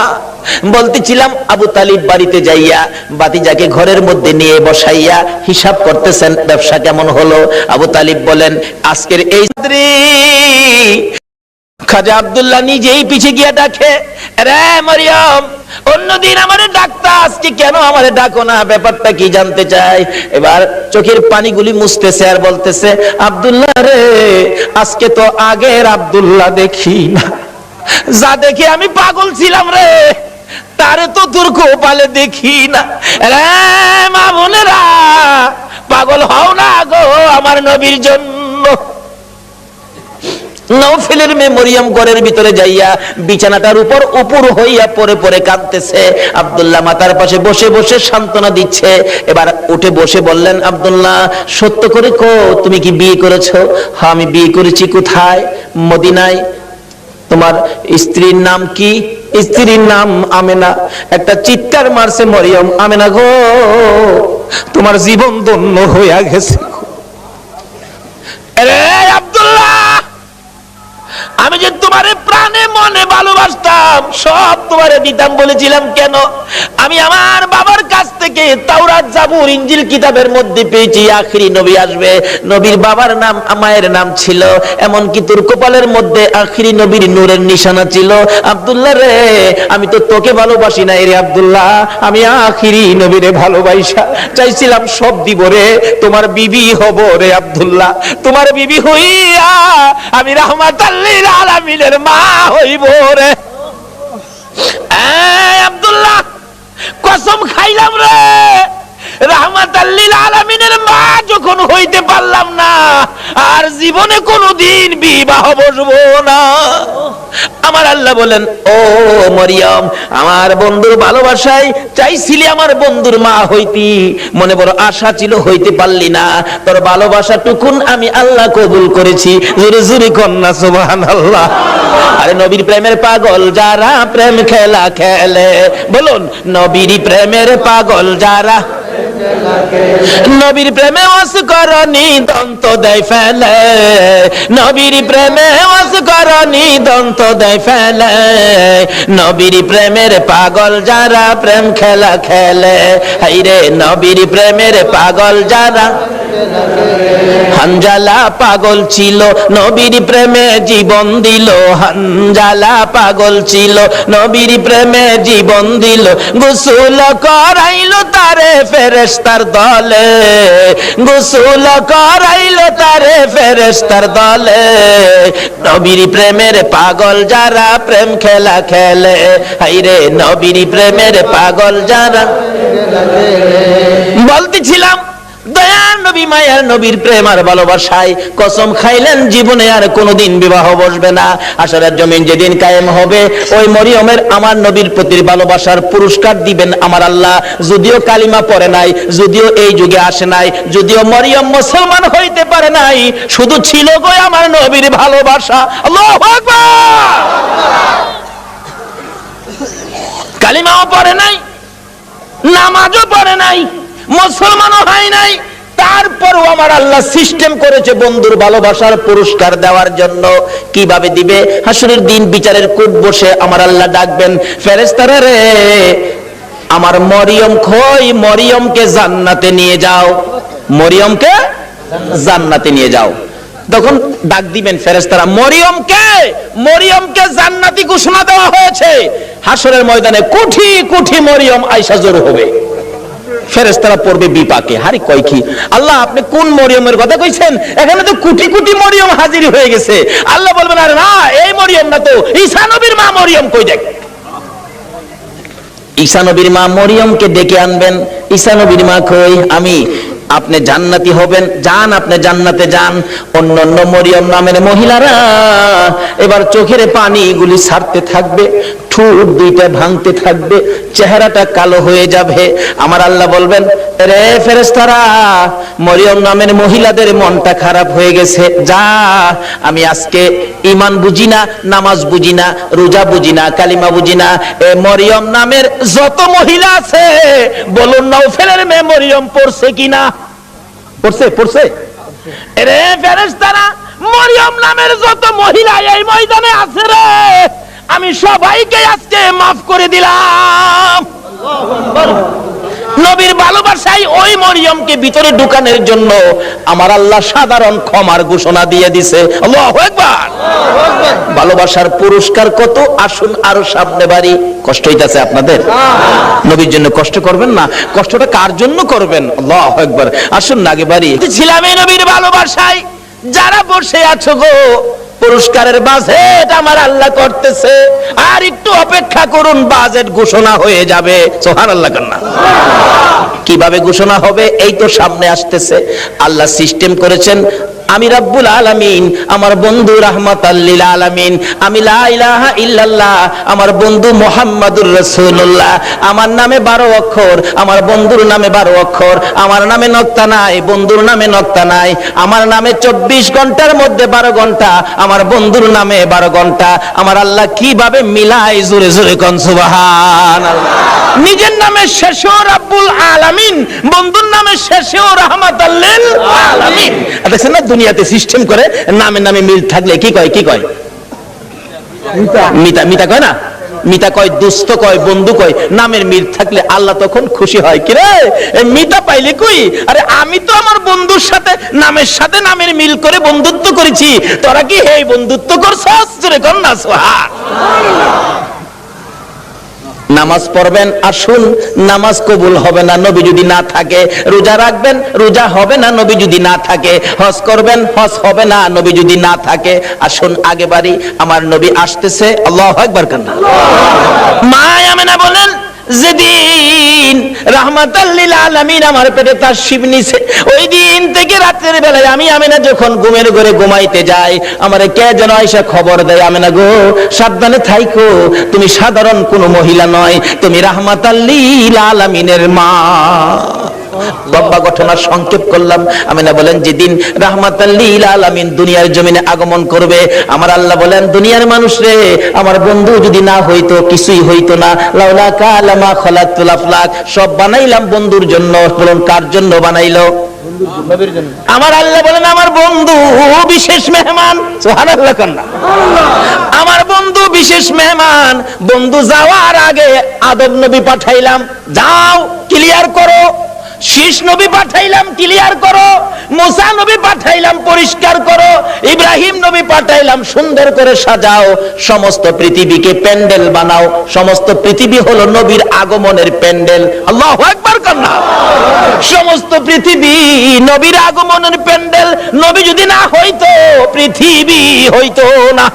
বলতেছিলাম আবু তালিব বাড়িতে যাইয়া ভাতিজাকে ঘরের মধ্যে নিয়ে বসাইয়া হিসাব করতেছেন, ব্যবসা কেমন হলো। আবু তালিব বলেন, আজকের এই খাজা আব্দুল্লাহ নিজেই পিছে গিয়ে ডাকে, রে মরিয়ম অন্যদিন আমারে ডাকতা, আজকে কেন আমারে ডাকো না? ব্যাপারটা কি জানতে চাই। এবার চোখের পানিগুলি মুছতেছে আর বলতেছে, আব্দুল্লাহ রে আজকে তো আগের আব্দুল্লাহ দেখি না, যা দেখে আমি পাগল ছিলাম রে, তারে তো তোর কপালে দেখি না। রে মা বোনেরা, পাগল হও না গো আমার নবীর জন্য। নওফেলের মেয়ে মরিয়ম ঘরের ভিতরে যাইয়া বিছানাটার উপর উপর হইয়া পরে পরে কাঁদতেছে। আব্দুল্লাহ মাতার পাশে বসে বসে সান্ত্বনা দিচ্ছে। এবার উঠে বসে বললেন, আব্দুল্লাহ সত্য করে কো, তুমি কি বিয়ে করেছো? হ্যাঁ আমি বিয়ে করেছি। কোথায়? মদিনায়। তোমার স্ত্রীর নাম কি? স্ত্রীর নাম আমেনা। একটা চিৎকার মারছে মরিয়ম, আমেনা গো তোমার জীবন ধন্য হইয়া গেছে। রে আব্দুল্লাহ, আমি যে তোমারে প্রাণে মনে ভালোবাসতাম, সব তোমারে দিতাম বলেছিলাম কেন? আমি আমার বাবার কাছ থেকে তাওরাত, জাবুর, ইনজিল কিতাবের মধ্যে পেয়েছি আখিরি নবী আসবে। নবীর বাবার নাম, মায়ের নাম ছিল, এমনকি তোর কপালের মধ্যে আখিরি নবীর নূরের নিশানা ছিল। আব্দুল্লাহ রে, আমি তো তোকে ভালোবাসি না রে আব্দুল্লাহ, আমি আখিরি নবীরে ভালোবাসা চাইছিলাম। সব দিব রে, তোমার বিবি হব রে আব্দুল্লাহ। তোমার বিবি হইয়া আমি রাহমাতাল লিল আলামিনের মা হইব রে। আব্দুল্লাহ কসম খাইলাম রে, রাহমাতাল লিল আলামিনের মা যখন হইতে পারলাম না, আর জীবনে কোনোদিন বিবাহ বসবো না। আমার আল্লাহ বলেন, ও মরিয়ম, আমার বন্ধুর ভালোবাসায় চাইছিলি আমার বন্ধুর মা হইতি, মনে বড় আশা ছিল, হইতে পারলি না। তোর ভালোবাসা টুকুন আমি আল্লাহ কবুল করেছি। জোরে জোরে কন্যা সুবহানাল্লাহ। আরে নবীর প্রেমের পাগল যারা প্রেম খেলা খেলে, বলুন নবীর প্রেমের পাগল যারা, নবীর প্রেমে অসকরণী দন্ত দেয় ফেলে, নবীর প্রেমে অসকরণী দন্ত দেয় ফেলে, নবীর প্রেমের পাগল যারা প্রেম খেলা খেলে। হাইরে নবীর প্রেমের পাগল যারা। হানজালা পাগল ছিল, নবীর প্রেমে জীবন দিল। হানজালা পাগল ছিল, নবীর প্রেমে জীবন দিল। গোসল করাইল তারে ফেরেশতার দলে, গোসল করাইল তারে ফেরেশতার দলে। নবীর প্রেমের পাগল যারা প্রেম খেলা খেলে, হাইরে নবীর প্রেমের পাগল যারা। বলতেছিলাম দয়ার নবী, মায়ার নবীর প্রেম আর ভালোবাসায় কসম খাইলেন জীবনে আর কোনোদিন বিবাহ বসবে না। আসরের জমিন যেদিন কায়েম হবে, ওই মরিয়মের আমার নবীর প্রতি ভালোবাসার পুরস্কার দিবেন আমার আল্লাহ। যদিও কালিমা পড়ে নাই, যদিও এই যুগে আসে নাই, যদিও মরিয়ম মুসলমান হইতে পারে নাই, শুধু ছিল গো আমার নবীর ভালোবাসা। আল্লাহু আকবার। কালিমাও পড়ে নাই, নামাজও পড়ে নাই, মুসলমানও হয় নাই, তারপরও আমার আল্লাহ সিস্টেম করেছে বন্ধুর ভালোবাসার পুরস্কার দেওয়ার জন্য। কিভাবে দিবে? হাসরের দিন বিচারের কোর্ট বসে আমার আল্লাহ ডাকবেন, ফেরেশতারা রে আমার মরিয়ম কই, মরিয়মকে জান্নাতে নিয়ে যাও, মরিয়মকে জান্নাতে নিয়ে যাও। তখন ডাক দিবেন ফেরেশতারা, মরিয়মকে, মরিয়মকে জান্নাতি ঘোষণা দেওয়া হয়েছে। হাসরের ময়দানে কোটি কোটি মরিয়ম আয়েশা জড়ো হবে। ফেরেশতারা পড়বে বিপাকে, হারি কয় কি আল্লাহ আপনি কোন মরিয়মের কথা কইছেন? এখানে তো কোটি কোটি মরিয়ম হাজির হয়ে গেছে। আল্লাহ বলবেন, আরে না এই মরিয়ম না তো, ঈসা নবীর মা মরিয়ম কই দেখ। ঈসা নবীর মা মরিয়মকে ডেকে আনবেন। ঈসা নবীর মা কই, আমি। আপনি জান্নাতি হবেন, যান আপনি জান্নাতে যান। অন্যান্য মরিয়ম নামের মহিলারা এবার চোখের পানিগুলি ছাড়তে থাকবে, ঠোঁট দুইটা ভাঙতে থাকবে, চেহারাটা কালো হয়ে যাবে। আমার আল্লাহ বলবেন, রে ফেরেশতারা মরিয়ম নামের মহিলাদের মনটা খারাপ হয়ে গেছে, যা আমি আজকে ঈমান বুঝি না, নামাজ বুঝি না, রোজা বুঝি না, কালিমা বুঝি না, এ মরিয়ম নামের যত মহিলা আছে বলুন নওফেলের মেয়ে মরিয়ম পড়ছে কিনা? পড়ছে, পড়ছে। রে ফেরেশতারা মরিয়ম নামের যত মহিলা এই ময়দানে আছে রে, আমি সবাইকে আজকে মাফ করে দিলাম। নবীর ভালোবাসায় ওই মরিয়মকে ভিতরে ঢুকানোর জন্য আমার আল্লাহ সাধারণ ক্ষমার ঘোষণা দিয়ে দিছে। আল্লাহু আকবার। ভালোবাসার পুরস্কার কত, আসুন আরো সামনে বাড়ি। কষ্ট হইতাছে আপনাদের? নবীর জন্য কষ্ট করবেন না, কষ্টটা কার জন্য করবেন? আল্লাহু আকবার। আসুন না আগে বাড়ি। ছিলাম এই নবীর ভালোবাসায় যারা বসে আছো গো, পুরস্কারের বাজেট আমার আল্লাহ করতেছে, আর একটু অপেক্ষা করুন, বাজেট ঘোষণা হয়ে যাবে। সুবহানাল্লাহ কান্না। কিভাবে ঘোষণা হবে এই তো সামনে আসতেছে। আল্লাহ সিস্টেম করেছেন, আমি রব্বুল আলামিন, আমার বন্ধু রাহমাতাল লিল আলামিন, আমি লা ইলাহা ইল্লাল্লাহ, আমার বন্ধু মুহাম্মাদুর রাসূলুল্লাহ, আমার নামে 12 অক্ষর, আমার বন্ধুর নামে 12 অক্ষর, আমার নামে নক্তা নাই, বন্ধুর নামে নক্তা নাই, আমার নামে 24 ঘন্টার মধ্যে 12 ঘন্টা, আমার বন্ধুর নামে 12 ঘন্টা। আমার আল্লাহ কিভাবে মিলাই, জোরে জোরে কোন সুবহানাল্লাহ। নিজের নামে শেষেও রব্বুল আলামিন, বন্ধুর নামে শেষেও রাহমাতাল লিল আলামিন। দেখছেন না দুনিয়াতে সিস্টেম করে, নামে নামে মিল থাকলে কি কয়, কি কয়? মিতা, মিতা কয় না, মিতা কয়, দোস্ত কয়, বন্ধু কয়। নামের মিল থাকলে আল্লাহ তখন খুশি হয়। কি রে মিতা পাইলে কই? আরে আমি তো আমার বন্ধুর সাথে নামের সাথে নামের মিল করে বন্ধুত্ব করেছি, তোরা কি এই বন্ধুত্ব করছস? জোরে কর না সুবহানাল্লাহ। নামাজ পড়বেন, আসুন, নামাজ কবুল হবে না নবী যদি না থাকে। রোজা রাখবেন, রোজা হবে না নবী যদি না থাকে। হজ করবেন, হজ হবে না নবী যদি না থাকে। আসুন আগে বাড়ি, আমার নবী আসতেছে। আল্লাহু আকবার কান্না। মা আমেনা বলেন, যেদিন রাহমাতাল লিল আলামিন আমার পেটে তাশরীফ নিছে, ওই দিন থেকে রাতের বেলায় আমি আমেনা যখন ঘুমের ঘরে ঘুমাইতে যাই, আমারে কে যেন আয়েশা খবর দেয়, আমেনা গো সাবধানে থাইকো, তুমি সাধারণ কোনো মহিলা নয়, তুমি রাহমাতাল লিল আলামিনের মা। লম্বা ঘটনা সংক্ষেপ করলাম। আমিনা বলেন, যেদিন রাহমাতাল লিল আলামিন দুনিয়ার জমিনে আগমন করবে, আমার আল্লাহ বলেন, দুনিয়ার মানুষ রে, আমার বন্ধু যদি না হইতো কিছুই হইতো না। লাউলা কালামা খালাকতুল আফলাক, সব বানাইলাম বন্ধুর জন্য। বলুন কার জন্য বানাইলো? আমার আল্লাহ বলেন, আমার বন্ধু বিশেষ মেহমান। সুবহানাল্লাহ কান্না। আমার বন্ধু বিশেষ মেহমান। বন্ধু যাওয়ার আগে আদম নবী পাঠাইলাম, যাও ক্লিয়ার করো। শীষ নবী পাঠাইলাম, ক্লিয়ার করো। মুসা নবী পাঠাইলাম, পরিষ্কার করো। ইব্রাহিম নবী পাঠাইলাম, সুন্দর করে সাজাও। সমস্ত পৃথিবীকে প্যান্ডেল বানাও। সমস্ত পৃথিবী হলো নবীর আগমনের প্যান্ডেল। আল্লাহু আকবার কান্না। সমস্ত পৃথিবী নবীর আগমনের প্যান্ডেল। নবী যদি না হইতো পৃথিবী হইতো না।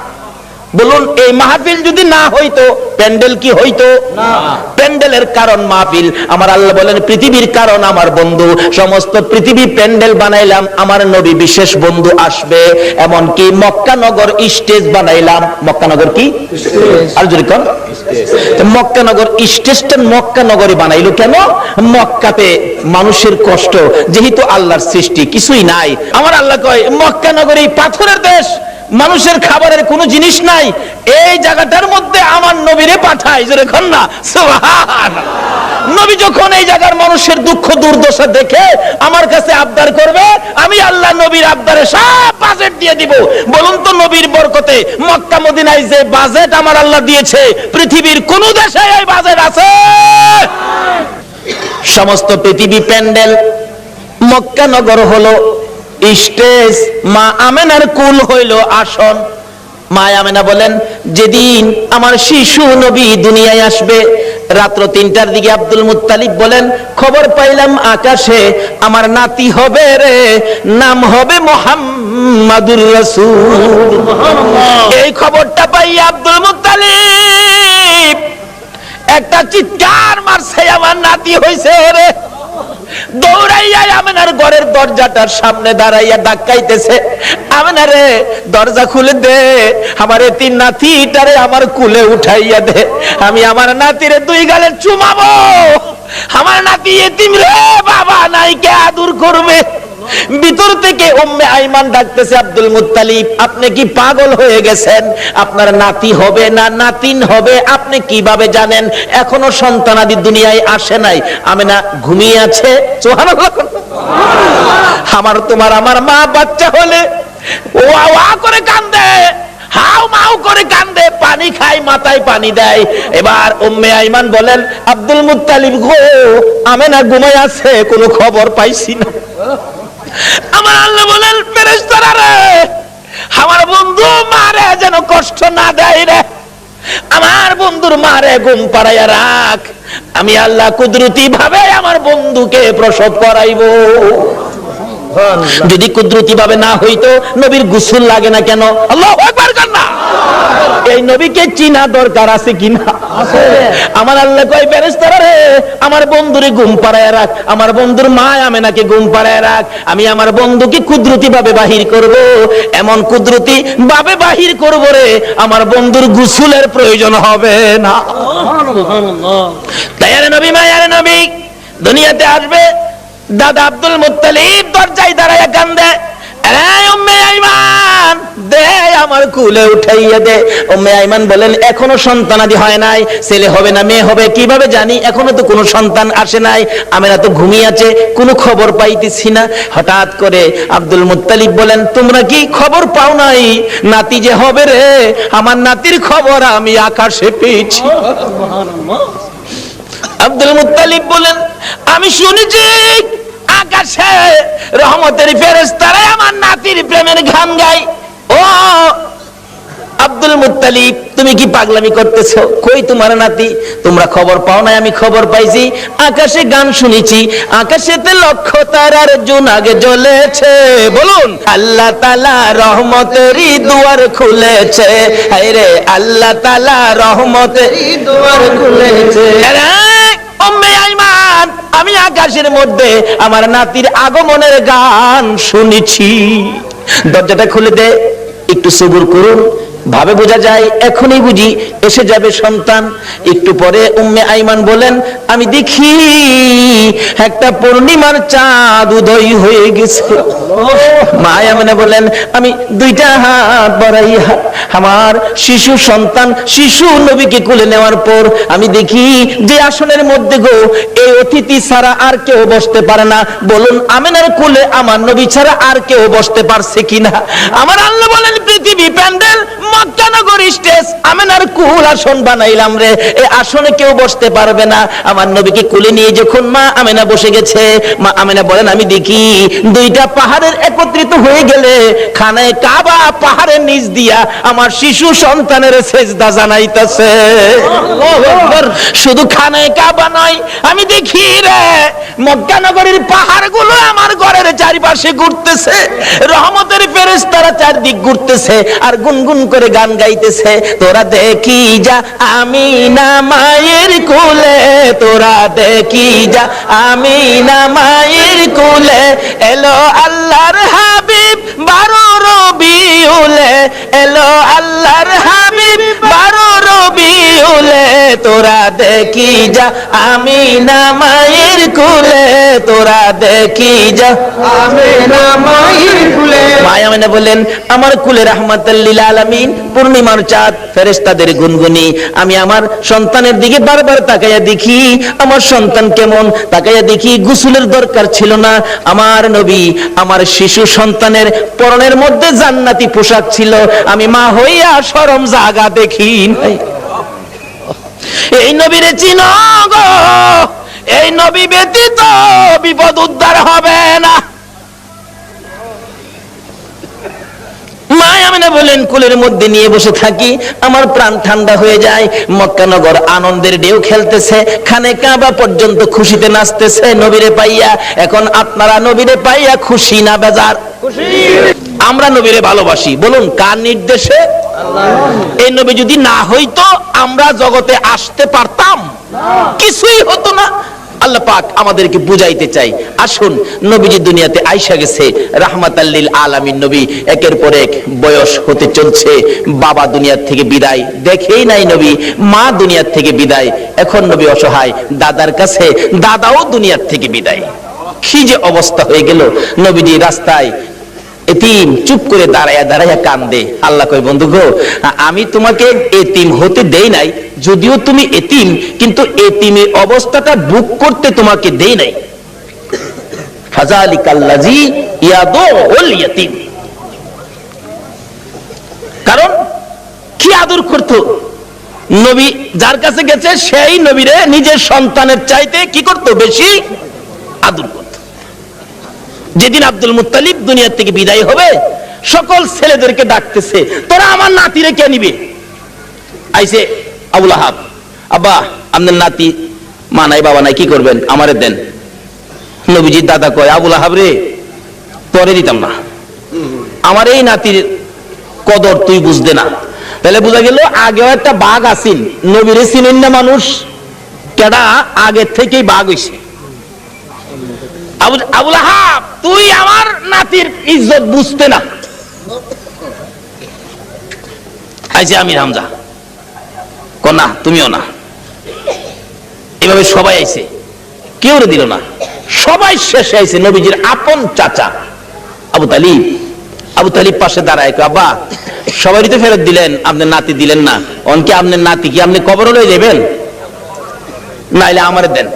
বলুন এই মাহফিল যদি না হইতো প্যান্ডেল কি হইতো? না। প্যান্ডেলের কারণ মাহফিল। আমার আল্লাহ বলেন, পৃথিবীর কারণ আমার বন্ধু। সমস্ত পৃথিবী প্যান্ডেল বানাইলাম, আমার নবী বিশেষ বন্ধু আসবে। এমনকি মক্কা নগর স্টেজ বানাইলাম। মক্কা নগর কি? আর যদি কোন মক্কা নগর স্টেজটা মক্কা নগরী বানাইলো কেন? মক্কাতে মানুষের কষ্ট, যেহেতু আল্লাহর সৃষ্টি কিছুই নাই। আমার আল্লাহ কয়, মক্কা নগরী পাথরের দেশ, মানুষের খাবারের কোনো জিনিস নাই, এই জায়গাটার মধ্যে আমার নবীরে পাঠাই। যেরকম না সুবহানাল্লাহ। নবী যখন এই জায়গার মানুষের দুঃখ দুর্দশা দেখে আমার কাছে আবদার করবে, আমি আল্লাহ নবীর আবদারে সব বাজেট দিয়ে দিব। বলুন তো নবীর বরকতে মক্কা মদিনায় যে বাজেট আমার আল্লাহ দিয়েছে, পৃথিবীর কোন দেশে এই বাজেট আছে? সমস্ত পৃথিবী প্যান্ডেল, মক্কা নগর হলো স্টেজ, মা আমেনার কুল হইল আসন। মা আমেনা বলেন, যেদিন আমার শিশু নবী দুনিয়ায় আসবে, রাত্র 3টার দিকে আব্দুল মুত্তালিব বলেন, খবর পাইলাম আকাশে আমার নাতি হবে রে, নাম হবে মুহাম্মাদুর রাসূল। এই খবরটা পাই আব্দুল মুত্তালিব একটা চিৎকার মারছে, আমার নাতি হইছে রে। দৌড়াইয়া আমেনার ঘরের দরজাটার সামনে দাঁড়াইয়া ডাকাইতেছে, আমেনা রে দরজা খুলে দে, আমার এতিম নাতিটারে আমার কুলে উঠাইয়া দে, আমি আমার নাতিরে 2 গালে চুমাবো। আমার নাতি এতিম রে, বাবা নাই, কে আদর করবে? ভিতর থেকে উম্মে আইমান ডাকতেছে, আব্দুল মুত্তালিব আপনি কি পাগল হয়ে গেছেন? আপনার নাতি হবে না নাতিন হবে আপনি কিভাবে জানেন? এখনো সন্তানাদি দুনিয়ায় আসে নাই। আমেনা ঘুমিয়ে আছে। সুবহানাল্লাহ। আমার তোমার আমার মা বাচ্চা হলে ওয়া ওয়া করে কান্দে, হাউ মাউ করে কান্দে, পানি খায়, মাথায় পানি দেয়। এবার উম্মে আইমান বলেন, আব্দুল মুত্তালিব গো, আমেনা ঘুমায় আছে, কোনো খবর পাইছি না। আমার আল্লাহ বলেন, ফেরেশতারা রে, আমার বন্ধু মারে যেন কষ্ট না দেয় রে, আমার বন্ধুর মারে ঘুম পাড়াইয়া রাখ, আমি আল্লাহ কুদরতি ভাবে আমার বন্ধুকে প্রসব করাইবো। যদি কুদরতি ভাবে না হইতো নবীর গোসল লাগে না কেন? আল্লাহু আকবার না। এই নবীকে চিনা দরকার আছে কিনা? আছে। আমার আল্লাহ কয় ফেরেশতারা রে, আমার বন্ধুরে ঘুম পাড়ায় রাখ, আমার বন্ধুর মা আমেনাকে ঘুম পাড়ায় রাখ। আমি আমার বন্ধুকে কুদরতি ভাবে বাহির করব, এমন কুদরতি ভাবে বাহির করব রে, আমার বন্ধুর গোসলের প্রয়োজন হবে না। সুবহানাল্লাহ। তাই আরে নবী, মায়ারে নবী দুনিয়াতে আসবে। দাদা আব্দুল মুত্তালিব দরজায় দাঁড়ায় কান্দে, এই উম্মে আইমান দে আমার কুলে উঠাইয়া দে। উম্মে আইমান বলেন, এখনো সন্তানাদি হয় নাই, ছেলে হবে না মেয়ে হবে কিভাবে জানি, এখনো তো কোনো সন্তান আসে নাই, আমেনা তো ঘুমিয়ে আছে, কোনো খবর পাইতেছি না। হঠাৎ করে আব্দুল মুত্তালিব বলেন, তোমরা কি খবর পাও নাই নাতি যে হবে রে? আমার নাতির খবর আমি আকাশে পেয়েছি। আব্দুল মুত্তালিব বলেন, আমি শুনেছি আকাশে রহমতের ফেরেশতারা আমার নাতির প্রেমের গান গায়। ও আব্দুল মুত্তালিব, তুমি কি পাগলামি করতেছো? কই তোমার নাতি? তোমরা খবর পাও না? আমি খবর পাইছি, আকাশে গান শুনেছি, আকাশেতে লক্ষ তারার জোনাক জ্বলেছে। বলুন, আল্লাহ তাআলা রহমতেরই দুয়ার খুলেছে। হায় রে, আল্লাহ তাআলা রহমতেরই দুয়ার খুলেছে। উম্মে আইমান, আমি আকাশের মধ্যে আমার নাতির আগমনের গান শুনেছি। দরজাটা খুলে দে, একটু সবুর করুন, ভাবে বোঝা যায় এখনই বুঝি এসে যাবে সন্তান। একটু পরে উম্মে আইমান বলেন, আমি দেখি একটা পূর্ণিমার চাঁদ উদয় হয়ে গেছে। মা আমেনা বলেন, আমি দুইটা হাত বাড়াইয়া আমার শিশু সন্তান শিশু নবীকে কোলে নেওয়ার পর আমি দেখি যে আসনের মধ্যে গো এই অতিথি ছাড়া আর কেউ বসতে পারে না। বলুন, আমেনার কোলে আমার নবী ছাড়া আর কেউ বসতে পারছে কিনা? আমার আল্লাহ বলেন, পৃথিবী প্যান্ডেল মক্কা নগর স্টেজ, আমেনার কুল আসন বানাইলাম রে, এই আসনে কেউ বসতে পারবে না। আমার নবীকে কোলে নিয়ে যখন মা আমেনা বসে গেছে, মা আমেনা বলেন, আমি দেখি দুইটা পাহাড়ের একত্রিত হয়ে গেলে খানায় কাবা পাহাড়ের নিচ দিয়া আমার শিশু সন্তানের সেজদা জানাইতেছে। শুধু খানায় কাবা নয়, আমি দেখি রে মক্কা নগরীর পাহাড়গুলো আমার ঘরের চারিপাশে ঘুরতেছে, রহমতের ফেরেশতারা চারদিক ঘুরতেছে আর গুনগুন করে গান গাইতেছে। তোরা দেখি যা আমিনা মায়ের কোলে, তোরা দেখি যা আমিনা মায়ের কোলে, এলো আল্লাহর হাবিব 12 রবিউলে, এলো আল্লাহর হাবিব 12 রবিউলে, তোরা দেখি যা আমিনা মায়ের কোলে, তোরা দেখি যা আমিনা মায়ের কোলে। মা আমিনা বলেন, আমার কুলে রাহমাতাল লিল আলামিন পূর্ণিমার চাঁদ, ফেরেশতাদের গুনগুনি। আমি আমার সন্তানের দিকে বারবার তাকাইয়া দেখি আমার সন্তান কেমন, তাকাইয়া দেখি গোসলের দরকার ছিল না। আমার নবী আমার শিশু সন্তানের পরনের মধ্যে জান্নাতি পোশাক ছিল, আমি মা হইয়া শরম জাগা দেখি নাই। এই নবীরে চিনো গো, এই নবী ব্যতীত বিপদ উদ্ধার হবে না। মা আমেনা বলেন, কুলের মধ্যে নিয়ে বসে থাকি, আমার প্রাণ ঠান্ডা হয়ে যায়। মক্কা নগর আনন্দের ঢেউ খেলতেছে, খানে কাবা পর্যন্ত খুশিতে নাচতেছে নবীরে পাইয়া। এখন আপনারা নবীরে পাইয়া খুশি না বেজার? আমরা নবীরে ভালোবাসি, বলুন কার নির্দেশে? এই নবী যদি না হইতো আমরা জগতে আসতে পারতাম? কিছুই হতো না। আল্লাহ পাক আমাদেরকে বুঝাইতে চাই, আসুন নবীজি দুনিয়াতে আইসা গেছে রাহমাতাল লিল আলামিন নবী, একের পর এক বয়স হতে চলছে। বাবা দুনিয়ার থেকে বিদায়, দেখেই নাই নবী মা দুনিয়ার থেকে বিদায়, এখন নবী অসহায়, দাদার কাছে দাদাও দুনিয়ার থেকে বিদায়। কি যে অবস্থা হয়ে গেল, নবীজি রাস্তায় এতিম চুপ করে দাঁড়ায়া দাঁড়ায়া কান্দে। আল্লাহ কয়, বন্ধু গো, আমি তোমাকে এতিম হতে দেই নাই, যদিও তুমি এতিম, কিন্তু এতিমের অবস্থাটা বুক করতে তোমাকে দেই নাই। ফাযালিকাল্লাযী ইয়াদুল ইয়াতীম, কারণ কি আদর করতো নবী, যার কাছে গেছে সেই নবীরে নিজের সন্তানের চাইতে কি করতো, বেশি আদর করতো। যেদিন আব্দুল মুত্তালিব দুনিয়া থেকে বিদায় হবে, সকল ছেলেদেরকে ডাকতেছে, তোরা আমার নাতিরে কে নিবে? আইসে আবুল আহাব, আব্বা আপনার নাতি মা নাই বাবা নাই, কি করবেন, আমারে দেন। নবীজির দাদা কয়, আবুল আহাব রে, পরে দিতাম না, আমার এই নাতির কদর তুই বুঝতে না। তাহলে বোঝা গেল আগেও একটা বাঘ আসিন, নবীরে চিনেন না মানুষ, কেডা আগের থেকেই বাঘ হইছে। আবুল আহাব তুই আমার নাতির ইজ্জত বুঝতে না। আইছে আমির হামজা কন্যা তুমিও না, এভাবে সবাই আইছে, কেউ দিল না, সবাই শেষে আইছে নবীজির আপন চাচা আবু তালিব। আবু তালিব পাশে দাঁড়ায়, আব্বা সবাই তো ফেরত দিলেন, আপনার নাতি দিলেন না, অনকে আপনার নাতি কি আপনি কবর লয়ে যাবেন, নাইলে আমারে দেন,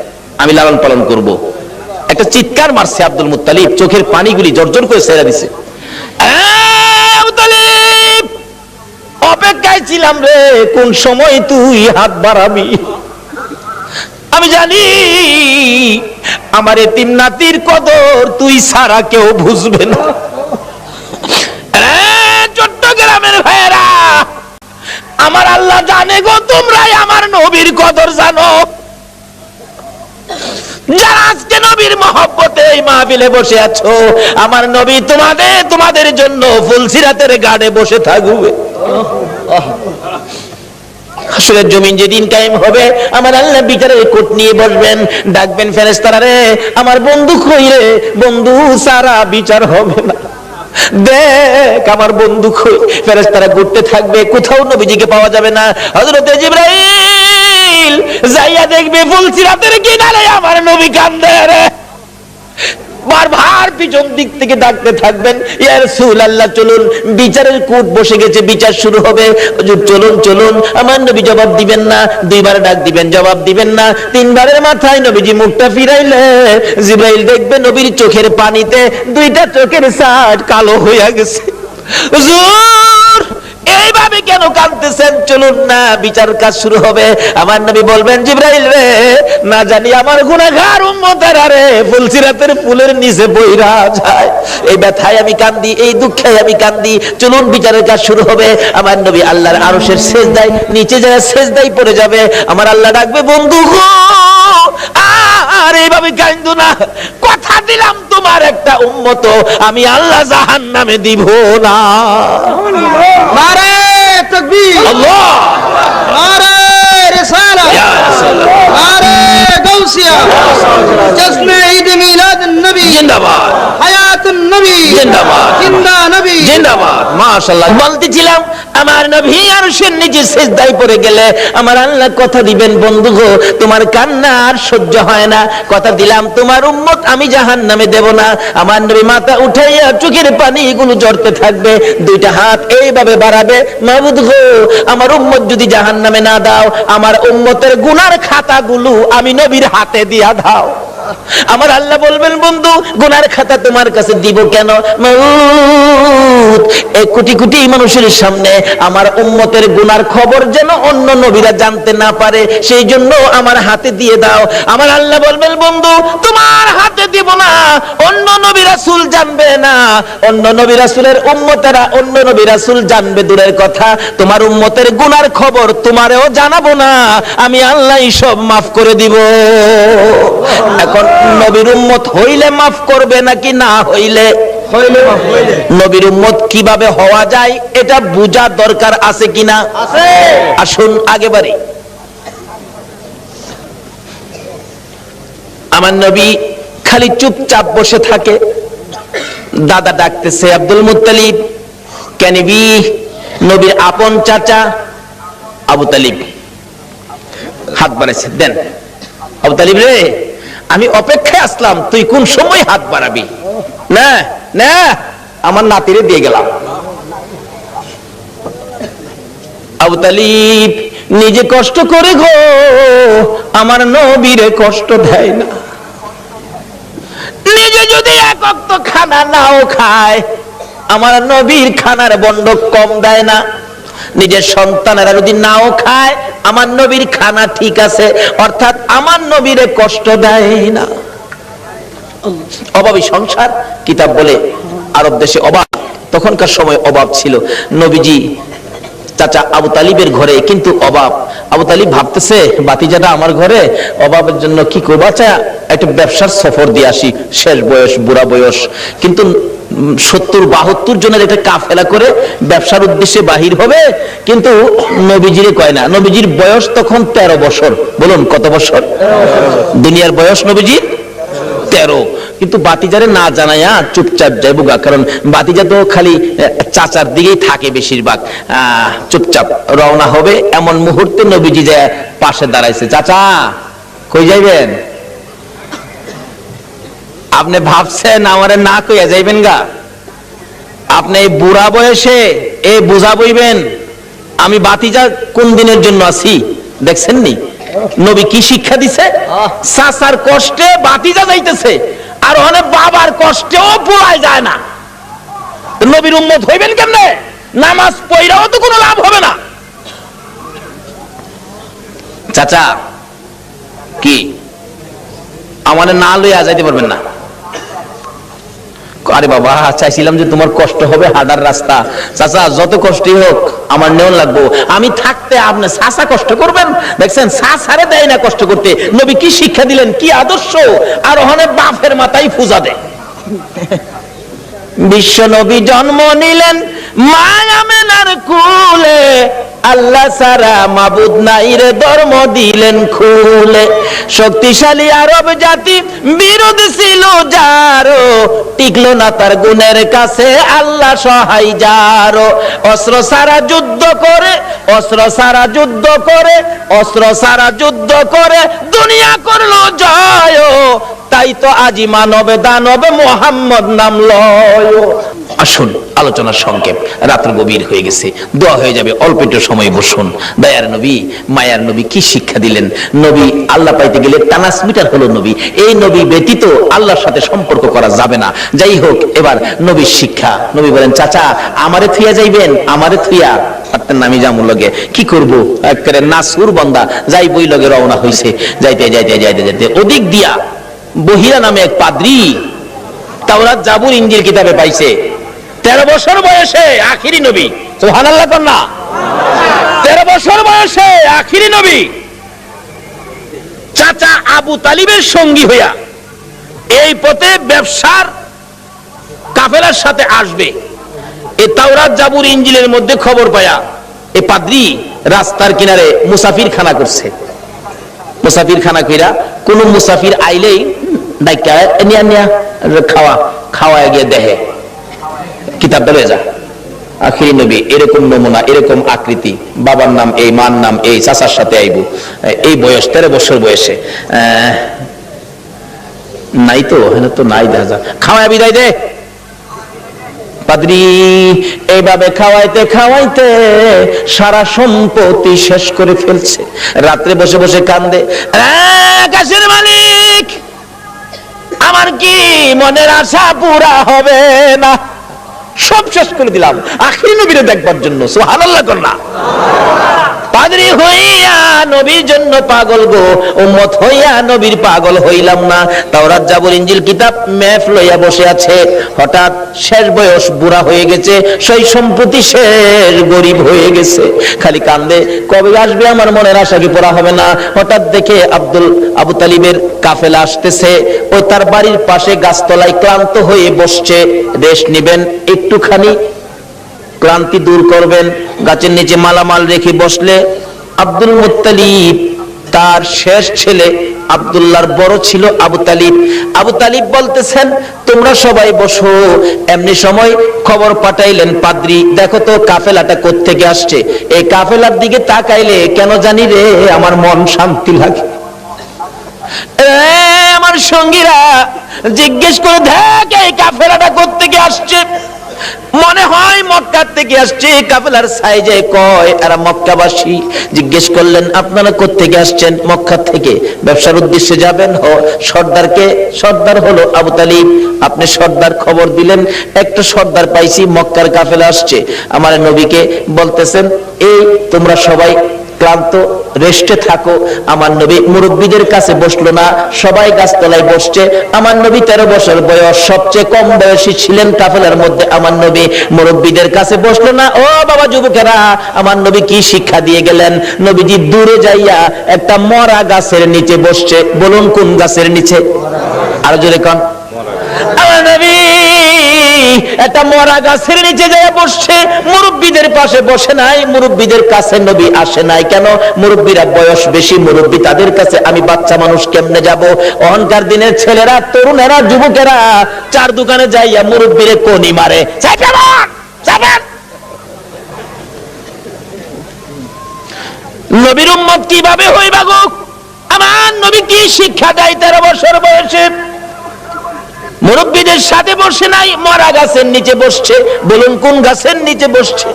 আমি লালন পালন করব। একটা চিৎকার মারছে আব্দুল মুত্তালিব, চোখের পানিগুলি জর্জর করে ছেড়ে দিছে। আবু তালিব অপেক্ষায় ছিলাম রে, কোন সময় তুই হাত বাড়াবি। আমি জানি আমার এতিম নাতির কদর তুই ছাড়া কেউ বুঝবে না। চট্টগ্রামের ভাইয়েরা, আমার আল্লাহ জানে গো, তোমরাই আমার নবীর কদর জানো। যারা আজকে নবীর মহব্বতে এই মাহফিলে বসে আছো, আমার নবী তোমাদের জন্য ফুলসিরাতের গাড়ে বসে থাকবে। হাসরের জমিন যেদিন কায়েম হবে, আমার আল্লাহ বিচারের কোট নিয়ে বসবেন, ডাকবেন ফেরেশতারা রে, আমার বন্ধু কই রে, বন্ধু সারা বিচার হবে না, দেখ আমার বন্ধু কই। ফেরেশতারা ঘুরতে থাকবে, কোথাও নবীজিকে পাওয়া যাবে না। হযরতে জিবরাইল যাইয়া দেখবে ফুলসিরাতের কিনারে আমার নবী কান্দে রে, বারবার পিছন দিক থেকে ডাকতে থাকবেন, ইয়া রাসূলুল্লাহ চলুন, বিচারের কোট বসে গেছে, বিচার শুরু হবে, হুজুর চলুন চলুন। আমার নবী জবাব দিবেন না, দুইবার ডাক দিবেন, জবাব দিবেন না, তিনবারের মাথায় নবীজি মুখটা ফিরাইলে জিবরাইল দেখবে নবীর চোখের পানিতে দুইটা চোখের সাইড কালো হয়ে গেছে। হুজুর এইভাবে কেন কাঁদতেছেন, চলুন না, বিচার কাজ শুরু হবে। আমার নবী বলবেন, জিবরাইল রে, না জানি আমার গুনাহগার উম্মতেরা রে ফুলসিরাতের ফুলের নিচে বইরা যায়, এই ব্যথায় আমি কান্দি, এই দুঃখে আমি কান্দি, চলুন বিচারের কাজ শুরু হবে। আমার নবী আল্লাহর আরশের সেজদায় নিচে যায়, সেজদায় পড়ে যাবে। আমার আল্লাহ ডাকবে, বন্ধু গো আর এইভাবে কান্দো না, কথা দিলাম তোমার একটা উম্মত আমি আল্লাহ জাহান্নামে দিব না। নারে তাকবীর, আল্লাহ, নারে রিসালাত, নারে গাউসিয়া, জশ্নে ঈদ মিলাদ নবী জিন্দাবাদ, হায়াতুন নবী জিন্দাবাদ, জিন্দা নবী জিন্দাবাদ। মাশাআল্লাহ। বলতেছিলাম আমার নবী আরশের নিচে সিজদায় পড়ে গেলে আমার আল্লাহ কথা দিবেন, বন্ধু গো তোমার কান্না আর সহ্য হয় না, কথা দিলাম তোমার উম্মত আমি জাহান্নামে দেব না। আমার নবী মাথা উঠাইয়া চোখের পানিগুলো ঝরতে থাকবে, দুইটা হাত এইভাবে বাড়াবে, মাবুদ গো আমার উম্মত যদি জাহান্নামে না দাও, আমার উম্মতের গুনার খাতাগুলো আমি নবীর হাতে দিয়া দাও। আমার আল্লাহ বলবেন, বন্ধু গুনার খাতা তোমার কাছে দিব কেন, মাউত এই কোটি কোটি মানুষের সামনে আমার উম্মতের গুনার খবর যেন অন্য নবীরা জানতে না পারে, সেই জন্য আমার হাতে দিয়ে দাও। আমার আল্লাহ বলবেন, বন্ধু তোমার হাতে দিব না, অন্য নবী রাসূল জানবে না, অন্য নবী রাসূলের উম্মতেরা অন্য নবী রাসূল জানবে দূরের কথা, তোমার উম্মতের গুনার খবর তোমারেও জানাবো না, আমি আল্লাহ সব মাফ করে দিব। এখন নবীর উম্মত হইলে মাফ করবে নাকি না হইলে? নবীর উম্মত কিভাবে হওয়া যায় এটা বোঝা দরকার আছে কিনা? আসুন আগে বাড়ি। আমার নবী খালি চুপচাপ বসে থাকে, দাদা ডাকতেছে আব্দুল মুত্তালিব, কেনিবি নবীর আপন চাচা আবু তালিব হাত বাড়াইছে, দেন আবু তালিব রে, আমি অপেক্ষায় আসলাম, তুই কোন সময় হাত বাড়াবি, না না আমার নাতিরে দিয়ে গেলাম। আবু তালিব নিজে কষ্ট করে গো আমার নবীরে কষ্ট দেয় না, নিজে যদি এক ওয়াক্ত খানা নাও খায় আমার নবীর খানার বন্ডক কম দেয় না, নিজের সন্তানেরা যদি নাও খায় আমার নবীর খানা ঠিক আছে, অর্থাৎ আমার নবীরে কষ্ট দেয় না। অভাবী সংসার কিতাব বলে আরব দেশে অভাব, তখনকার সময় অভাব ছিল। নবীজি চাচা আবু তালিবের ঘরে কিন্তু অভাব। আবু তালিব ভাবতেছে বাতিজাটা আমার ঘরে, অভাবের জন্য কি করবো, চাচা একটা ব্যবসার সফর দিয়ে আসি, শেষ বয়স, বুড়া বয়স, কিন্তু 70-72 জনের একটা কাফেলা করে ব্যবসার উদ্দেশ্যে বাহির হবে, কিন্তু নবীজিরে কয় না। নবীজির বয়স তখন 13 বছর। বলুন কত বছর? দুনিয়ার বয়স নবীজির 13। কিন্তু বাতিজারে না জানাইয়া চুপচাপ যাইব গা, কারণ বাতিজা তো খালি চাচার দিকেই থাকে বেশিরভাগ। চুপচাপ রওনা হবে, এমন মুহূর্তে নবীজি যায় পাশে দাঁড়াইছে। চাচা কই যাইবেন? আপনি ভাবছেন আমারে না কইয়া যাইবেন গা? আপনি এই বুড়া বয়সে এই বোঝা বইবেন আমি বাতিজা কোন দিনের জন্য আছি? দেখছেন নি নবী কি শিক্ষা দিছে? চাচার কষ্টে বাতিজা যাইতেছে, আর অনেক বাবার কষ্টেও পোড়ায় যায় না। নবীর উম্মত হইবেন কেমনে? নামাজ পড়াও তো কোনো লাভ হবে না। চাচা কি আমারে না লইয়া যাইতে পারবেন না? আরে বাবা, চাইছিলাম যে তোমার কষ্ট হবে হাঁটার রাস্তা। চাচা যত কষ্টই হোক আমার নেওয়া লাগবো, আমি থাকতে আপনি চাচা কষ্ট করবেন? দেখছেন চাচারে দেয় না কষ্ট করতে। নবী কি শিক্ষা দিলেন, কি আদর্শ! আর ওখানে বাপের মাথায় পূজা দেয়। বিশ্ব নবী জন্ম নিলেন মা আমেনার কুলে, আল্লাহ সারা মাবুদ নাই রে ধর্ম দিলেন খুলে। শক্তিশালী আরব জাতি বিরোধ ছিল যারো, টিকলো না তার গুণের কাছে আল্লাহ সহায় যারো। অস্ত্র সারা যুদ্ধ করে, অস্ত্র সারা যুদ্ধ করে, অস্ত্র সারা যুদ্ধ করে দুনিয়া করলো জয়। তাই তো আজি মানবে দানবে মোহাম্মদ নাম লয়। আসুন আলোচনার সংক্ষেপ, রাত্র গভীর হয়ে গেছে, দোয়া হয়ে যাবে, অল্প একটু সময় বসুন। দয়ার নবী মায়ার নবী কি শিক্ষা দিলেন! নবী আল্লাহ পাইতে গেলে ট্রান্সমিটার হলো নবী। এই নবী ব্যতীত আল্লাহর সাথে সম্পর্ক করা যাবে না। যাই হোক, এবার নবীর শিক্ষা। নবী বলেন, চাচা আমারে থুইয়া যাইবেন? আমারে থুইয়া পারতেন না, আমি যামুর লগে কি করবো? একেবারে নাসুর বান্দা যাই বই লগে রওনা হইছে। যাইতে যাইতে যাইতে যাইতে ওদিক দিয়া বহিরা নামে এক পাদ্রী তাওরাত জাবুর ইনজিল কিতাবে পাইছে। 13 বছর বয়সে আখিরি নবী। সুবহানাল্লাহ কন্যা। 13 বছর বয়সে আখিরি নবী চাচা আবু তালিবের সঙ্গী হইয়া এই পথে ব্যবসার কাফেলার সাথে আসবে। এই তাওরাত জাবুর ইনজিলের মধ্যে খবর পায়া এই পাদ্রী রাস্তার কিনারে মুসাফির খানা করছে। মুসাফির খানা কইরা কোন মুসাফির আইলেই ডাইকা নিয়া নিয়া খাওয়া খাওয়া গিয়ে দেহে কিতাবটা লয়ে যা। আখিরি নবী এরকম নমুনা, এরকম আকৃতি, বাবার নাম এই, মার নাম এই, চাচার সাথে আইব, এই বয়স 13 বছর বয়সে নাই তো, হ্যাঁ তো নাই, দেখা যা খাওয়া বিদায় দে। পাদ্রী এইভাবে খাওয়াইতে খাওয়াইতে সারা সম্পত্তি শেষ করে ফেলছে। রাত্রে বসে বসে কান্দে, আকাশের মালিক আমার কি মনের আশা পুরা হবে না? সব শেষ করে দিলাম আখিরি নবীরে দেখবার জন্য। সুবহানাল্লাহ কন্যা। পাদ্রী হইয়া নবীর জন্য পাগল গো, উম্মত হইয়া নবীর পাগল হইলাম না। তাওরাত জাবুর ইনজিল কিতাব মেফ লইয়া বসে আছে। হঠাৎ শেষ বয়স, বুড়া হয়ে গেছে, সেই সম্পত্তি শেষ, গরিব হয়ে গেছে, খালি কান্দে, কবে আসবে আমার মনের আশা কি পুরা হবে না? হঠাৎ দেখে আবু তালিবের কাফেলা আসতেছে। ওই তার বাড়ির পাশে গাছতলায় ক্লান্ত হয়ে বসছে। রেস্ট নিবেন, একটুখানি ক্লান্তি দূর করবেন, গাছের নিচে মালামাল রেখে বসলে আব্দুল মুত্তালিব তার শেষ ছেলে আব্দুল্লাহর বড় ছিল আবু তালিব। আবু তালিব বলতেছেন, তোমরা সবাই বসো। এমনি সময় খবর পাঠাইলেন, পাদ্রী দেখো তো কাফেলাটা কোত্থেকে আসছে। এই কাফেলার দিকে তাকাইলে কেন জানি রে আমার মন শান্তি লাগে। আমার সঙ্গীরা জিজ্ঞেস করে দেখ এই কাফেলাটা কোত্থেকে আসছে। মনে হয় মক্কা থেকে আসছে। কাফেলার সাইজে কয় এরা মক্কাবাসী। জিজ্ঞেস করলেন, আপনারা কোত্থেকে আসছেন? মক্কা থেকে। ব্যবসার উদ্দেশ্যে যাবেন? সর্দারকে? সর্দার হলো আবু তালিব। আপনি সর্দার খবর দিলেন, একটা সর্দার পাইছি, মক্কার কাফেলা আসছে। আমার নবীকে বলতেছেন, এই তোমরা সবাই ক্লান্ত, রেস্টে থাকো। আমার নবী মুরব্বীদের কাছে বসলো না, সবাই গাছতলায় বসছে। আমার নবী 13 বছর বয়স, সবচেয়ে কম বয়সী ছিলেন কাফেলার মধ্যে। আমার নবী মুরব্বীদের কাছে বসলো না। ও বাবা যুবকেরা, আমার নবী কি শিক্ষা দিয়ে গেলেন? নবীজি দূরে যাইয়া একটা মরা গাছের নিচে বসছে। বলুন কোন গাছের নিচে? আর জোরে কোন? আমার নবী একটা মরা গাছের নিচে যায় বসছে। মুরব্বীদের পাশে বসে নাই, মুরব্বীদের কাছে নবী আসে নাই। কেন? মুরব্বীরা বয়স বেশি মুরব্বী, তাদের কাছে আমি বাচ্চা মানুষ কেমনে যাব? অহংকার দিনের ছেলেরা, তরুণেরা, যুবকেরা চার দোকানে যাইয়া মুরব্বীরে কোনি মারে। নবীর উম্মত কিভাবে হইবা গো? আমার নবী কি শিক্ষা দেয় 13 বছর বয়সে? মুরব্বীদের সাথে বসে নাই, মরা গাছের নিচে বসছে। বলুন কোন গাছের নিচে বসছে?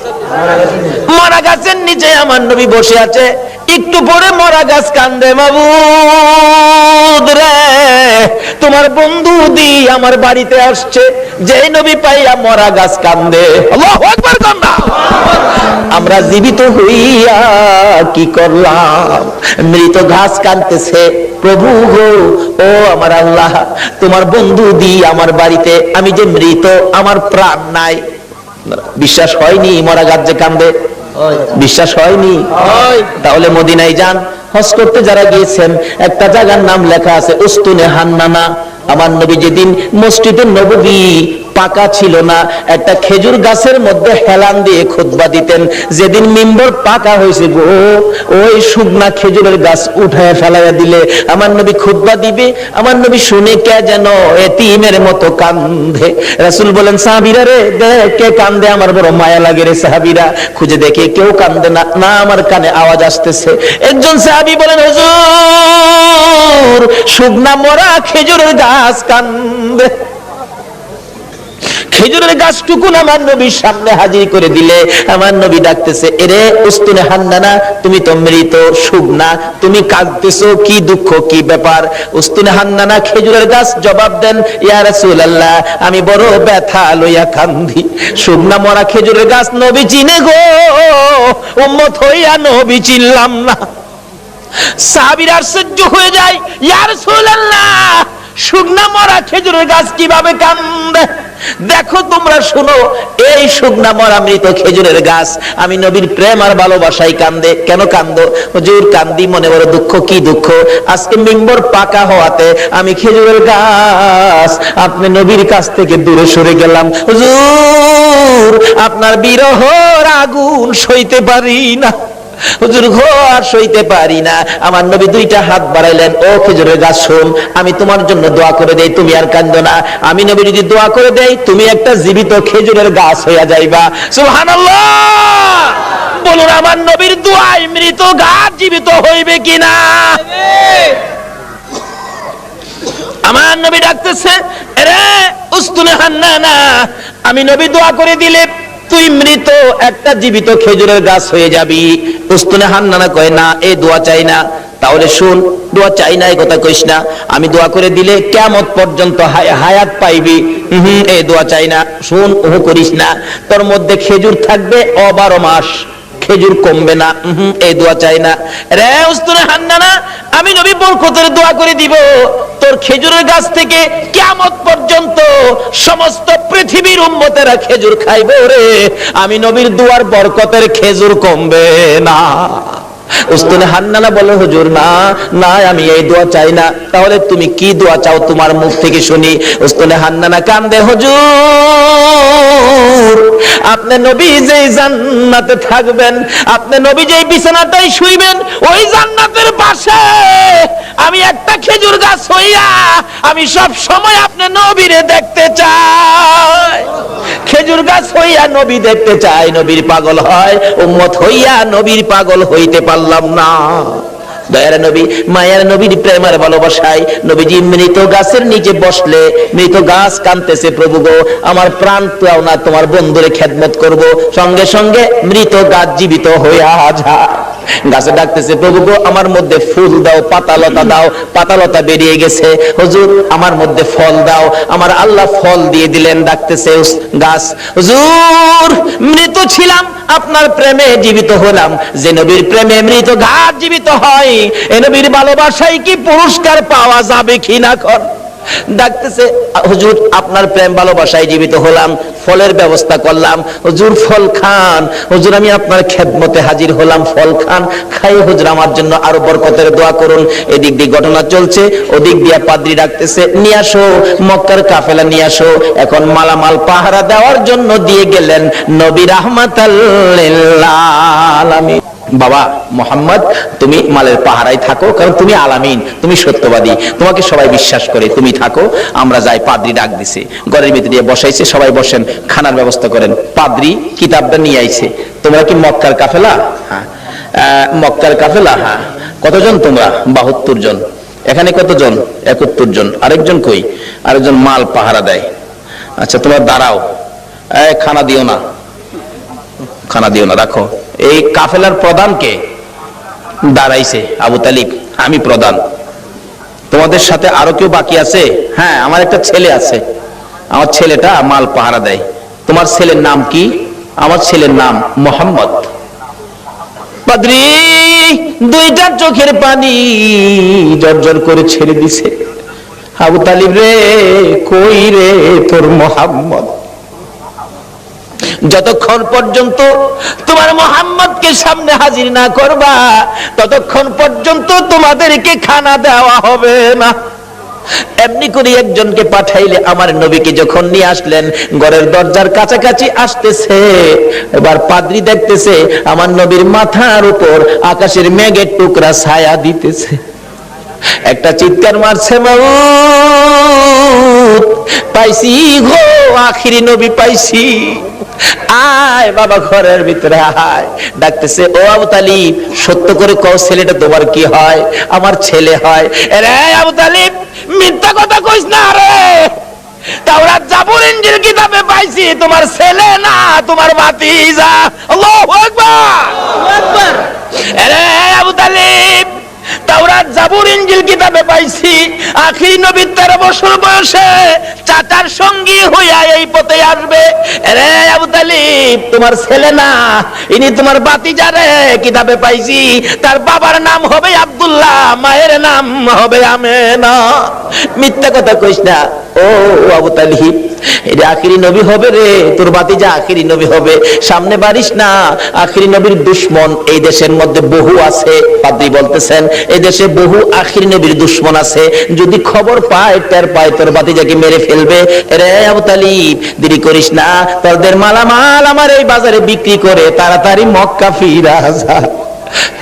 মরা গাছের নিচে আমার নবী বসে আছে। একটু পরে মরা গাছ কান্দে, মাবুদ রে তোমার বন্ধু দি আমার বাড়িতে আসছে। যে নবী পাইয়া মরা গাছ কান্দে। আল্লাহু আকবার কান্দা। আমরা জীবিত হইয়া কি করলাম? মৃত ঘাস কাঁদতেছে, প্রভু গো ও আমার আল্লাহ, তোমার বন্ধু দি আমার বাড়িতে, আমি যে মৃত, আমার প্রাণ নাই। বিশ্বাস হয়নি মরা গাছ যে কান্দে? বিশ্বাস হয়নি? তাহলে মদিনায় যান, হজ করতে যারা গিয়েছেন, একটা জায়গার নাম লেখা আছে উস্তুনে হান্নানা। আমার নবী যেদিন মসজিদে নববী পাকা ছিল না, একটা খেজুর গাছের মধ্যে হেলান দিয়ে খুতবা দিতেন। যেদিন মিম্বর পাকা হয়েছে গো, ওই শুকনা খেজুরের গাছ উঠায় ফেলাইয়া দিলে আমার নবী খুতবা দিবে। আমার নবী শুনে কে যেন এতিমের মতো কান্দে। রাসূল বলেন, সাহাবীরা রে দেখ কে কান্দে, আমার বড় মায়া লাগে রে। সাহাবীরা খুঁজে দেখে কেউ কান্দে না। না, আমার কানে আওয়াজ আসতেছে। একজন সাহাবী বলেন, হুজুর শুকনা মরা খেজুরের গাছ কান্দে। খেজুরের গাছটুকু আমার নবীর সামনে হাজির করে দিলে আমার নবী ডাকতেছে, এরে উস্তুনে হান্নানা, তুমি তো মৃত, শুকনা, তুমি কাঁদতেছো, কি দুঃখ, কি ব্যাপার? উস্তুনে হান্নানা খেজুরের গাছ জবাব দেন, ইয়া রাসূলুল্লাহ আমি বড় ব্যথা লইয়া কান্দি। শুকনা মরা খেজুরের গাছ নবী চিনে গো, উম্মত হইয়া নবী চিনলাম না। সাহাবীরা আশ্চর্য হয়ে যায়, ইয়া রাসূলুল্লাহ শুকনা মরা খেজুরের গাছ কিভাবে কান্দে? দেখো তোমরা শুনো, এই শুকনা মরা মৃত খেজুরের গাছ আমি নবীর প্রেম আর ভালোবাসায় কান্দে। কেন কান্দো? হুজুর কান্দি মনে বড় দুঃখ। কি দুঃখ? আজকে মিম্বর পাকা হওয়াতে আমি খেজুরের গাছ আপনি নবীর কাছ থেকে দূরে সরে গেলাম। হুজুর আপনার বিরহর আগুন সইতে পারি না। হুজুর গো আর সইতে পারি না। আমার নবী দুইটা হাত বাড়াইলেন, ও খেজুরের গাছ শোন, আমি তোমার জন্য দোয়া করে দেই, তুমি আর কান্দো না। আমি নবী যদি দোয়া করে দেই, তুমি একটা জীবিত খেজুরের গাছ হইয়া যাইবা। সুবহানাল্লাহ। বলুন আমার নবীর দোয়ায় মৃত গাছ জীবিত হইবে কিনা? আমার নবী ডাকতেছে, আরে উস্তুনে হান্নানা, আমি নবী দোয়া করে দিলে তুই মৃত একটা জীবিত খেজুরের গাছ হয়ে যাবি। উস্তুনে হান্নানা কয়, না এই দোয়া চাই না। তাহলে শুন, দোয়া চাই না এই কথা কইস না, আমি দোয়া করে দিলে কিয়ামত পর্যন্ত হায়াত পাইবি। এই দোয়া চাই না। শুন, ওহ করিস না, তোর মধ্যে খেজুর থাকবে 12 মাস, খেজুর কমবে না। এই দোয়া চাই না। রে উস্তুনে হান্নানা, আমি নবী বরকতের দোয়া করে দিব, তোর খেজুরের গাছ থেকে কিয়ামত পর্যন্ত সমস্ত পৃথিবীর উম্মতেরা খেজুর খাইবে রে। আমি নবীর দোয়ার বরকতের খেজুর কমবে না। উস্তুনে হান্নানা বলে, হুজুর না না আমি এই দোয়া চাই না। তাহলে তুমি কি দোয়া চাও তোমার মুখ থেকে শুনি। উস্তুনে হান্নানা কান্দে, হুজুর আপনি নবী যেই জান্নাতে থাকবেন, আপনি নবী যেই বিছানাটাই শুইবেন, ওই জান্নাতের পাশে আমি একটা খেজুর গাছ হইয়া আমি সব সময় আপনি নবীরে দেখতে চাই। খেজুর গাছ হইয়া নবী দেখতে চাই। নবীর পাগল হয়, উম্মত হইয়া নবীর পাগল হইতে পারলাম না। দয়ার নবী, মায়ের নবীর প্রেমের ভালোবাসায় নবীজি মৃত গাছের নিচে বসলে মৃত গাছ কাঁদতেছে, প্রভু গো আমার প্রাণ পাও না, তোমার বন্ধুরে খেদমত করব। সঙ্গে সঙ্গে মৃত গাছ জীবিত হইয়া যায়। গাছে ডাকতেছে, প্রভু গো আমার মধ্যে ফুল দাও, পাতালতা দাও। পাতালতা বেরিয়ে গেছে। হুজুর আমার মধ্যে ফল দাও। আমার আল্লাহ ফল দিয়ে দিলেন। ডাকতেছে গাছ, হুজুর মৃত ছিলাম, আপনার প্রেমে জীবিত হলাম। যে নবীর প্রেমে মৃত গাছ জীবিত হয়, এ নবীর ভালোবাসায় কি পুরস্কার পাওয়া যাবে কিনা? কর ডাকতেছে, হুজুর আপনার প্রেম ভালোবাসায় জীবিত হলাম, ফলের ব্যবস্থা করলাম। হুজুর ফল খান। হুজুর আমি আপনার খেদমতে হাজির হলাম, ফল খান। খাই হুজুর আমার জন্য আরো বরকতের দোয়া করুন। এদিক দিয়ে ঘটনা চলছে, ওদিক দিয়ে পাদ্রী ডাকতেছে, নিয়ে আসো মক্কার কাফেলা নিয়ে আসো। এখন মালামাল পাহারা দেওয়ার জন্য দিয়ে গেলেন নবী রাহমাতাল লিল আলামিন। বাবা মোহাম্মদ, তুমি মালের পাহারায় থাকো, কারণ তুমি আলামিন, তুমি সত্যবাদী, তোমাকে সবাই বিশ্বাস করে, তুমি থাকো। আমরা যাই। পাদ্রী ডাক দিছে, ঘরের ভিতরে দিয়ে বসাইছে, সবাই বসেন, খানার ব্যবস্থা করেন। পাদ্রী কিতাবটা নিয়ে আইছে। তোমরা কি মক্কার কাফেলা? হ্যাঁ। মক্কার কাফেলা? হ্যাঁ। কতজন তোমরা? 72 জন। এখানে কতজন? 71 জন। আরেকজন কই? আরেকজন মাল পাহারা দেয়। আচ্ছা তোমরা দাঁড়াও, খানা দিও না, খানা দিও না, রাখো। এই কাফেলার প্রধানকে দাঁড়াইছে আবু তালিব, আমি প্রধান। তোমাদের সাথে আরো কেউ বাকি আছে? হ্যাঁ, আমার একটা ছেলে আছে, আমার ছেলেটা মাল পাহারা দেয়। তোমার ছেলের নাম কি? আমার ছেলের নাম মোহাম্মদ। পাদ্রী দুইটা চোখের পানি জর্জর করে ছেড়ে দিছে। আবু তালিব রে, কই রে তোর মোহাম্মদ? যতক্ষণ পর্যন্ত তোমার মোহাম্মদকে সামনে হাজির না করবা, ততক্ষণ পর্যন্ত তোমাদেরকে খানা দেওয়া হবে না। এমনি করে একজনকে পাঠাইলে, আমার নবীকে যখন নিয়ে আসলেন, ঘরের দরজার কাছাকাছি আসতেছে, এবার পাদ্রী দেখতেছে আমার নবীর মাথার উপর আকাশের মেঘের টুকরা ছায়া দিতেছে। একটা চিৎকার মারছে, মাউত পাইছি গো, আখিরি নবী পাইছি। আয় বাবা ঘরের ভিতরে আয়। ডাকতেছে, ও আবু তালিব সত্য করে কও, ছেলেটা তোমার কি হয়? আমার ছেলে হয়। রে আবু তালিব মিথ্যা কথা কইস না রে, তাওরাত জাবুর ইনজিল কিতাবে পাইছি তোমার ছেলে না, তোমার ভাতিজা। আল্লাহু আকবার, আল্লাহু আকবার। রে আবু তালিব তাওরাত জাবুর ইনজিল কিতাবে পাইছি আখিরি নবী 13 বছর বয়সে চাচার সঙ্গী হইয়া এই পথে আসবে। রে আবু তালিব তোমার ছেলে না, ইনি তোমার ভাতিজা রে। কিতাবে পাইছি তার বাবার নাম হবে আব্দুল্লাহ, মায়ের নাম হবে আমেনা। মিথ্যা কথা কইস না ও আবু তালিব, এটা আখিরি নবী হবে রে, তোর ভাতিজা আখিরি নবী হবে। সামনে বাড়িস না, আখিরি নবীর দুশমন এই দেশের মধ্যে বহু আছে। পাদ্রী বলতেছেন এই দেশে বহু আখিরি নবীর দুশমন আছে, যদি খবর পায়, টের পায়, তোর ভাতিজাকে মেরে ফেলবে। রে আবু তালিব দেরি করিস না, তোদের মালামাল আমার এই বাজারে বিক্রি করে তাড়াতাড়ি মক্কা ফিরা যা।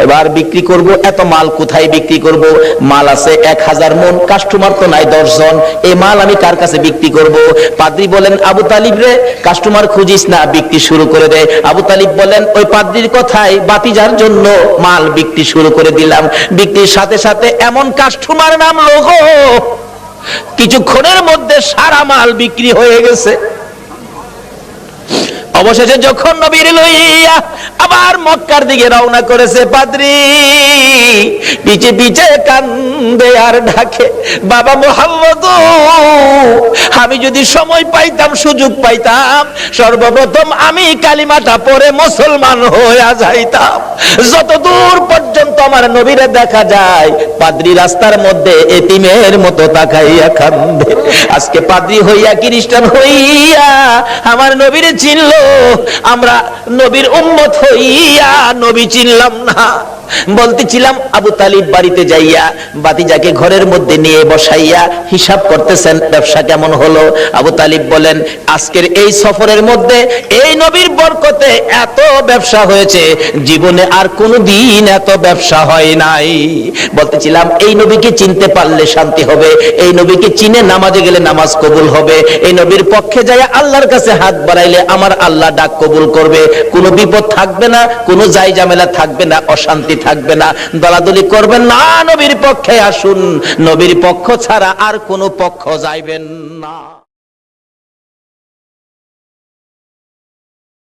এবার বিক্রি করব, এত মাল কোথায় বিক্রি করব? মাল আছে 1000 মন, কাস্টমার তো নাই 10 জন, এই মাল আমি কার কাছে বিক্রি করব? পাদ্রী বলেন, আবু তালিব রে কাস্টমার খুঁজিস না, বিক্রি শুরু করে দে। আবু তালিব বলেন, ওই পাদ্রীর কথায় ভাতিজার জন্য মাল বিক্রি শুরু করে দিলাম। বিক্রির সাথে সাথে এমন কাস্টমার নামলো গো, কিছুক্ষণের মধ্যে সারা মাল বিক্রি হয়ে গেছে। অবশেষে যখন নবীর লইয়া আবার মক্কার দিকে রওনা করেছে, পাদ্রী পিছে পিছে কান্দে আর ডাকে, বাবা মোহাম্মদ আমি যদি সময় পাইতাম, সুযোগ পাইতাম, সর্বপ্রথম আমি কালিমাটা পড়ে মুসলমান হইয়া যাইতাম। যতদূর পর্যন্ত আমার নবীরে দেখা যায়, পাদ্রী রাস্তার মধ্যে এতিমের মতো তাকাইয়া কান্দে। আজকে পাদ্রী হইয়া, খ্রিস্টান হইয়া আমার নবীরে চিনলো, আমরা নবীর উম্মত হইয়া নবী চিনলাম না। বলতেছিলাম আবু তালিব বাড়িতে যাইয়া ভাতিজাকে ঘরের মধ্যে নিয়ে বসাইয়া হিসাব করতেছেন, ব্যবসা কেমন হলো? আবু তালিব বলেন, আজকের এই সফরের মধ্যে এই নবীর বরকতে এত ব্যবসা হয়েছে, জীবনে আর কোনো দিন এত ব্যবসা হয় নাই। বলতেছিলাম এই নবীকে চিনতে পারলে শান্তি হবে, এই নবীকে চিনে নামাজে গেলে নামাজ কবুল হবে, এই নবীর পক্ষে যাইয়া আল্লাহর কাছে হাত বাড়াইলে আমার আল্লাহ ডাক কবুল করবে, কোনো বিপদ থাকবে না, কোনো যাই ঝামেলা থাকবে না, অশান্তি থাকবে না। দলাদলি করবেন না, নবীর পক্ষে আসুন, নবীর পক্ষ ছাড়া আর কোনো পক্ষ যাইবেন না।